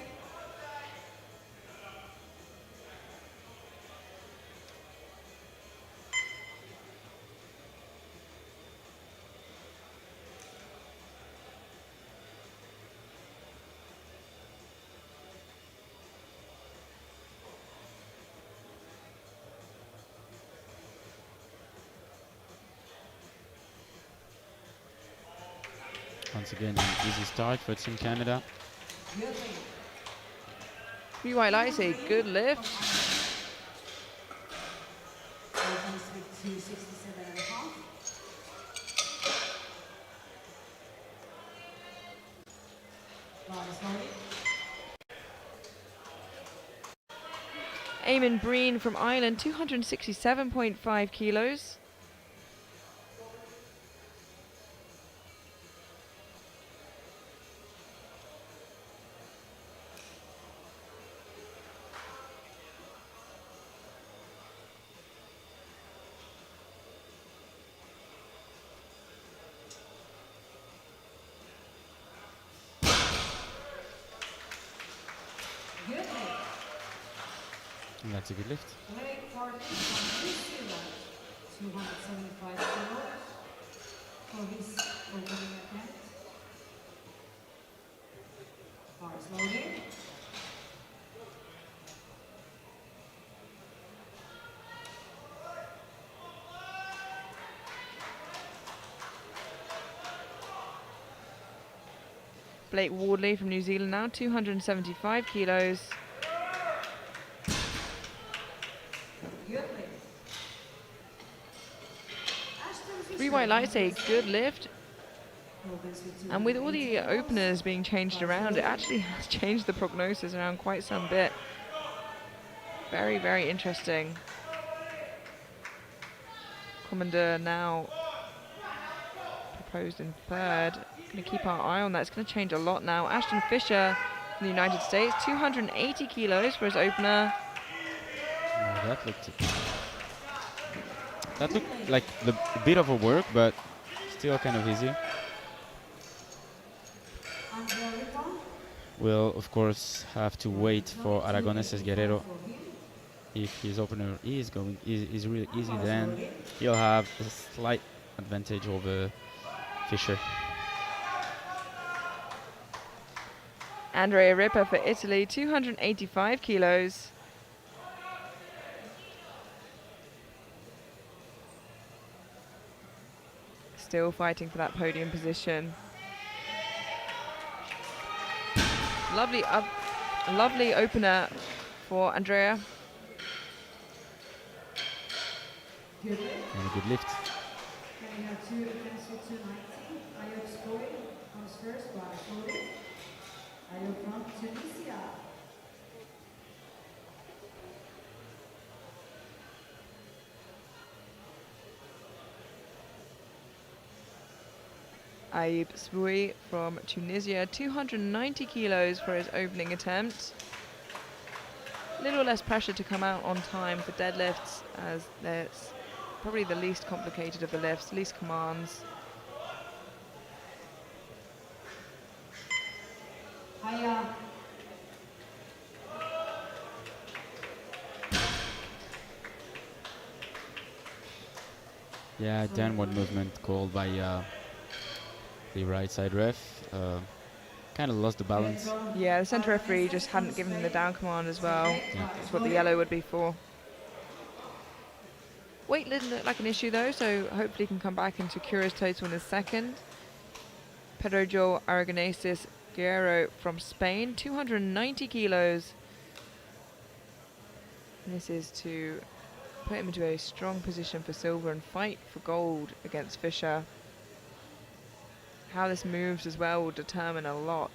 Once again, an easy start for Team Canada. Good lead. 3 white lights, a good lift. Opens with 267.5. Bar is loaded. Eamon Breen from Ireland, 267.5 kilos. Good leg. And that's a good lift. Leg partner from New Zealand. 275 kilos for his opening attempt. Bar is loaded. Blake Wardley from New Zealand now, 275 kilos. Good leg. 3 white lights, a good lift. Opens with And with all the 280 kilos. openers being changed around, it actually has changed the prognosis around quite some bit. Very, very interesting. Commander now proposed in third. Going to keep our eye on that. It's going to change a lot now. Ashton Fisher from the United States, 280 kilos for his opener. Oh, that looked like a bit of a work, but still kind of easy. We'll of course have to wait for Aragones Guerrero. If his opener is really easy, then he'll have a slight advantage over Fisher. Andrea Ripper for Italy, 285 kilos. Still fighting for that podium position. Lovely opener for Andrea. And a good lift. Then we have two attempts with 290. Ayub Skoy comes first, bar is loaded. Ayub from Tunisia. Ayub Spoui from Tunisia, 290 kilos for his opening attempt. A little less pressure to come out on time for deadlifts, as that's probably the least complicated of the lifts, least commands. Hiya. Yeah, downward movement called by the right side ref. Kind of lost the balance. Yeah, the centre referee just hadn't given him the down command as well. Yeah. That's what the yellow would be for. Weight didn't look like an issue though, so hopefully he can come back and secure his total in his second. Pedro Joel Aragonesis Guerrero from Spain, 290 kilos. And this is to put him into a strong position for silver and fight for gold against Fisher. How this moves as well will determine a lot.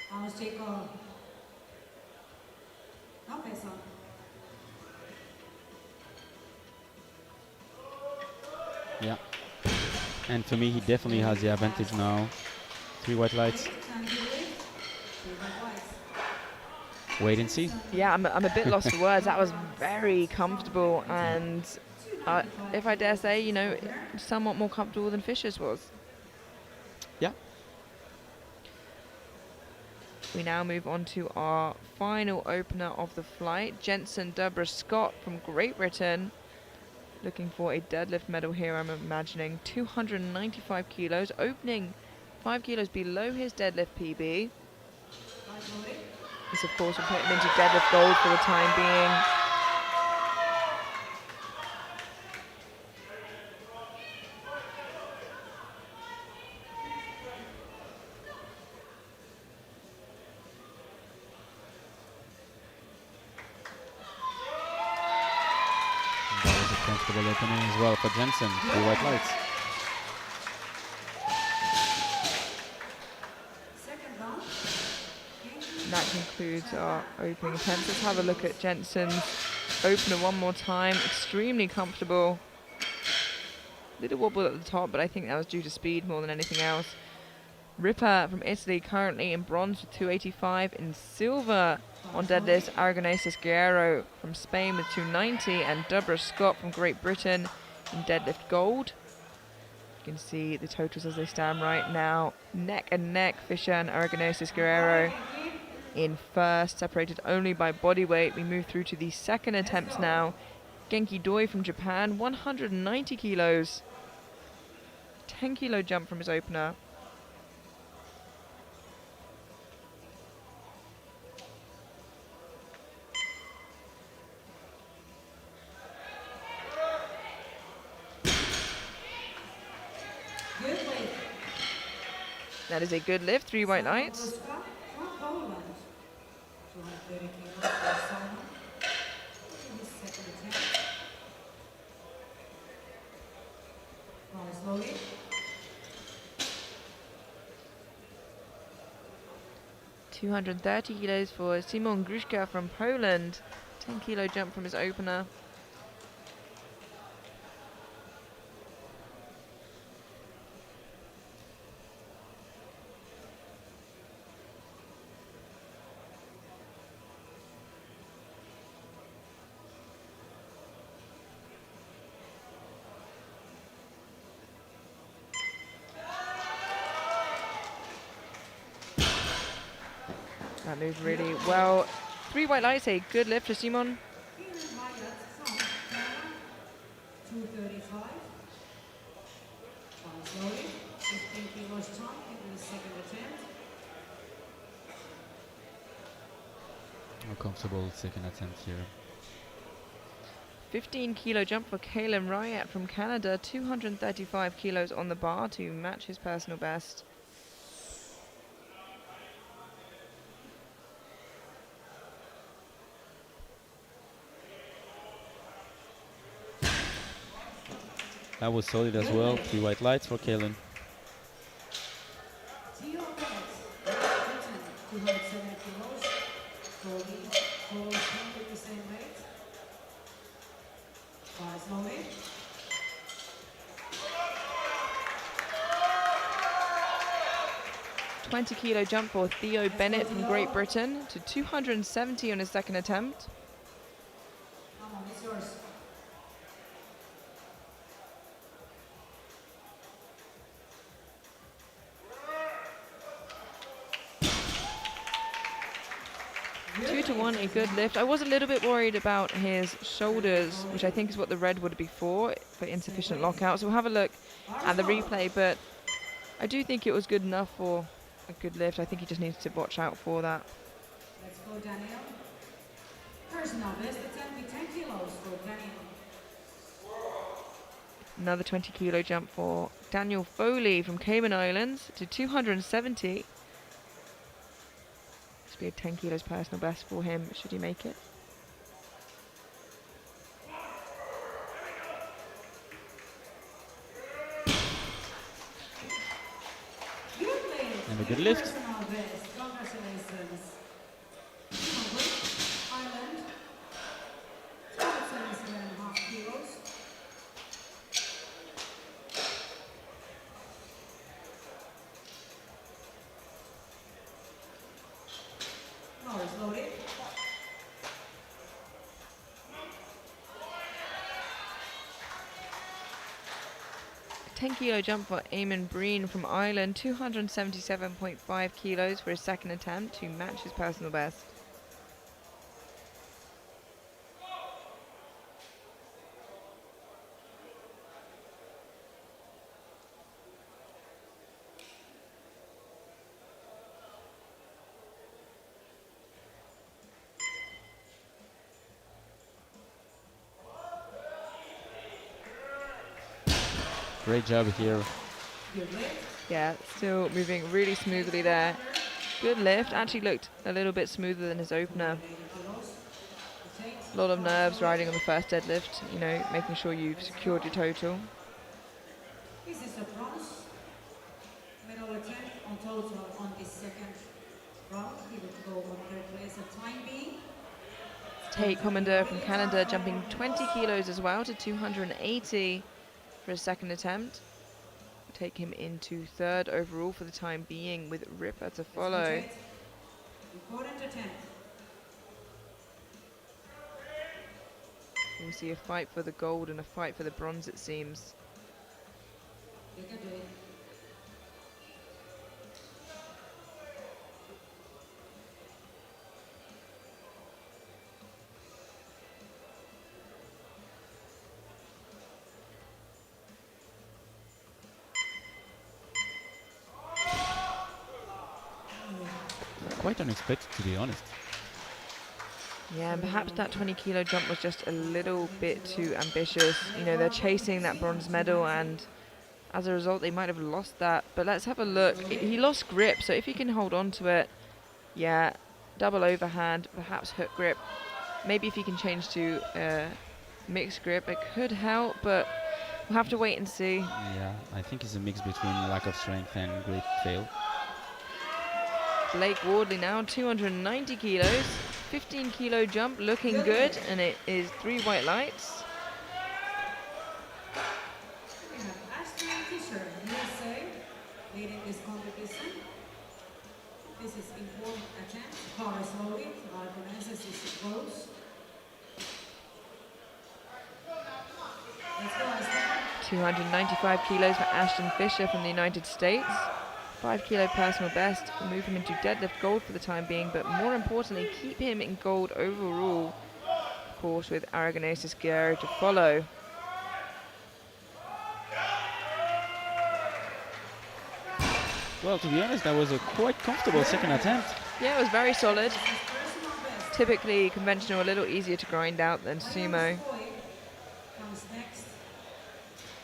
Vamos, Chico. No peso. Yeah. And for me, he definitely has the advantage now. 3 white lights. Wait and see. Yeah, I'm a bit lost for words. That was very comfortable, and if I dare say, you know, somewhat more comfortable than Fisher's was. Yeah. We now move on to our final opener of the flight, Jensen Deborah Scott from Great Britain. Looking for a deadlift medal here, I'm imagining. 295 kilos, opening 5 kilos below his deadlift PB. This, of course, will put him into deadlift gold for the time being. That was a comfortable opening as well for Jensen. 3 white lights. Second round. And that concludes our opening attempts. Let's have a look at Jensen's opener one more time. Extremely comfortable. Little wobble at the top, but I think that was due to speed more than anything else. Ripper from Italy currently in bronze with 285. In silver on deadlifts, Aragonesis Guerrero from Spain with 290. And Deborah Scott from Great Britain in deadlift gold. You can see the totals as they stand right now. Neck and neck, Fisher and Aragonesis Guerrero in first, separated only by body weight. We move through to the second attempts now. Genki Doi from Japan, 190 kilos. 10 kilo jump from his opener. That is a good lift, 3 white lights. From Poland. 230 kilos for Simon. His second attempt. Rise slowly. 230 kilos for Simon Gruszka from Poland. 10 kilo jump from his opener. That moved really well. 3 white lights, a good lift for Simon. 235. Rise slowly. 15 kilos jump in the second attempt. A comfortable second attempt here. 15 kilo jump for Kalen Ryat from Canada. 235 kilos on the bar to match his personal best. That was solid as well. 3 white lights for Kalen. Theo Bennett, 270 kilos. Cody follows him with the same weight. Rise slowly. $20 kilo jump for Theo Bennett from Great Britain to 270 on his second attempt. Come on, it's yours. Two to one, a good lift. I was a little bit worried about his shoulders, which I think is what the red would be for insufficient lockout. So we'll have a look at the replay, but I do think it was good enough for a good lift. I think he just needs to watch out for that. Let's go, Daniel. Personal best attempt with 10 kilos for Daniel. Another 20 kilo jump for Daniel Foley from Cayman Islands to 270. This will be a 10 kilos personal best for him, should he make it. And a good lift. Personal best. Congratulations. Ireland. 277.5 kilos. Norris loaded. 10 kilo jump for Eamon Breen from Ireland, 277.5 kilos for his second attempt to match his personal best. Great job here. Yeah, still moving really smoothly there. Good lift. Actually looked a little bit smoother than his opener. It takes A lot of nerves riding on the first deadlift, you know, making sure you've secured your total. This is a bronze medal attempt on total on this second round. He would go on third place at time being. Tate Commander from Canada jumping 20 kilos as well to 280 for his second attempt. Take him into third overall for the time being, with Ripper to follow. Important attempt. We'll see a fight for the gold and a fight for the bronze, it seems. You can do it. Quite unexpected, to be honest. Yeah, and perhaps that 20 kilo jump was just a little bit too ambitious. You know, they're chasing that bronze medal, and as a result, they might have lost that. But let's have a look. He lost grip, so if he can hold on to it, yeah, double overhand, perhaps hook grip. Maybe if he can change to mixed grip, it could help, but we'll have to wait and see. Yeah, I think it's a mix between lack of strength and grip fail. Blake Wardley now, 290 kilos, 15 kilo jump, looking good, and it is 3 white lights. We have Ashton Fisher, USA, leading this competition. This is important attempt. Car is loaded. Organizers is close. Let's go, Ashton. 295 kilos for Ashton Fisher from the United States. 5 kilo personal best will move him into deadlift gold for the time being, but more importantly, keep him in gold overall, of course, with Aragonesis Guerrero to follow. Well, to be honest, that was a quite comfortable second attempt. Yeah, it was very solid. Typically conventional, a little easier to grind out than sumo. Comes next.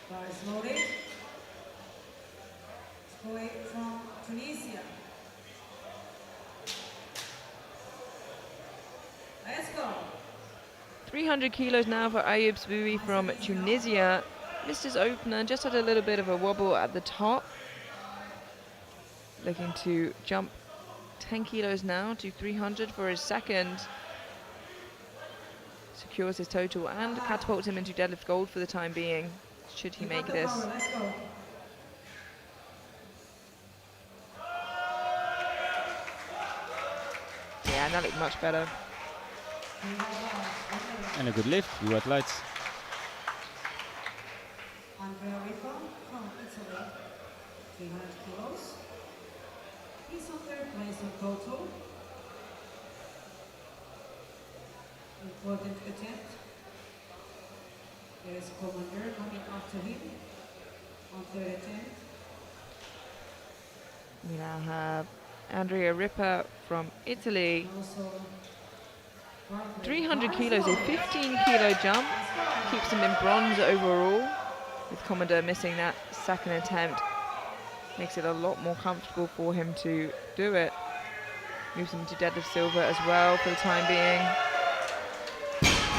Car is loaded. Skoy from Tunisia. Let's go. 300 kilos now for Ayoub Sboui from Tunisia. Missed his opener, just had a little bit of a wobble at the top. Looking to jump 10 kilos now to 300 for his second. Secures his total and catapults him into deadlift gold for the time being, should he make this. Let's go. Yeah, and that looked much better. And a good lift, you white lights. Andrea Ripa from Italy, 300 kilos. He's on third place on total. Important attempt. There is Commander coming after him on third attempt. We now have Andrea Ripa from Italy. Also, 300 kilos, a 15 kilo jump. Keeps him in bronze overall, with Commodore missing that second attempt. Makes it a lot more comfortable for him to do it. Moves him to deadlift silver as well for the time being.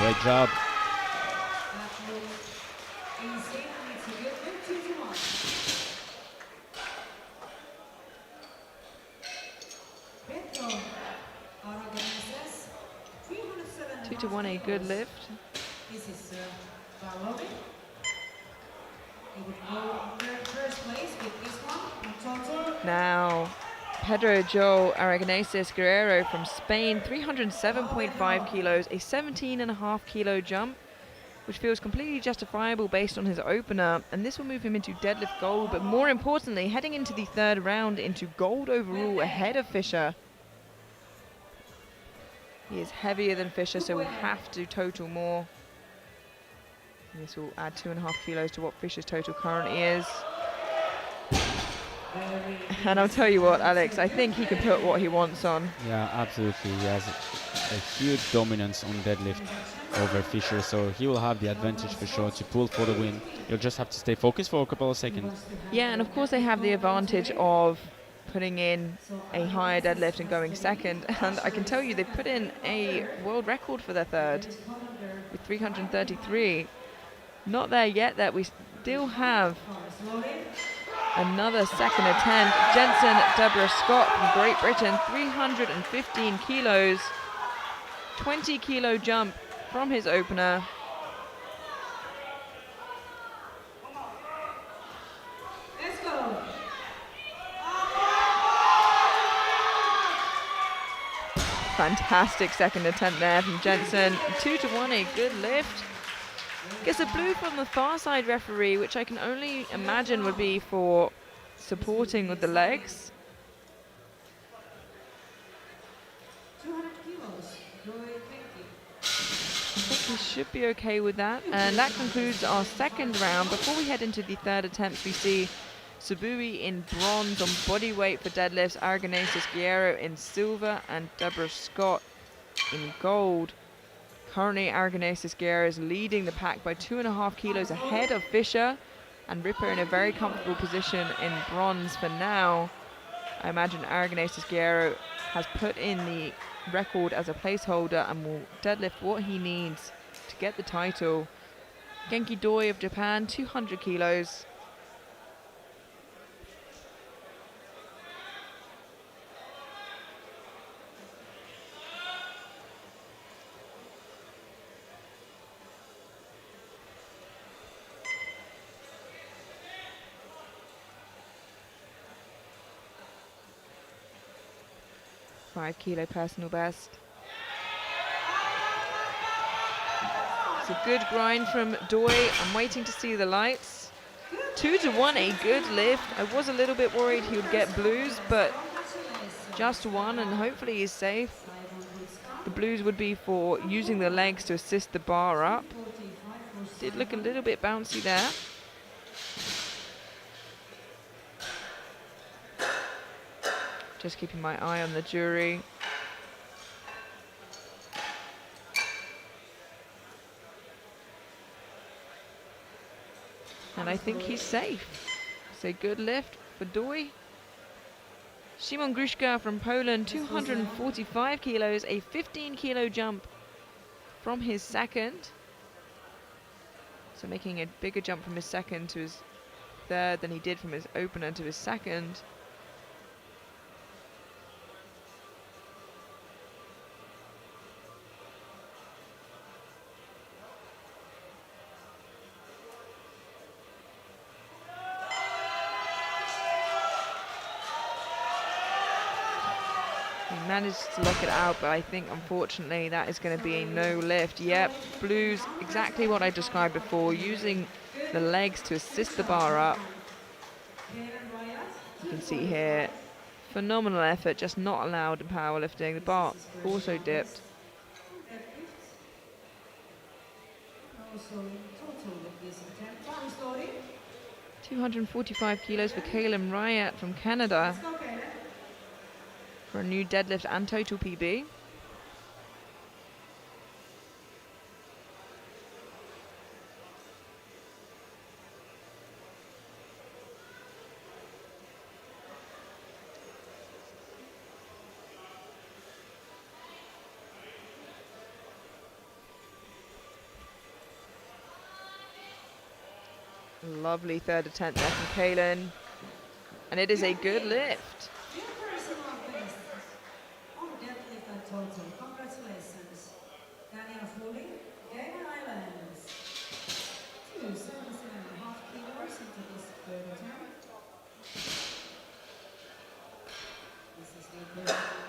Great job. Petro Aragoneses, 307. 2 to 1, a good lift. This is Barlovi. He would go on first place with this one on total. Now, Pedro Joel Aragonesis Guerrero from Spain, 307.5 kilos, a 17.5 kilo jump, which feels completely justifiable based on his opener, and this will move him into deadlift gold, but more importantly, heading into the third round into gold overall ahead of Fisher. He is heavier than Fisher, so we'll have to total more. And this will add 2.5 kilos to what Fisher's total currently is. And I'll tell you what, Alex, I think he can put what he wants on. Yeah, absolutely. He has a huge dominance on deadlift over Fisher, so he will have the advantage for sure to pull for the win. You'll just have to stay focused for a couple of seconds. Yeah, and of course they have the advantage of putting in a higher deadlift and going second. And I can tell you they've put in a world record for their third with 333. Not there yet, that we still have another second attempt. Jensen Deborah Scott from Great Britain, 315 kilos, 20 kilo jump from his opener. Let's go. Fantastic second attempt there from Jensen. 2-1, a good lift. Gets a blue from the far side referee, which I can only imagine would be for supporting with the legs. 200 kilos. I think he should be okay with that. And that concludes our second round. Before we head into the third attempt, we see Sabui in bronze on body weight for deadlifts, Aragonesis Guerrero in silver, and Deborah Scott in gold. Currently, Aragonesis Guerrero is leading the pack by 2.5 kilos ahead of Fisher, and Ripper in a very comfortable position in bronze for now. I imagine Aragonesis Guerrero has put in the record as a placeholder and will deadlift what he needs to get the title. Genki Doi of Japan, 200 kilos. Five kilo personal best. It's a good grind from Doi. I'm waiting to see the lights. 2-1, a good lift. I was a little bit worried he would get blues, but just one, and hopefully he's safe. The blues would be for using the legs to assist the bar up. Did look a little bit bouncy there. Just keeping my eye on the jury. And I think he's safe. It's a good lift for Doi. Szymon Gruszka from Poland, 245 kilos, a 15 kilo jump from his second. So making a bigger jump from his second to his third than he did from his opener to his second. He managed to lock it out, but I think unfortunately that is going to be a no lift. Yep, blues, exactly what I described before, using the legs to assist the bar up. You can see here, phenomenal effort, just not allowed in powerlifting. The bar also dipped. Also, total with this attempt. Time story. 245 kilos for Kaylin Ryat from Canada Let's go, Caleb. for a new deadlift and total PB. Lovely third attempt there from Kaylin. And it is a good lift. New personal best on deadlift and total. Congratulations. Daniel Foley, Cayman Islands. 277.5 kilos into this third attempt. This is the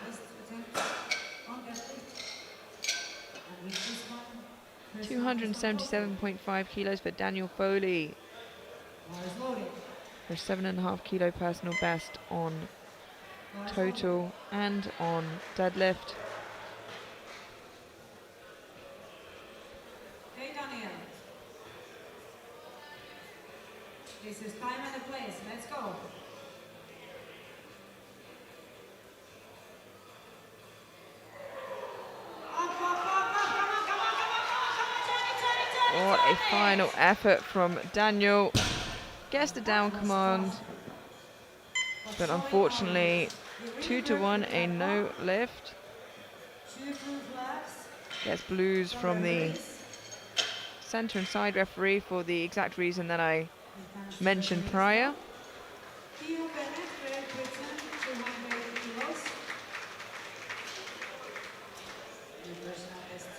best attempt on deadlift. And with this one, 277.5 kilos for Daniel Foley bar is loaded. for 7.5 kilo personal best on total and on deadlift. Hey Daniel. This is time and a place. Let's go. What a final effort from Daniel. Gets the down command. But unfortunately, 2-1, a no lift. Gets blues from the center and side referee for the exact reason that I mentioned prior.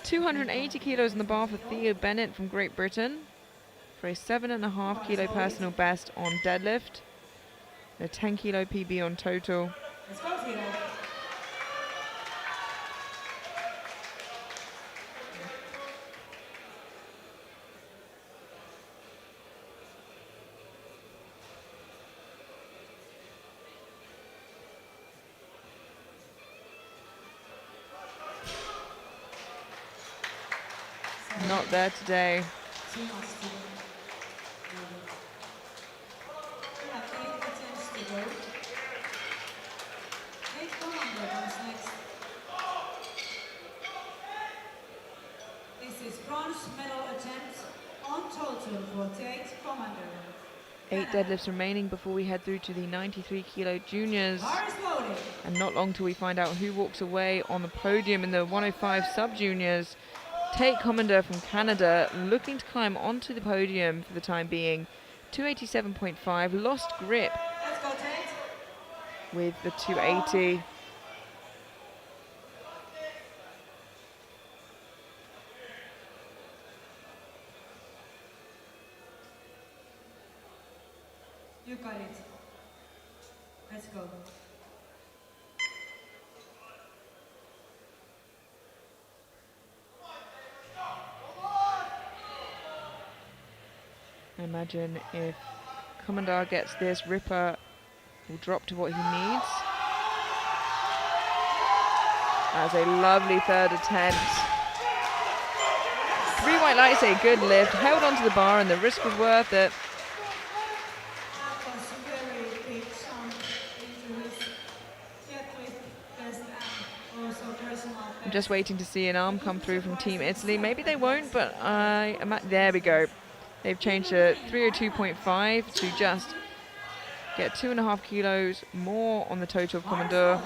280 kilos in the bar for Theo Bennett from Great Britain for a 7.5 kilo personal best on deadlift, a 10 kilo PB on total. Let's go, Theo. Not there today. Too much to do. We have 8 attempts to go. Nate Commander comes next. This is bronze medal attempt on total for Tate Commander. 8 deadlifts remaining before we head through to the 93 kilo juniors. Bar is loaded. And not long till we find out who walks away on the podium in the 105 sub-juniors. Tate Commander from Canada looking to climb onto the podium for the time being. 287.5, lost grip Let's go, Tate. with the 280. You got it. Let's go. I imagine if Commandar gets this, Ripper will drop to what he needs. That's a lovely third attempt. 3 white lights, a good lift, held onto the bar and the risk was worth it. That was a very big jump into his deadlift best and also personal I'm best. just waiting to see an arm come through from Team Italy. Maybe they won't, but there we go. They've changed to 302.5 to just get 2.5 kilos more on the total of Commandeur.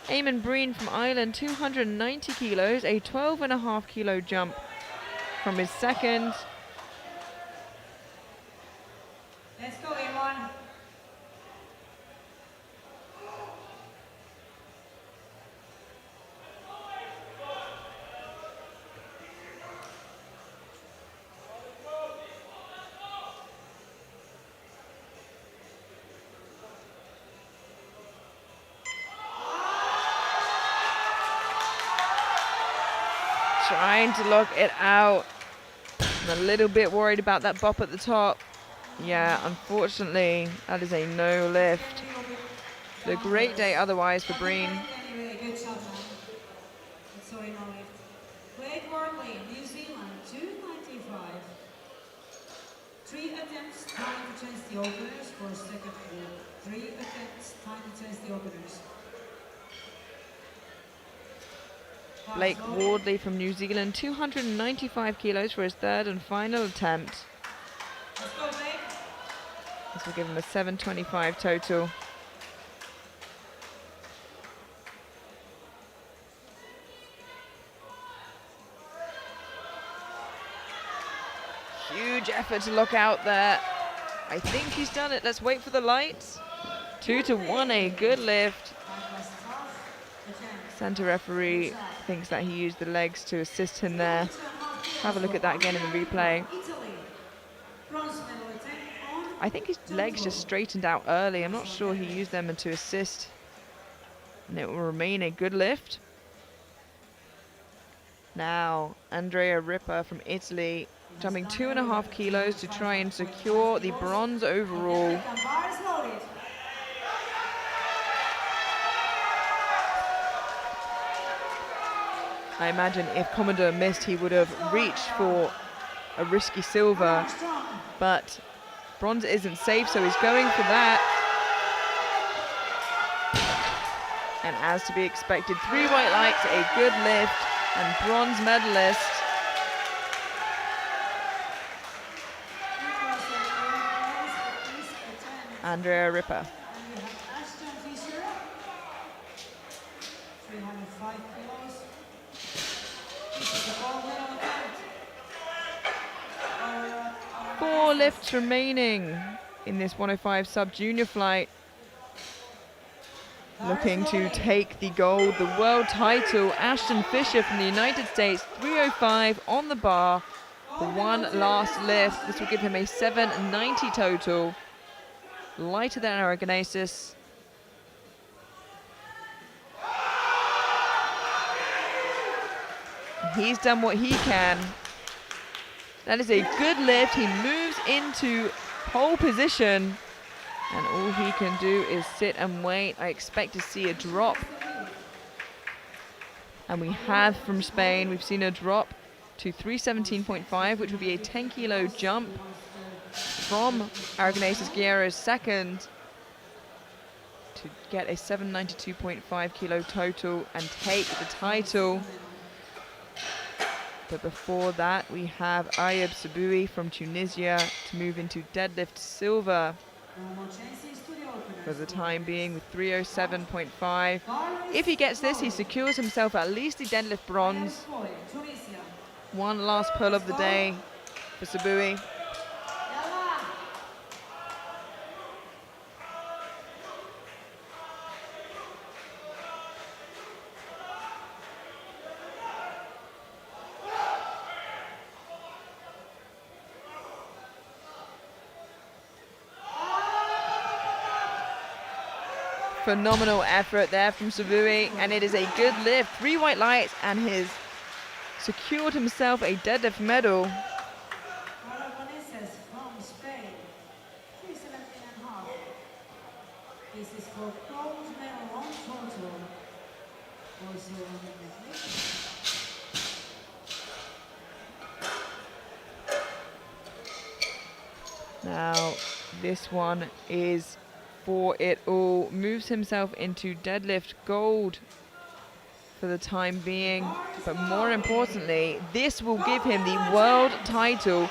Eamon Breen from Ireland, 290 kilos, a 12.5 kilo jump from his second. Let's go, Iman. Trying to lock it out. I'm a little bit worried about that bop at the top. Yeah, unfortunately, that is a no lift. But a great day otherwise for Breen. Anyway, good job, man. Sorry, no lift. Blake Wortley, New Zealand, 295. 3 attempts, time to change the openers for second pool. 3 attempts, time to change the openers. Blake Wardley from New Zealand, 295 kilos for his third and final attempt. Let's go, Blake. This will give him a 725 total. Huge effort to lock out there. I think he's done it. Let's wait for the lights. 2-1, a good lift. That was tough. Attempt. Center referee thinks that he used the legs to assist him there. Have a look at that again in the replay. Italy. Bronze medal attempt on I think his legs just straightened out early. I'm not sure he used them to assist. And it will remain a good lift. Now, Andrea Ripper from Italy, jumping 2.5 kilos to try and secure the bronze overall. Bar is loaded. I imagine if Commodore missed, he would have reached for a risky silver, but bronze isn't safe, so he's going for that. And as to be expected, 3 white lights, a good lift, and bronze medalist. Andrea Ripper. we have Ashton Fisher, 305 kilos. This is the gold medal attempt. Four lifts remaining in this 105 sub-junior flight. Looking to take the gold, the world title. Ashton Fisher from the United States, 305 on the bar for one last lift. This will give him a 790 total. Lighter than Aragonesis. He's done what he can. That is a good lift. He moves into pole position. And all he can do is sit and wait. I expect to see a drop. And we have from Spain, we've seen a drop to 317.5, which would be a 10 kilo jump from Aragonesis Guerrero's second to get a 792.5 kilo total and take the title. But before that, we have Ayub Saboui from Tunisia to move into deadlift silver for the time being with 307.5. If he gets this, he secures himself at least the deadlift bronze. One last pull of the day for Saboui. Phenomenal effort there from Saboui, and it is a good lift. 3 white lights, and he's secured himself a deadlift medal. Aragonesis from Spain, 317.5. This is for gold medal on total. Also Now, this one is for it all. Moves himself into deadlift gold for the time being, but more importantly, this will give him the world title.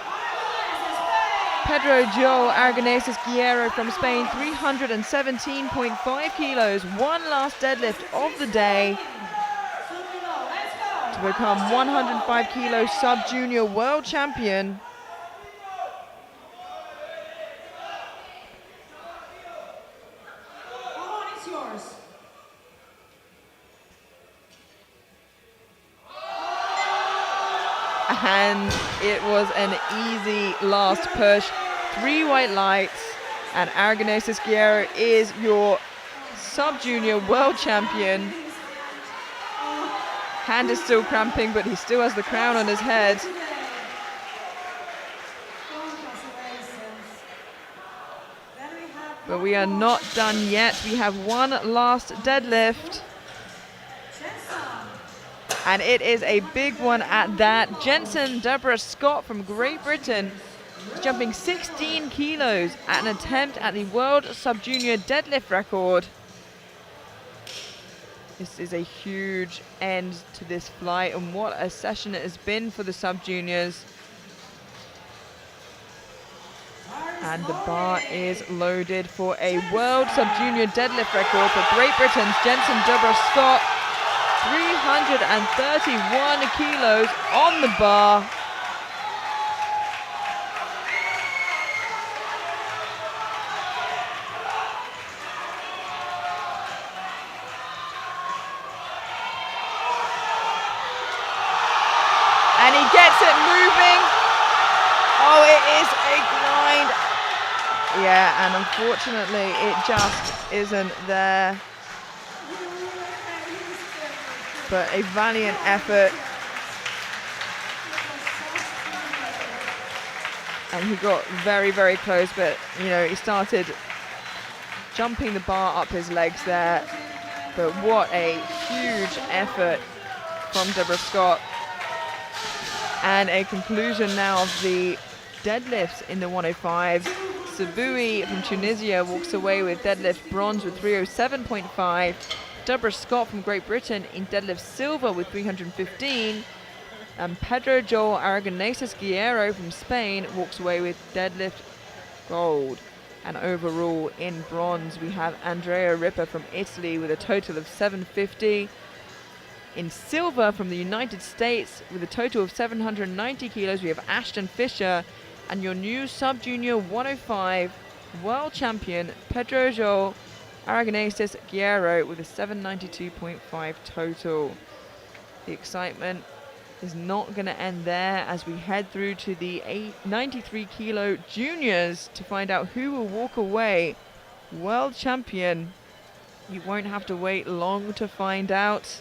Pedro Joel Aragonesis Guerrero from Spain, 317.5 kilos, one last deadlift of the day to become 105 kilo sub-junior world champion. And it was an easy last push. 3 white lights, and Aragonesis Guerrero is your sub-junior world champion. Hand is still cramping, but he still has the crown on his head. But we are not done yet. We have one last deadlift. And it is a big one at that. Jensen Deborah Scott from Great Britain is jumping 16 kilos at an attempt at the world sub-junior deadlift record. This is a huge end to this flight, and what a session it has been for the sub-juniors. And the bar is loaded for a world sub-junior deadlift record for Great Britain's Jensen Deborah Scott. 331 kilos on the bar. And he gets it moving. Oh, it is a grind. Yeah, and unfortunately it just isn't there. But a valiant effort. And he got very, very close, but you know, he started jumping the bar up his legs there. But what a huge effort from Deborah Scott. And a conclusion now of the deadlifts in the 105s. Saboui from Tunisia walks away with deadlift bronze with 307.5. Deborah Scott from Great Britain in deadlift silver with 315. And Pedro Joel Aragonesis Guerrero from Spain walks away with deadlift gold And overall in bronze, we have Andrea Ripper from Italy with a total of 750. In silver from the United States with a total of 790 kilos, we have Ashton Fisher. And your new sub-junior 105 world champion, Pedro Joel Aragonesis Guerrero with a 792.5 total. The excitement is not going to end there as we head through to the 93 kilo juniors to find out who will walk away world champion. You won't have to wait long to find out.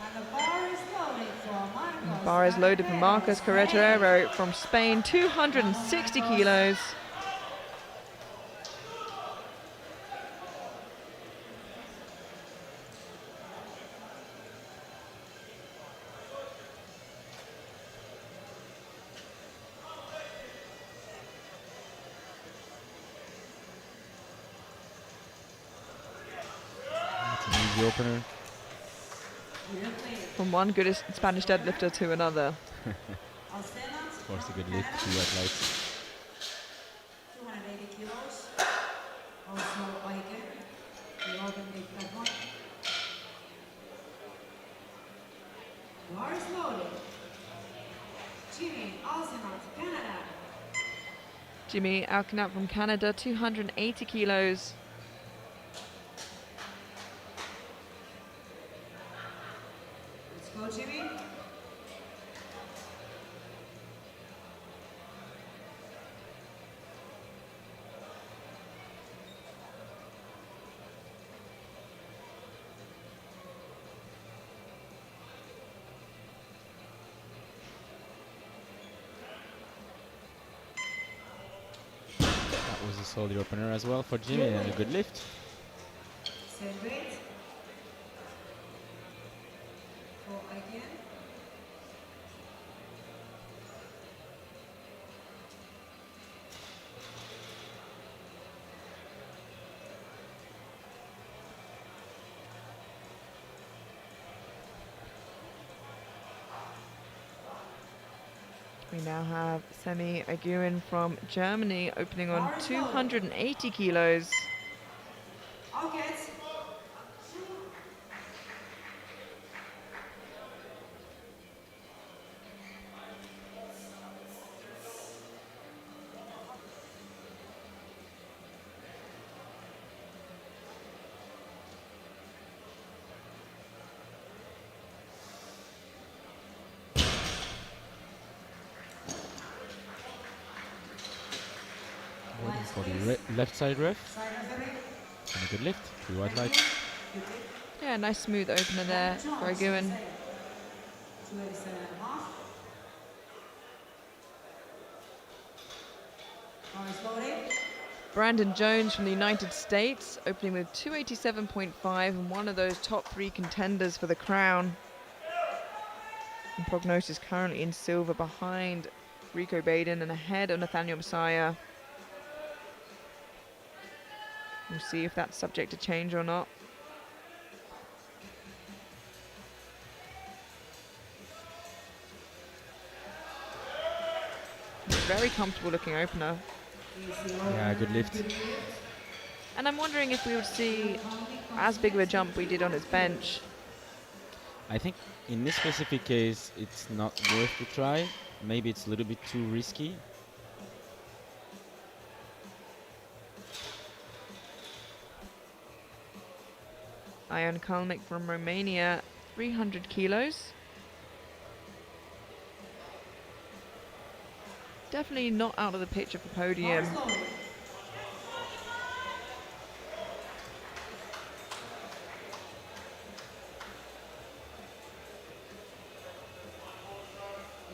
And the bar is loaded for Marcos. The bar is loaded for Marcos Carretero from Spain, 260 kilos. That's an easy opener. From one good Spanish deadlifter to another. Of course, a good lift, 2 white lights. 280 kilos. Also Aiken. The open big that one. Bar is loaded. Jimmy Alzenot, Canada. Jimmy Alkinat from Canada, 280 kilos. Let's go, Jimmy. That was a solid opener as well for Jimmy and a good lift. Same weight. For Aiken. We now have Semi Aguin from Germany opening on 280 kilos. Okay. Waiting for the left side ref. Side referee. And a good lift, 3 white lights. Yeah, nice smooth opener there for Aguin. 287.5. Bar is loaded. Brandon Jones from the United States opening with 287.5 and one of those top 3 contenders for the crown. And prognosis currently in silver behind Rico Baden and ahead of Nathaniel Messiah. We'll see if that's subject to change or not. Very comfortable looking opener. Yeah, good lift. And I'm wondering if we would see as big of a jump we did on his bench. I think in this specific case, it's not worth the try. Maybe it's a little bit too risky. Ion Kalnick from Romania, 300 kilos. Definitely not out of the picture for podium. Bar is loaded.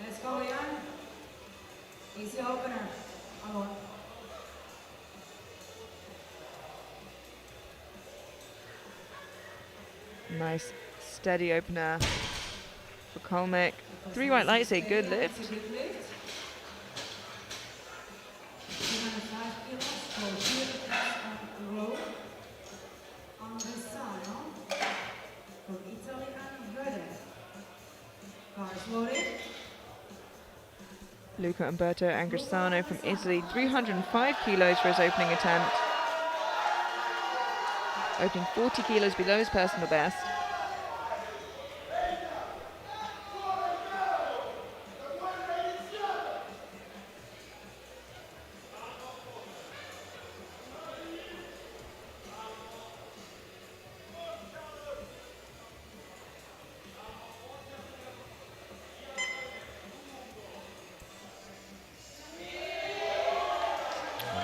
Let's go, Ian. Easy opener. Alone. Nice steady opener for Kalnick. 3 white lights, a good lift. Good lift. 205 kilos for here on row. Andresano from Italy and Verde. Bar is loaded. Luca Umberto Angrisano from Italy, 305 kilos for his opening attempt. Opening 40 kilos below his personal best.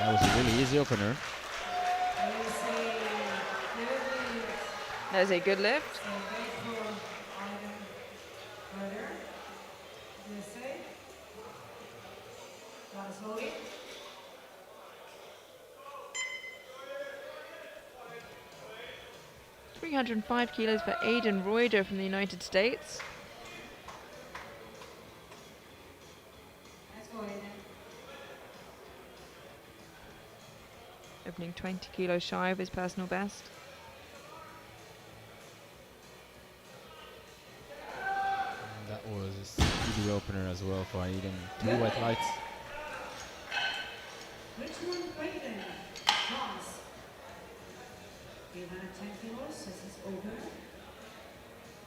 That was a really easy opener. There's a good lift. 305 kilos for Aidan Reuter from the United States. Opening 20 kilos shy of his personal best. That was a speedy opener as well for Aidan. 2 white lights. Richmond Braden, France. 310 kilos, this is opener.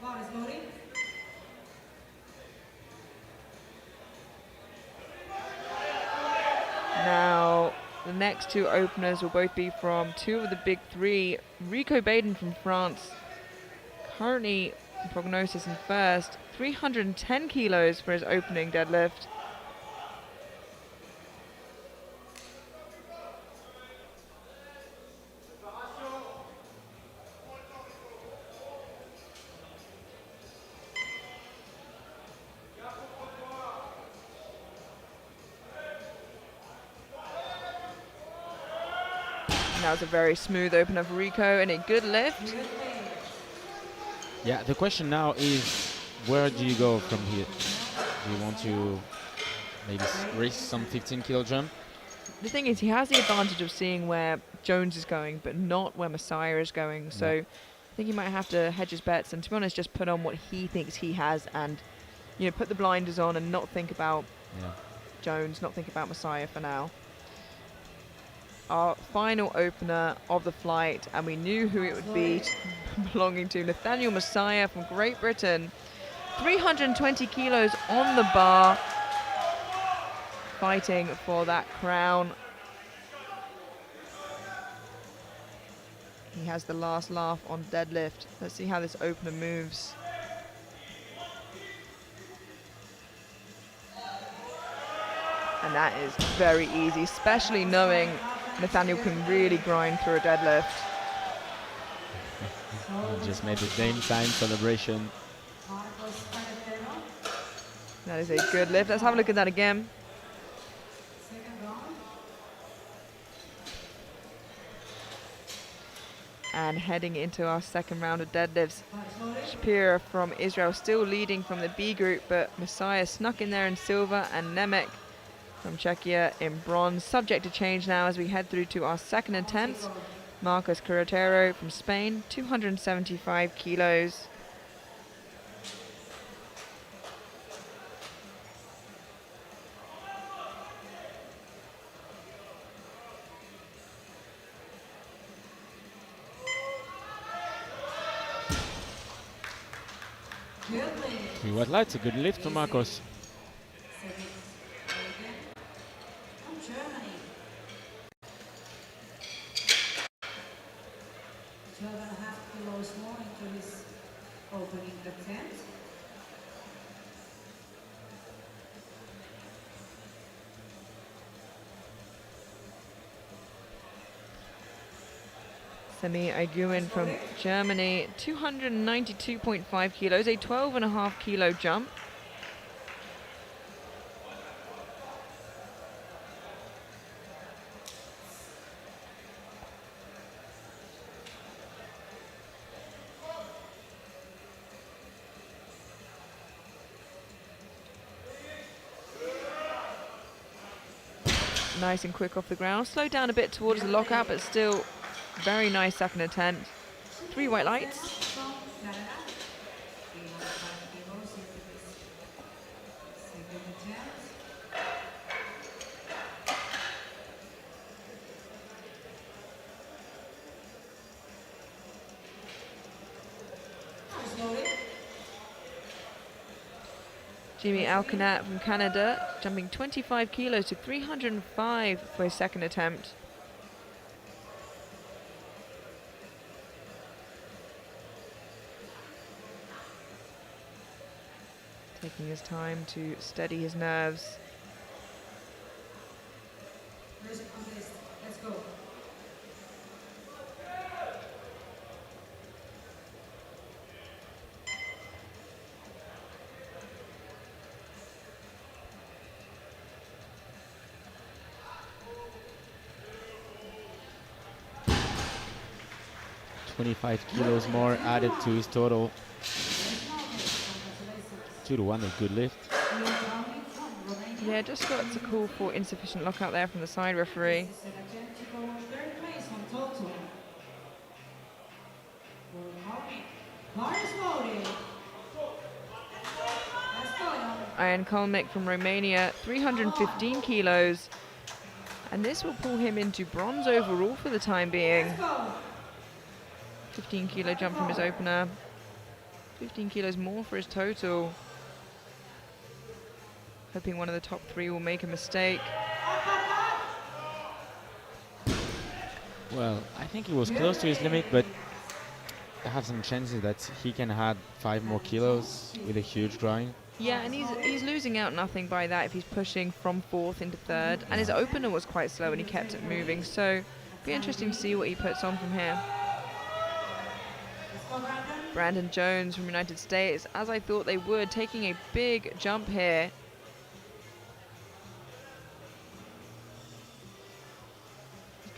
Bar is loading. Now, the next two openers will both be from two of the big three. Rico Baden from France, currently prognosis in first, 310 kilos for his opening deadlift. And that was a very smooth opener for Rico and a good lift. Yeah, the question now is, where do you go from here? Do you want to maybe race some 15 kilo jump? The thing is, he has the advantage of seeing where Jones is going, but not where Messiah is going. So I think he might have to hedge his bets and, to be honest, just put on what he thinks he has and, you know, put the blinders on and not think about Jones, not think about Messiah for now. Our final opener of the flight, and we knew who it would be, belonging to Nathaniel Messiah from Great Britain. 320 kilos on the bar, fighting for that crown. He has the last laugh on deadlift. Let's see how this opener moves. And that is very easy, especially knowing Nathaniel can really grind through a deadlift. He just made the same time celebration. That is a good lift. Let's have a look at that again. And heading into our second round of deadlifts, Shapira from Israel still leading from the B group, but Messiah snuck in there in silver, and Nemec from Czechia in bronze. Subject to change now as we head through to our second attempts. Marcos Carretero from Spain, 275 kilos. Three white lights, a good lift for Marcos. From Germany. 12.5 kilos more into his opening attempt. Semi Aiguin from Germany, 292.5 kilos, a 12.5 kilo jump. Nice and quick off the ground. Slowed down a bit towards the lockout, but still very nice second attempt. 3 white lights. From Canada. 305 kilos into his second attempt. Jimmy Alcanat from Canada, jumping 25 kilos to 305 for his second attempt. Taking his time to steady his nerves. Let's go. "25 kilos more added to his total. 2 to 1, a good lift. Yeah, just got to call for insufficient lockout there from the side referee. Ian Kolmik from Romania, 315 kilos. And this will pull him into bronze overall for the time being. 15 kilo jump from his opener. 15 kilos more for his total. Hoping one of the top three will make a mistake. Well, I think he was close to his limit, but I have some chances that he can add 5 more kilos with a huge grind. Yeah, and he's losing out nothing by that if he's pushing from fourth into third. And his opener was quite slow and he kept it moving. So be interesting to see what he puts on from here. Brandon Jones from United States, as I thought they would, taking a big jump here.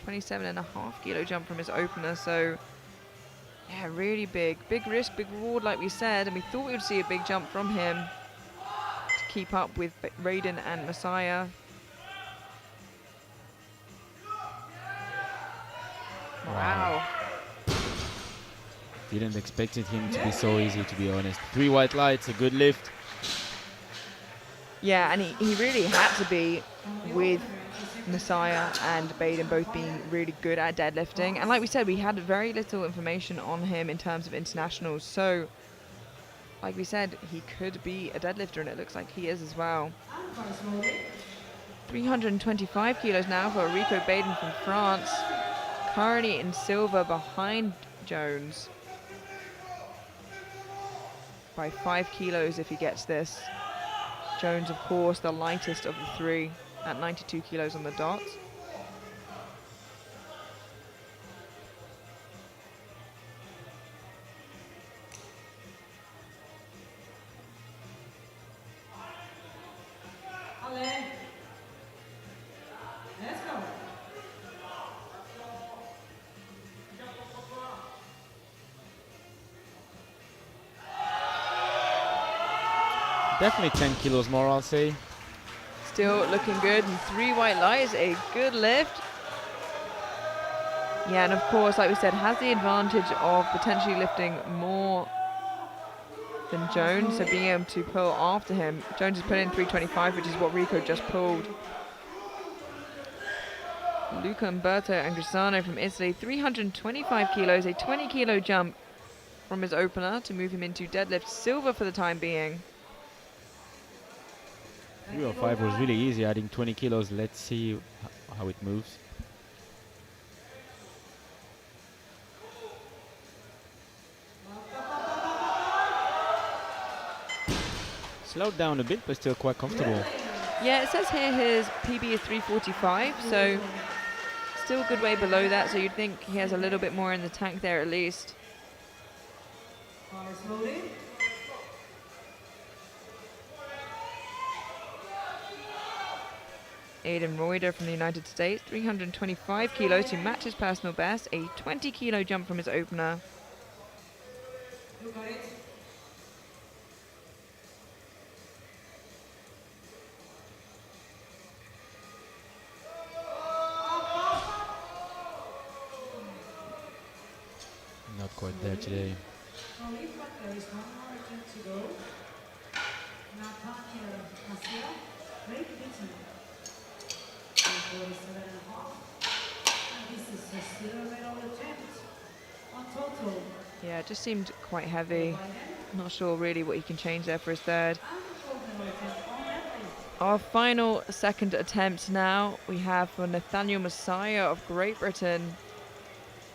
$27.5 kilo jump from his opener, so yeah, really big. Big risk, big reward, like we said, and we thought we would see a big jump from him to keep up with Raiden and Messiah. Wow. Didn't expect him to be so easy, to be honest. 3 white lights, a good lift. Yeah, and he really had to be, with Messiah and Baden both being really good at deadlifting. And like we said, we had very little information on him in terms of internationals. So, like we said, he could be a deadlifter, and it looks like he is as well. 325 kilos now for Rico Baden from France. Currently in silver behind Jones. By 5 kilos if he gets this. Jones, of course, the lightest of the three at 92 kilos on the dot. Let's go. Definitely 10 kilos more, I'll say. Still looking good, and 3 white lights, a good lift. Yeah, and of course, like we said, has the advantage of potentially lifting more than Jones, so being able to pull after him. Jones has put in 325, which is what Rico just pulled. Luca Umberto Angrisano from Italy, 325 kilos, a 20 kilo jump from his opener to move him into deadlift silver for the time being. 305 was really easy, adding 20 kilos. Let's see how it moves. Slowed down a bit, but still quite comfortable. Yeah, it says here his PB is 345, so still a good way below that, so you'd think he has a little bit more in the tank there at least. Aidan Reuter from the United States, 325 kilos to match his personal best, a 20 kilo jump from his opener. Not quite there today. Yeah, it just seemed quite heavy. Not sure really what he can change there for his third. single attempt on deadlift. Our final second attempt now we have for Nathaniel Messiah of Great Britain.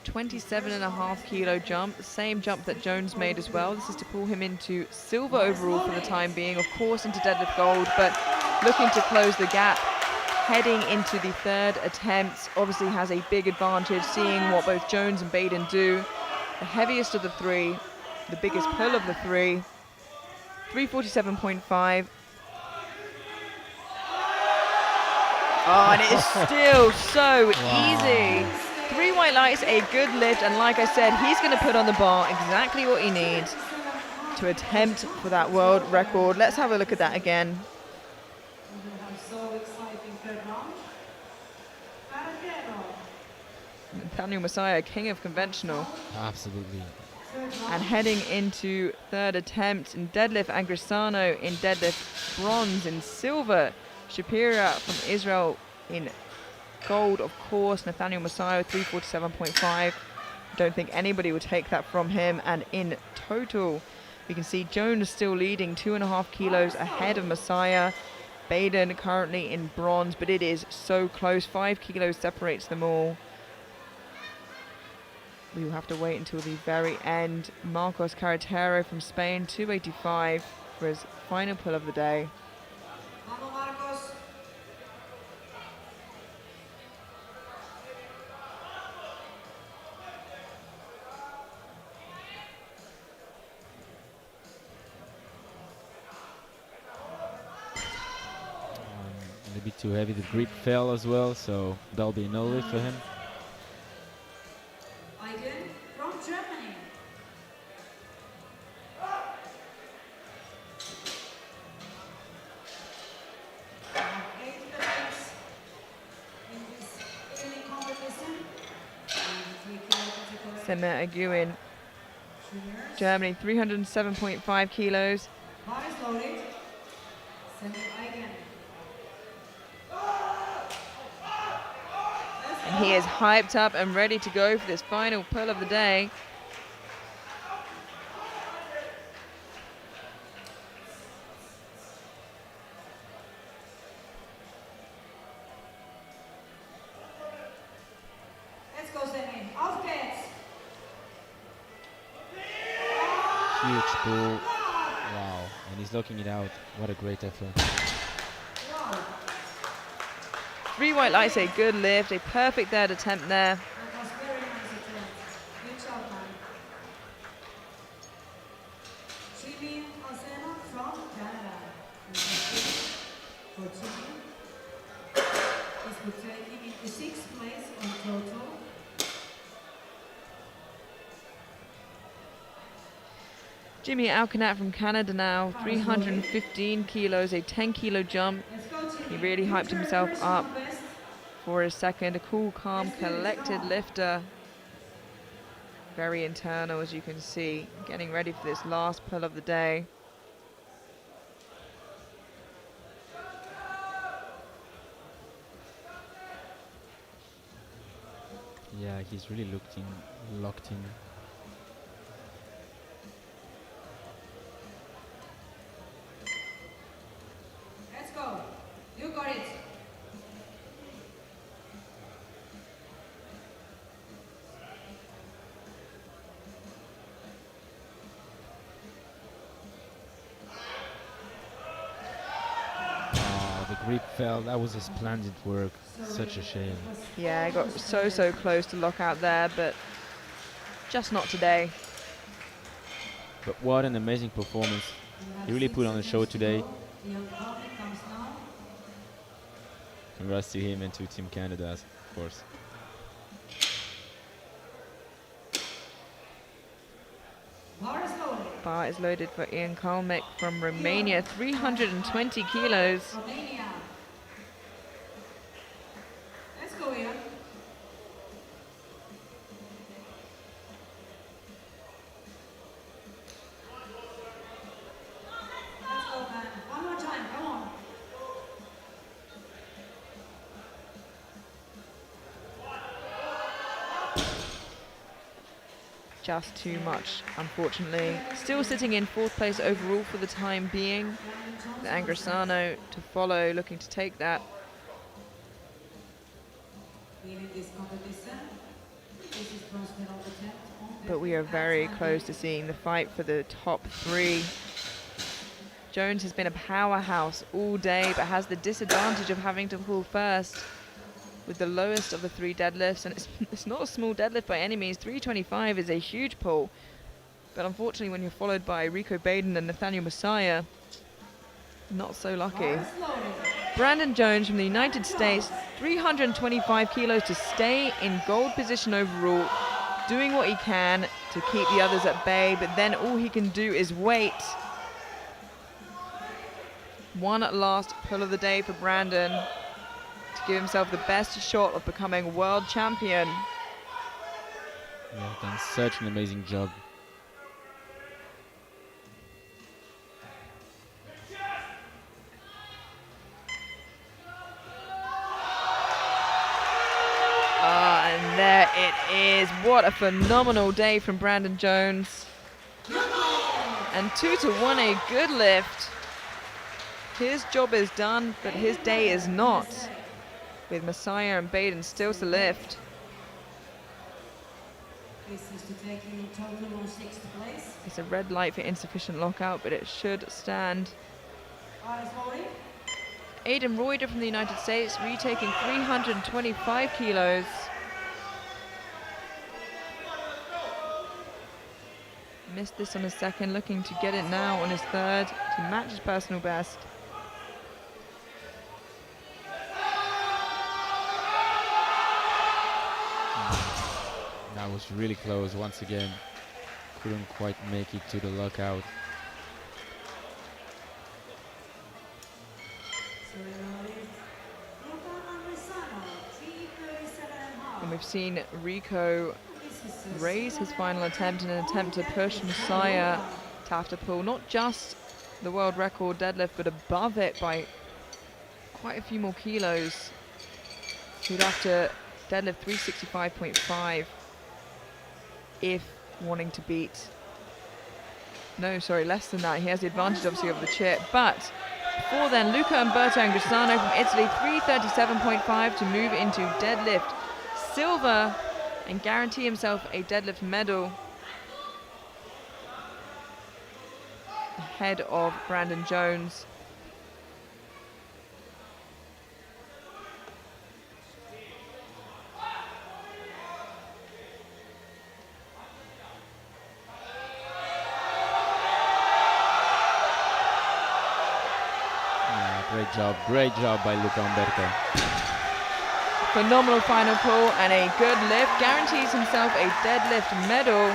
27.5 kilo jump, the same jump that Jones made as well. This is to pull him into silver overall for the time being, of course into deadlift gold, but looking to close the gap. Heading into the third attempt, obviously has a big advantage, seeing what both Jones and Baden do. The heaviest of the three, the biggest pull of the three, 347.5. Oh, and it is still so easy. 3 white lights, a good lift, and like I said, he's going to put on the bar exactly what he needs to attempt for that world record. Let's have a look at that again. We will have so exciting third round. Nathaniel Messiah, king of conventional. Absolutely. And heading into third attempt in deadlift, Agrisano in deadlift, bronze in silver, Shapira from Israel in gold, of course, Nathaniel Messiah 347.5. Don't think anybody would take that from him. And in total, we can see Jones still leading 2.5 kilos ahead of Messiah. Baden currently in bronze, but it is so close. 5 kilos separates them all. We will have to wait until the very end. Marcos Carretero from Spain, 285 for his final pull of the day. Vamos, Marcos. A little bit too heavy. The grip fell as well, so that'll be no lift for him. Aiden from Germany. We have 8 attempts in this evening competition. And 3 kilo category. Semir Aguin, Juniors. Germany, 307.5 kilos. Bar is loaded. Send it again. And he is hyped up and ready to go for this final pull of the day. Let's go, Semi. Auf geht's. Huge pull. Wow. And he's locking it out. What a great effort. Wow. 3 white lights, a good lift, a perfect third attempt there. That was very nice attempt. Good job, man. Jimmy Alsena from Canada. For Jimmy, this would take him into 6th place on total. Jimmy Alcanat from Canada now, 315 kilos, a 10 kilo jump. Let's go, Jimmy. He really hyped Your himself personal up best. for his second. A cool, calm, collected lifter. Very internal, as you can see, getting ready for this last pull of the day. Yeah, he's really locked in. Let's go. You got it. Oh, the grip fell. That was a splendid work. Such a shame. Yeah, I got so close to lock out there, but just not today. But what an amazing performance. He really put on a show today. The opponent comes now. Congrats to him and to Team Canada, of course. Bar is loaded. Bar is loaded for Ian Kalmek from Romania, 320 kilos. Romania. Let's go, Ian. Let's go, man. One more time. Come on. just too much, unfortunately. Still sitting in 4th place overall for the time being. The Angrisano to follow, looking to take that. But we are very close to seeing the fight for the top 3. Jones has been a powerhouse all day, but has the disadvantage of having to pull first with the lowest of the 3 deadlifts. And it's not a small deadlift by any means. 325 is a huge pull. But unfortunately, when you're followed by Rico Baden and Nathaniel Messiah, not so lucky. Brandon Jones from the United States, 325 kilos to stay in gold position overall, doing what he can to keep the others at bay, but then all he can do is wait. One last pull of the day for Brandon to give himself the best shot of becoming world champion. Yeah, done such an amazing job. And there it is. What a phenomenal day from Brandon Jones. And 2-1, a good lift. His job is done, but his day is not, with Messiah and Baden still to lift. It's a red light for insufficient lockout, but it should stand. Aidan Reuter from the United States, retaking 325 kilos. Missed this on his 2nd, looking to get it now on his 3rd to match his personal best. That was really close once again. Couldn't quite make it to the lockout. And we've seen Rico raise his final attempt in an attempt to push Messiah to have to pull not just the world record deadlift, but above it by quite a few more kilos. He'd have to deadlift 365.5 if wanting to beat. No, sorry, less than that. He has the advantage, obviously, of the chip. But before then, Luca Umberto Angrisano from Italy, 337.5 to move into deadlift silver and guarantee himself a deadlift medal ahead of Brandon Jones. Great job by Luca Umberto. Phenomenal final pull and a good lift. Guarantees himself a deadlift medal.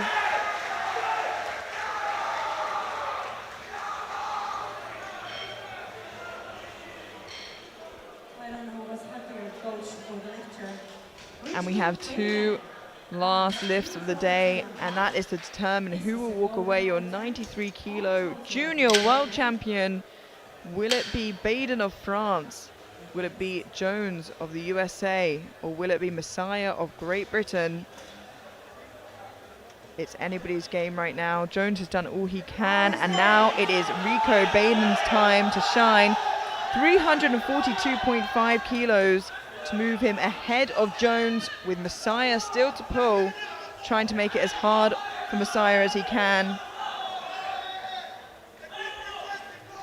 And we have 2 last lifts of the day, and that is to determine who will walk away your 93 kilo junior world champion. Will it be Baden of France? Will it be Jones of the USA? Or will it be Messiah of Great Britain? It's anybody's game right now. Jones has done all he can, and now it is Rico Baden's time to shine. 342.5 kilos to move him ahead of Jones, with Messiah still to pull, trying to make it as hard for Messiah as he can.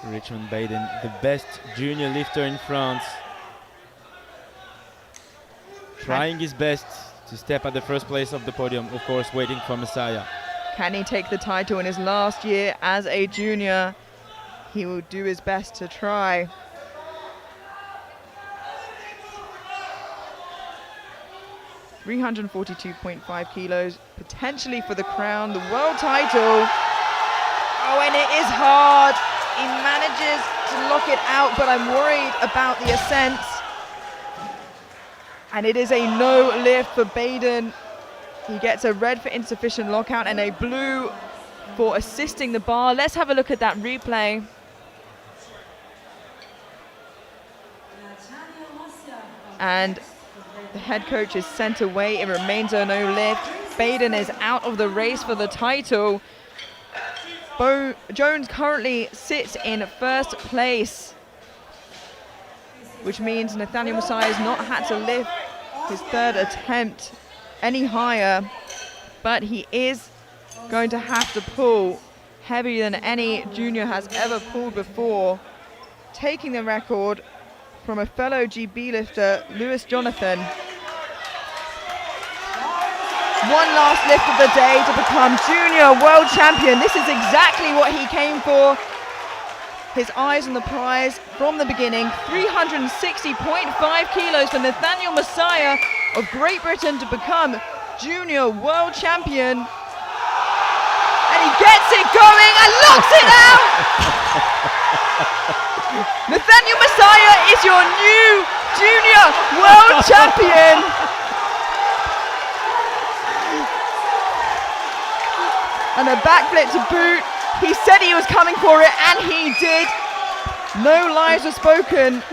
Richmond Baden, the best junior lifter in France, trying his best to step at the first place of the podium, of course waiting for Messiah. Can he take the title in his last year as a junior? He will do his best to try. $342.5 kilos, potentially for the crown, the world title. Oh, and it is hard. He manages to lock it out, but I'm worried about the ascent. And it is a no lift for Baden. He gets a red for insufficient lockout and a blue for assisting the bar. Let's have a look at that replay. And the head coach is sent away. It remains a no lift. Baden is out of the race for the title. Jones currently sits in first place, which means Nathaniel Messiah has not had to lift his third attempt any higher, but he is going to have to pull heavier than any junior has ever pulled before, taking the record from a fellow GB lifter, Lewis Jonathan. One last lift of the day to become junior world champion. This is exactly what he came for. His eyes on the prize from the beginning. 360.5 kilos for Nathaniel Messiah of Great Britain to become junior world champion. And he gets it going and locks it out! Nathaniel Messiah is your new junior world champion! And a backflip to boot. He said he was coming for it, and he did. No lies were spoken.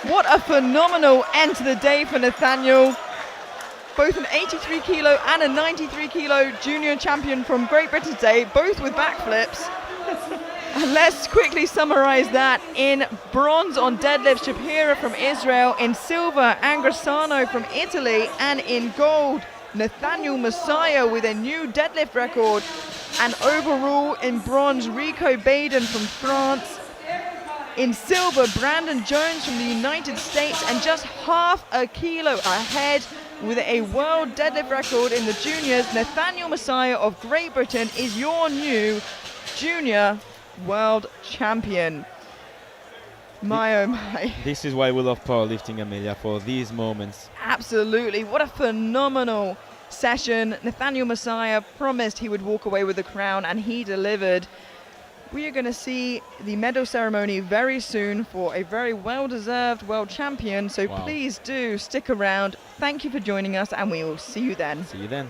What a phenomenal end to the day for Nathaniel. Both an 83 kilo and a 93 kilo junior champion from Great Britain today, both with backflips. And let's quickly summarize that. In bronze on deadlift, Shapira from Israel. In silver, Angressano from Italy. And in gold, Nathaniel Messiah with a new deadlift record. And overall in bronze, Rico Baden from France. In silver, Brandon Jones from the United States, and just half a kilo ahead with a world deadlift record in the juniors. Nathaniel Messiah of Great Britain is your new junior world champion. My oh my. This is why we love powerlifting, Amelia, for these moments. Absolutely. What a phenomenal session. Nathaniel Messiah promised he would walk away with the crown, and he delivered. We are going to see the medal ceremony very soon for a very well-deserved world champion, so Wow. Please do stick around. Thank you for joining us, and we will see you then. See you then.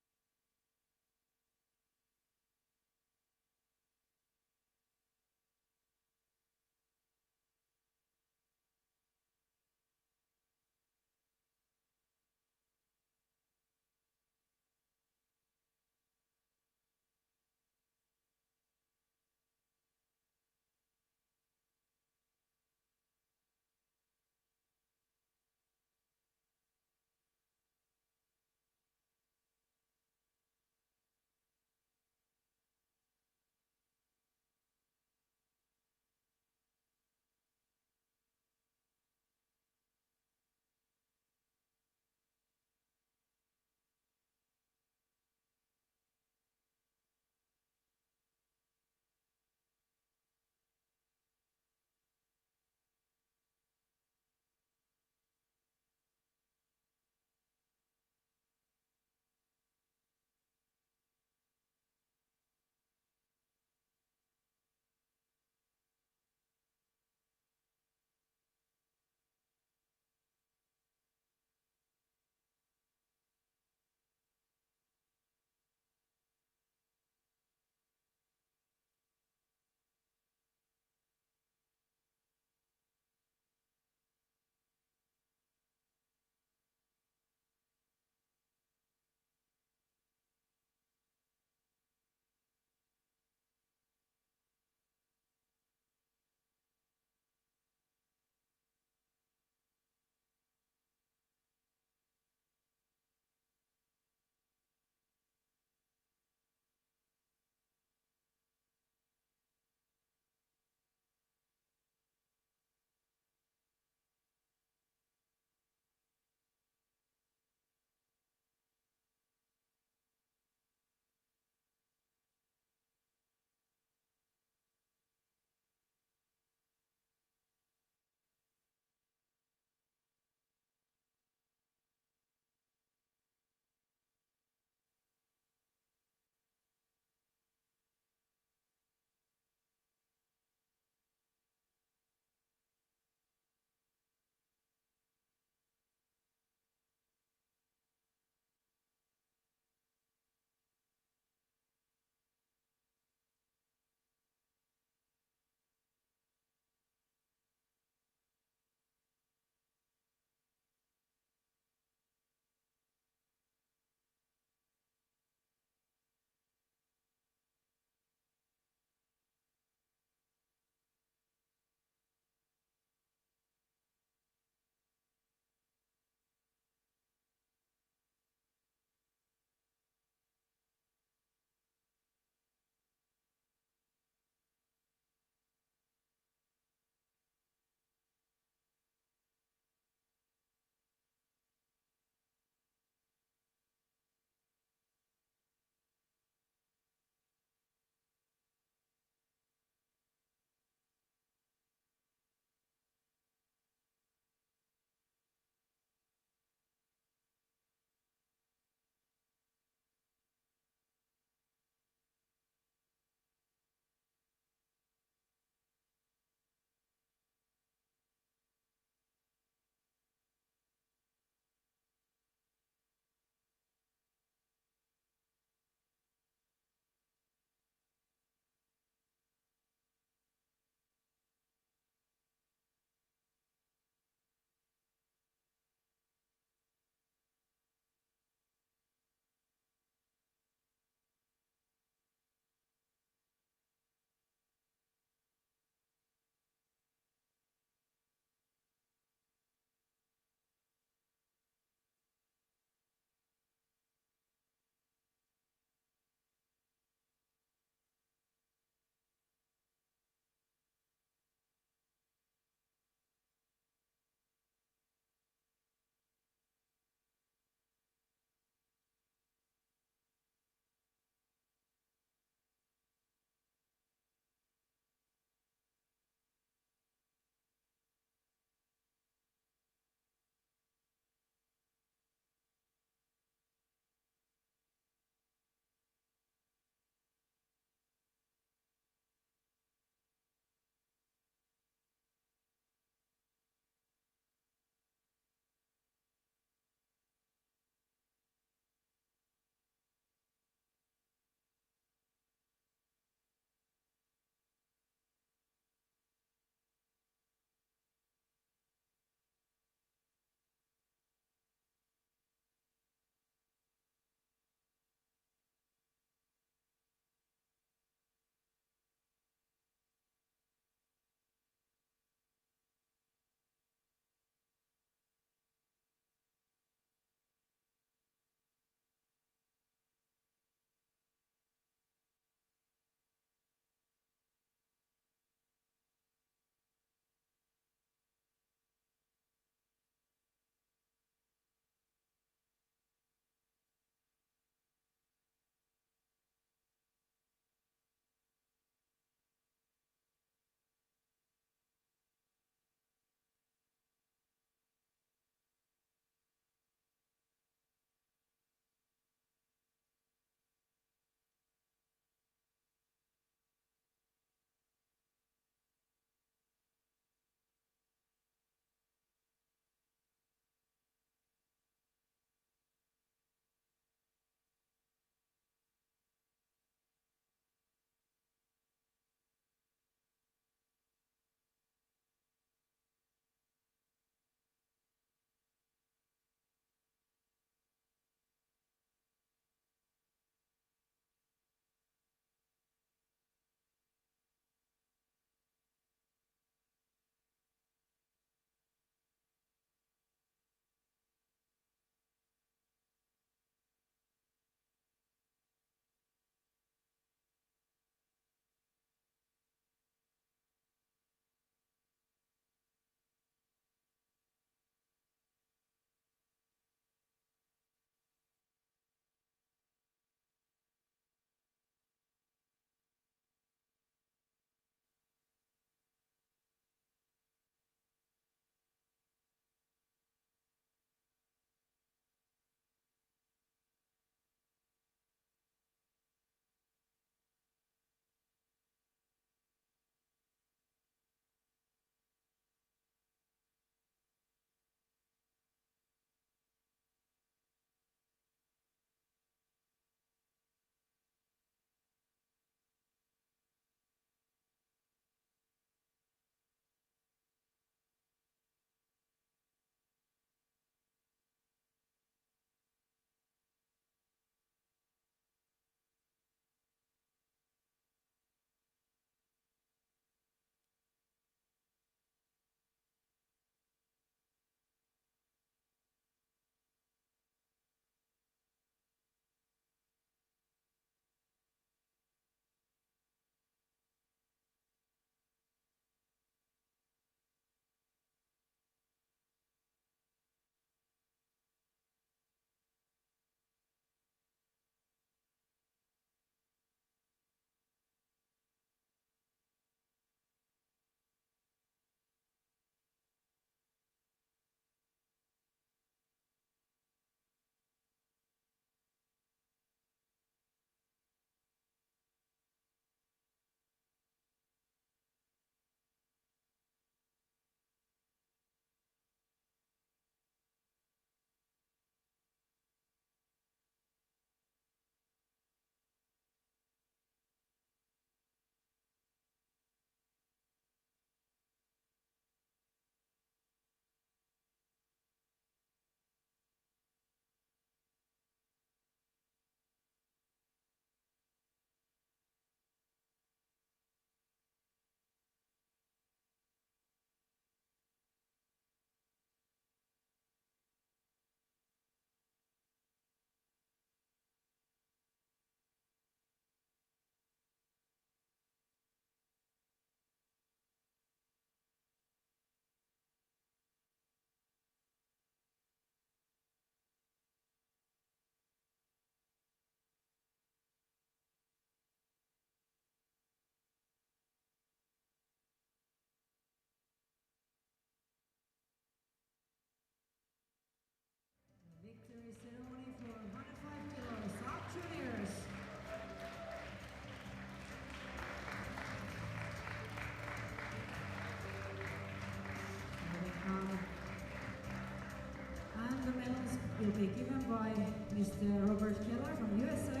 be given by Mr. Robert Keller from USA,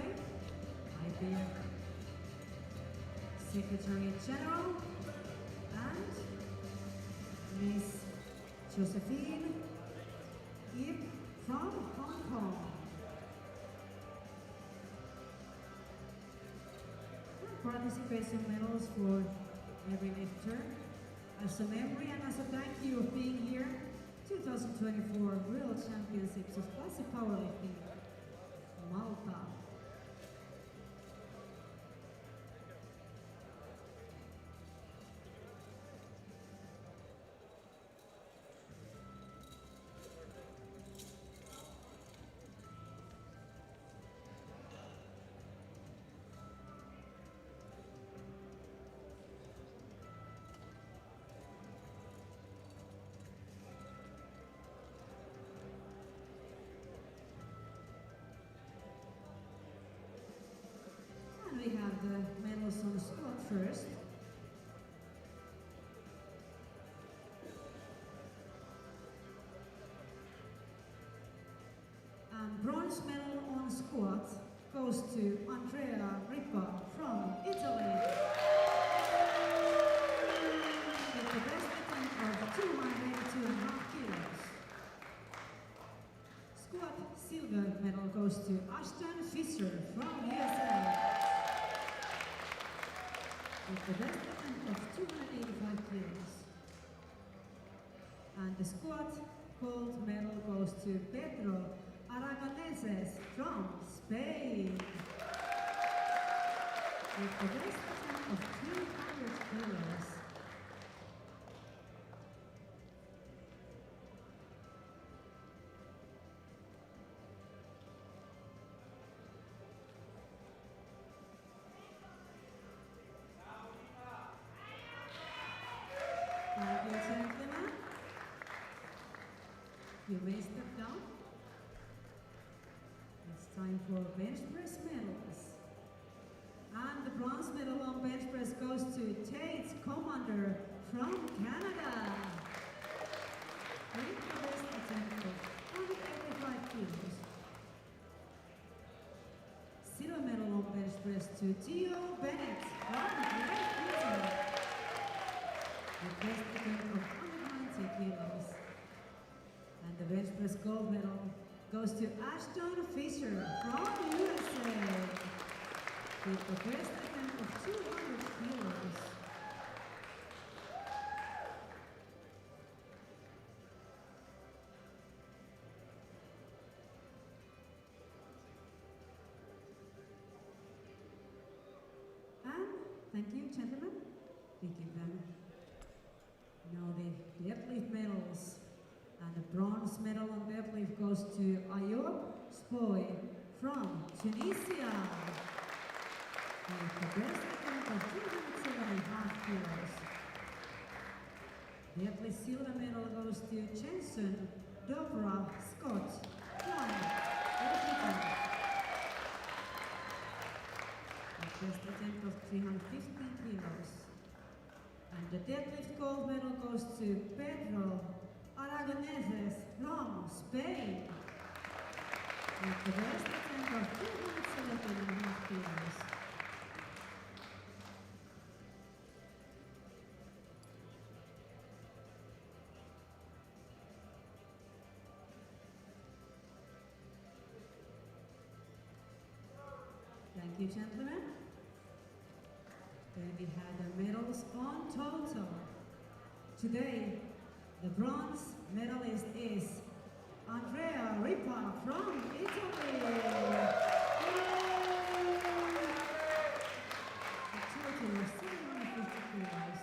IBF Secretary General, and Miss Josephine Yip from Hong Kong. Participation medals for every lifter. As a memory and as a thank you of being here, 2024 World Championships of Classic Powerlifting, Malta. We have the medals on squat first. Bronze medal on squat goes to Andrea Rippa from Italy. With the best attempt of 282.5 kilos. Squat silver medal goes to Ashton Fisher from USA. With the best attempt of 285 kilos. And the squat gold medal goes to Pedro Aragoneses from Spain. With the best attempt of 300 kilos. Thank you, gentlemen. You may step down. It's time for bench press medals. And the bronze medal on bench press goes to Tate Commander from Canada. With the best attempt of 185 kilos. Silver medal on bench press to Gio Bennett from Great Britain. The best attempt of 190 kilos. And the bench press gold medal goes to Ashton Fisher from USA. With the best attempt of 200 kilos. And thank you, gentlemen. We give them now the deadlift medals. And the bronze medal on deadlift goes to Ayoub Spoy from Tunisia. With the best attempt of 207.5 kilos. Deadlift silver medal goes to Jensen Dobra Scott from Belgium. The best attempt of 315 kilos. And the deadlift gold medal goes to Pedro Aragoneses from Spain. With the best attempt of 217.5 kilos. Thank you, gentlemen. Then we had the medals on total. Today, the bronze medalist is Andrea Rippa from Italy. A total of 750 kilos.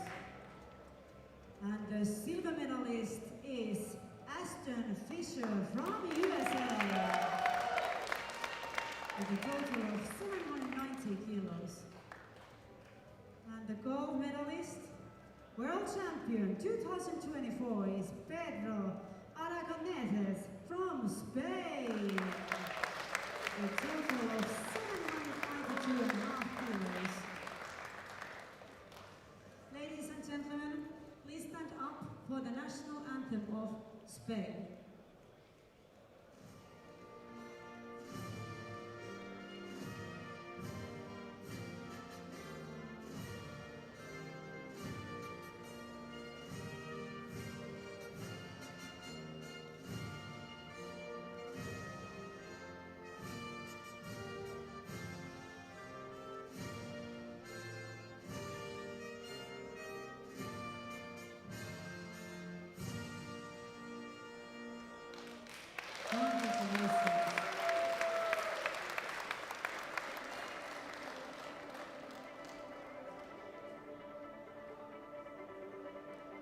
And the silver medalist is Ashton Fisher from USA. With a total of 790 kilos. And the gold medalist, world champion 2024, is Pedro Aragoneses from Spain. A total of 792.5 kilos. Ladies and gentlemen, please stand up for the national anthem of Spain.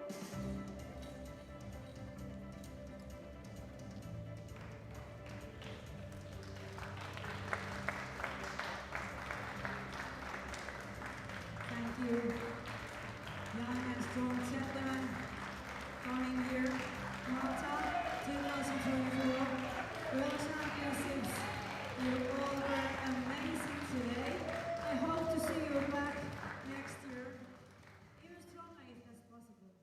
Thank you, young and strong gentlemen, coming here, Malta 2024 World Championships. You all were amazing today. I hope to see you back next year, even stronger if that's possible.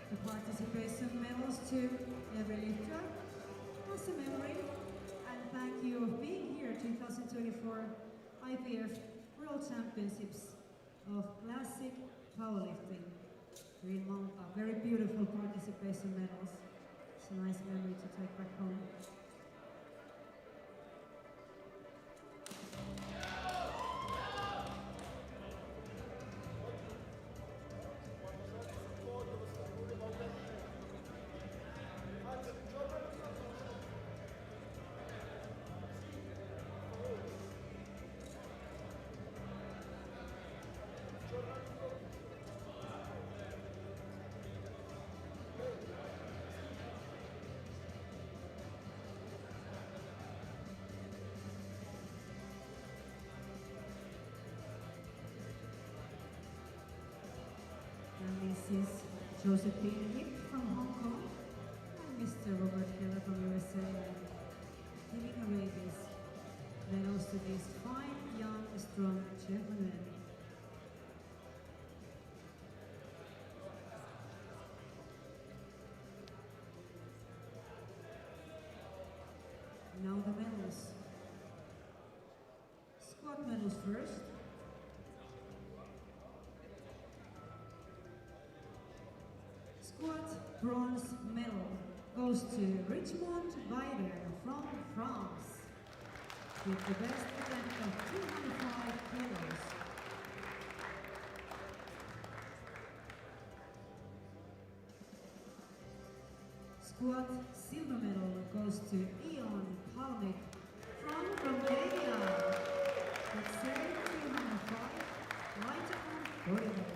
The participation medals to every lifter as a memory, and thank you of being here 2024 IPF World Championships of Classic Powerlifting here in Malta. Very beautiful participation medals. It's a nice memory to take back home. And this is Josephine Yip from Hong Kong and Mr. Robert Keller from USA, giving away these medals to these fine, young, strong gentlemen. Now the medals. Squat medals first. Squat bronze medal goes to Richmond Bider from France with the best event of 205 kilos. squat silver medal goes to Ion Palmik from Romania. With 7,205 lighter on body weight.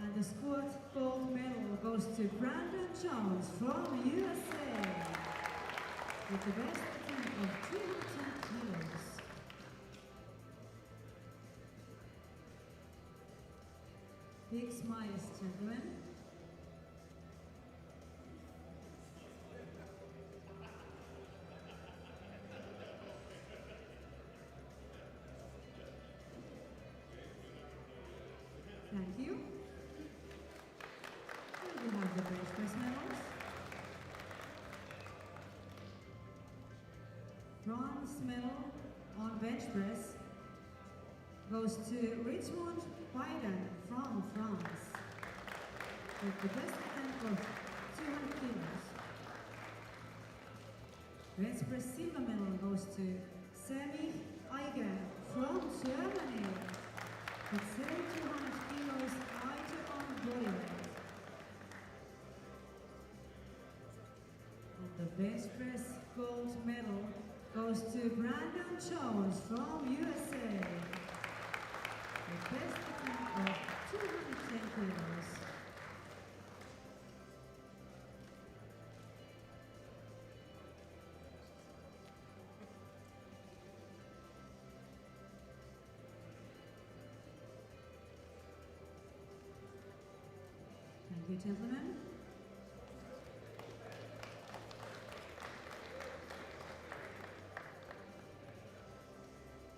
And the squat gold medal goes to Brandon Jones from USA. With the best attempt of 310 kilos. Big smiles, gentlemen. Thank you. And we have the bench press medals. Bronze medal on bench press goes to Richmond Biden from France with the best attempt of 200 kilos. Bench press silver medal goes to Sami Eigen from Germany with 7,200 kilos lighter on body weight. And the bench press gold medal goes to Brandon Jones from USA. The best attempt of 210 kilos. Thank you, gentlemen.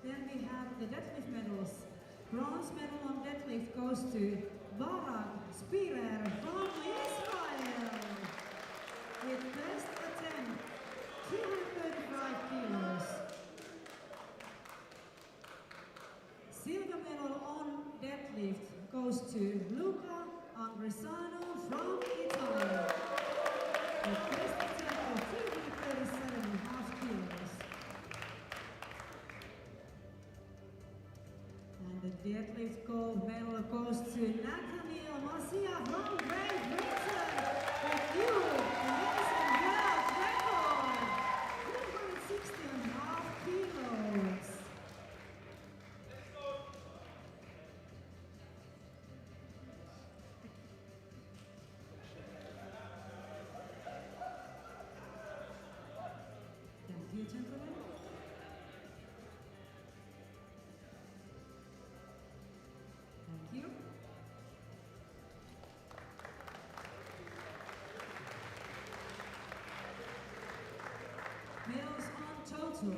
Then we have the deadlift medals. Bronze medal on deadlift goes to Barak Spirer from Israel with best attempt 335 kilos. Silver medal on deadlift goes to Luca Angrisano from Italy with best attempt of 337.5 kilos. And the deadlift gold medal goes to Nathaniel Masia from Great Britain with new amazing world record, 360.5 kilos. Thank you, gentlemen. Thank you. Medals on total.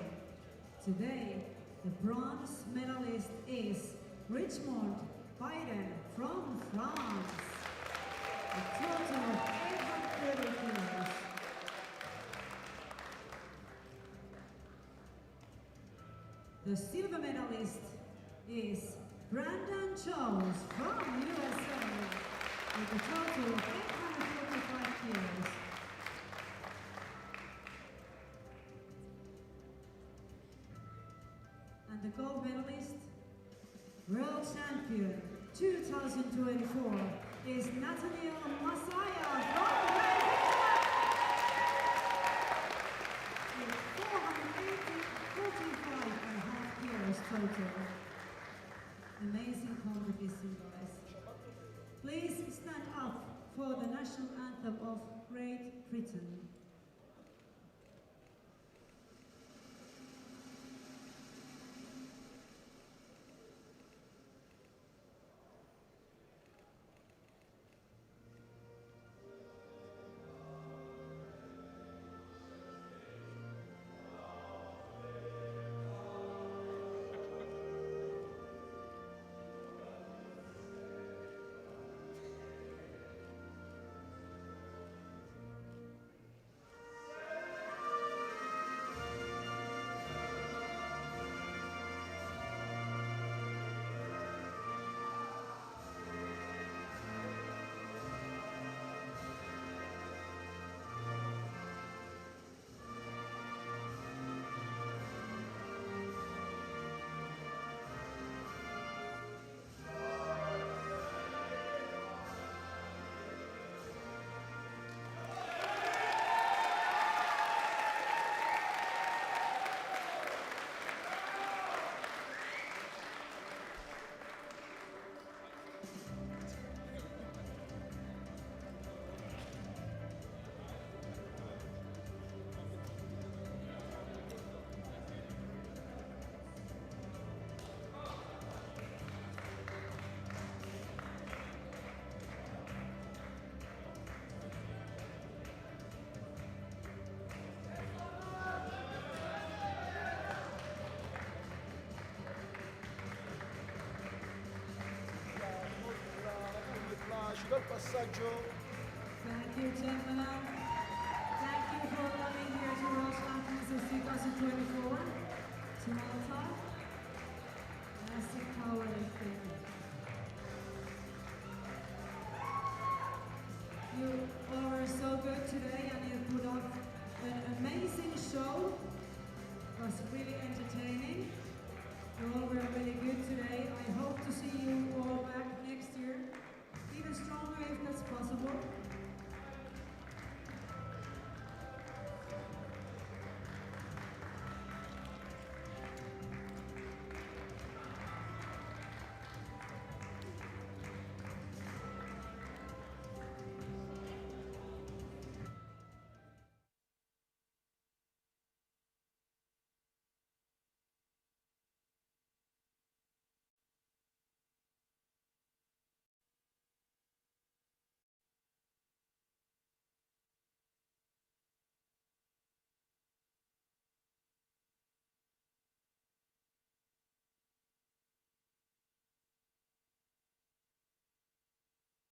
Today, the bronze medalist is Richmond Biden from France. A total of 830 kilos. The silver medalist is Brandon Jones from USA with a total of 845 kilos. And the gold medalist, world champion 2024, is Nathaniel Masaya from Great Britain with 445.5 kilos total. Amazing competition, guys. Please stand up for the national anthem of Great Britain. Thank you, gentlemen. Thank you for coming here to World Championships 2024 to Malta. Classic powerlifting. You all were so good today and you put up an amazing show. It was really entertaining.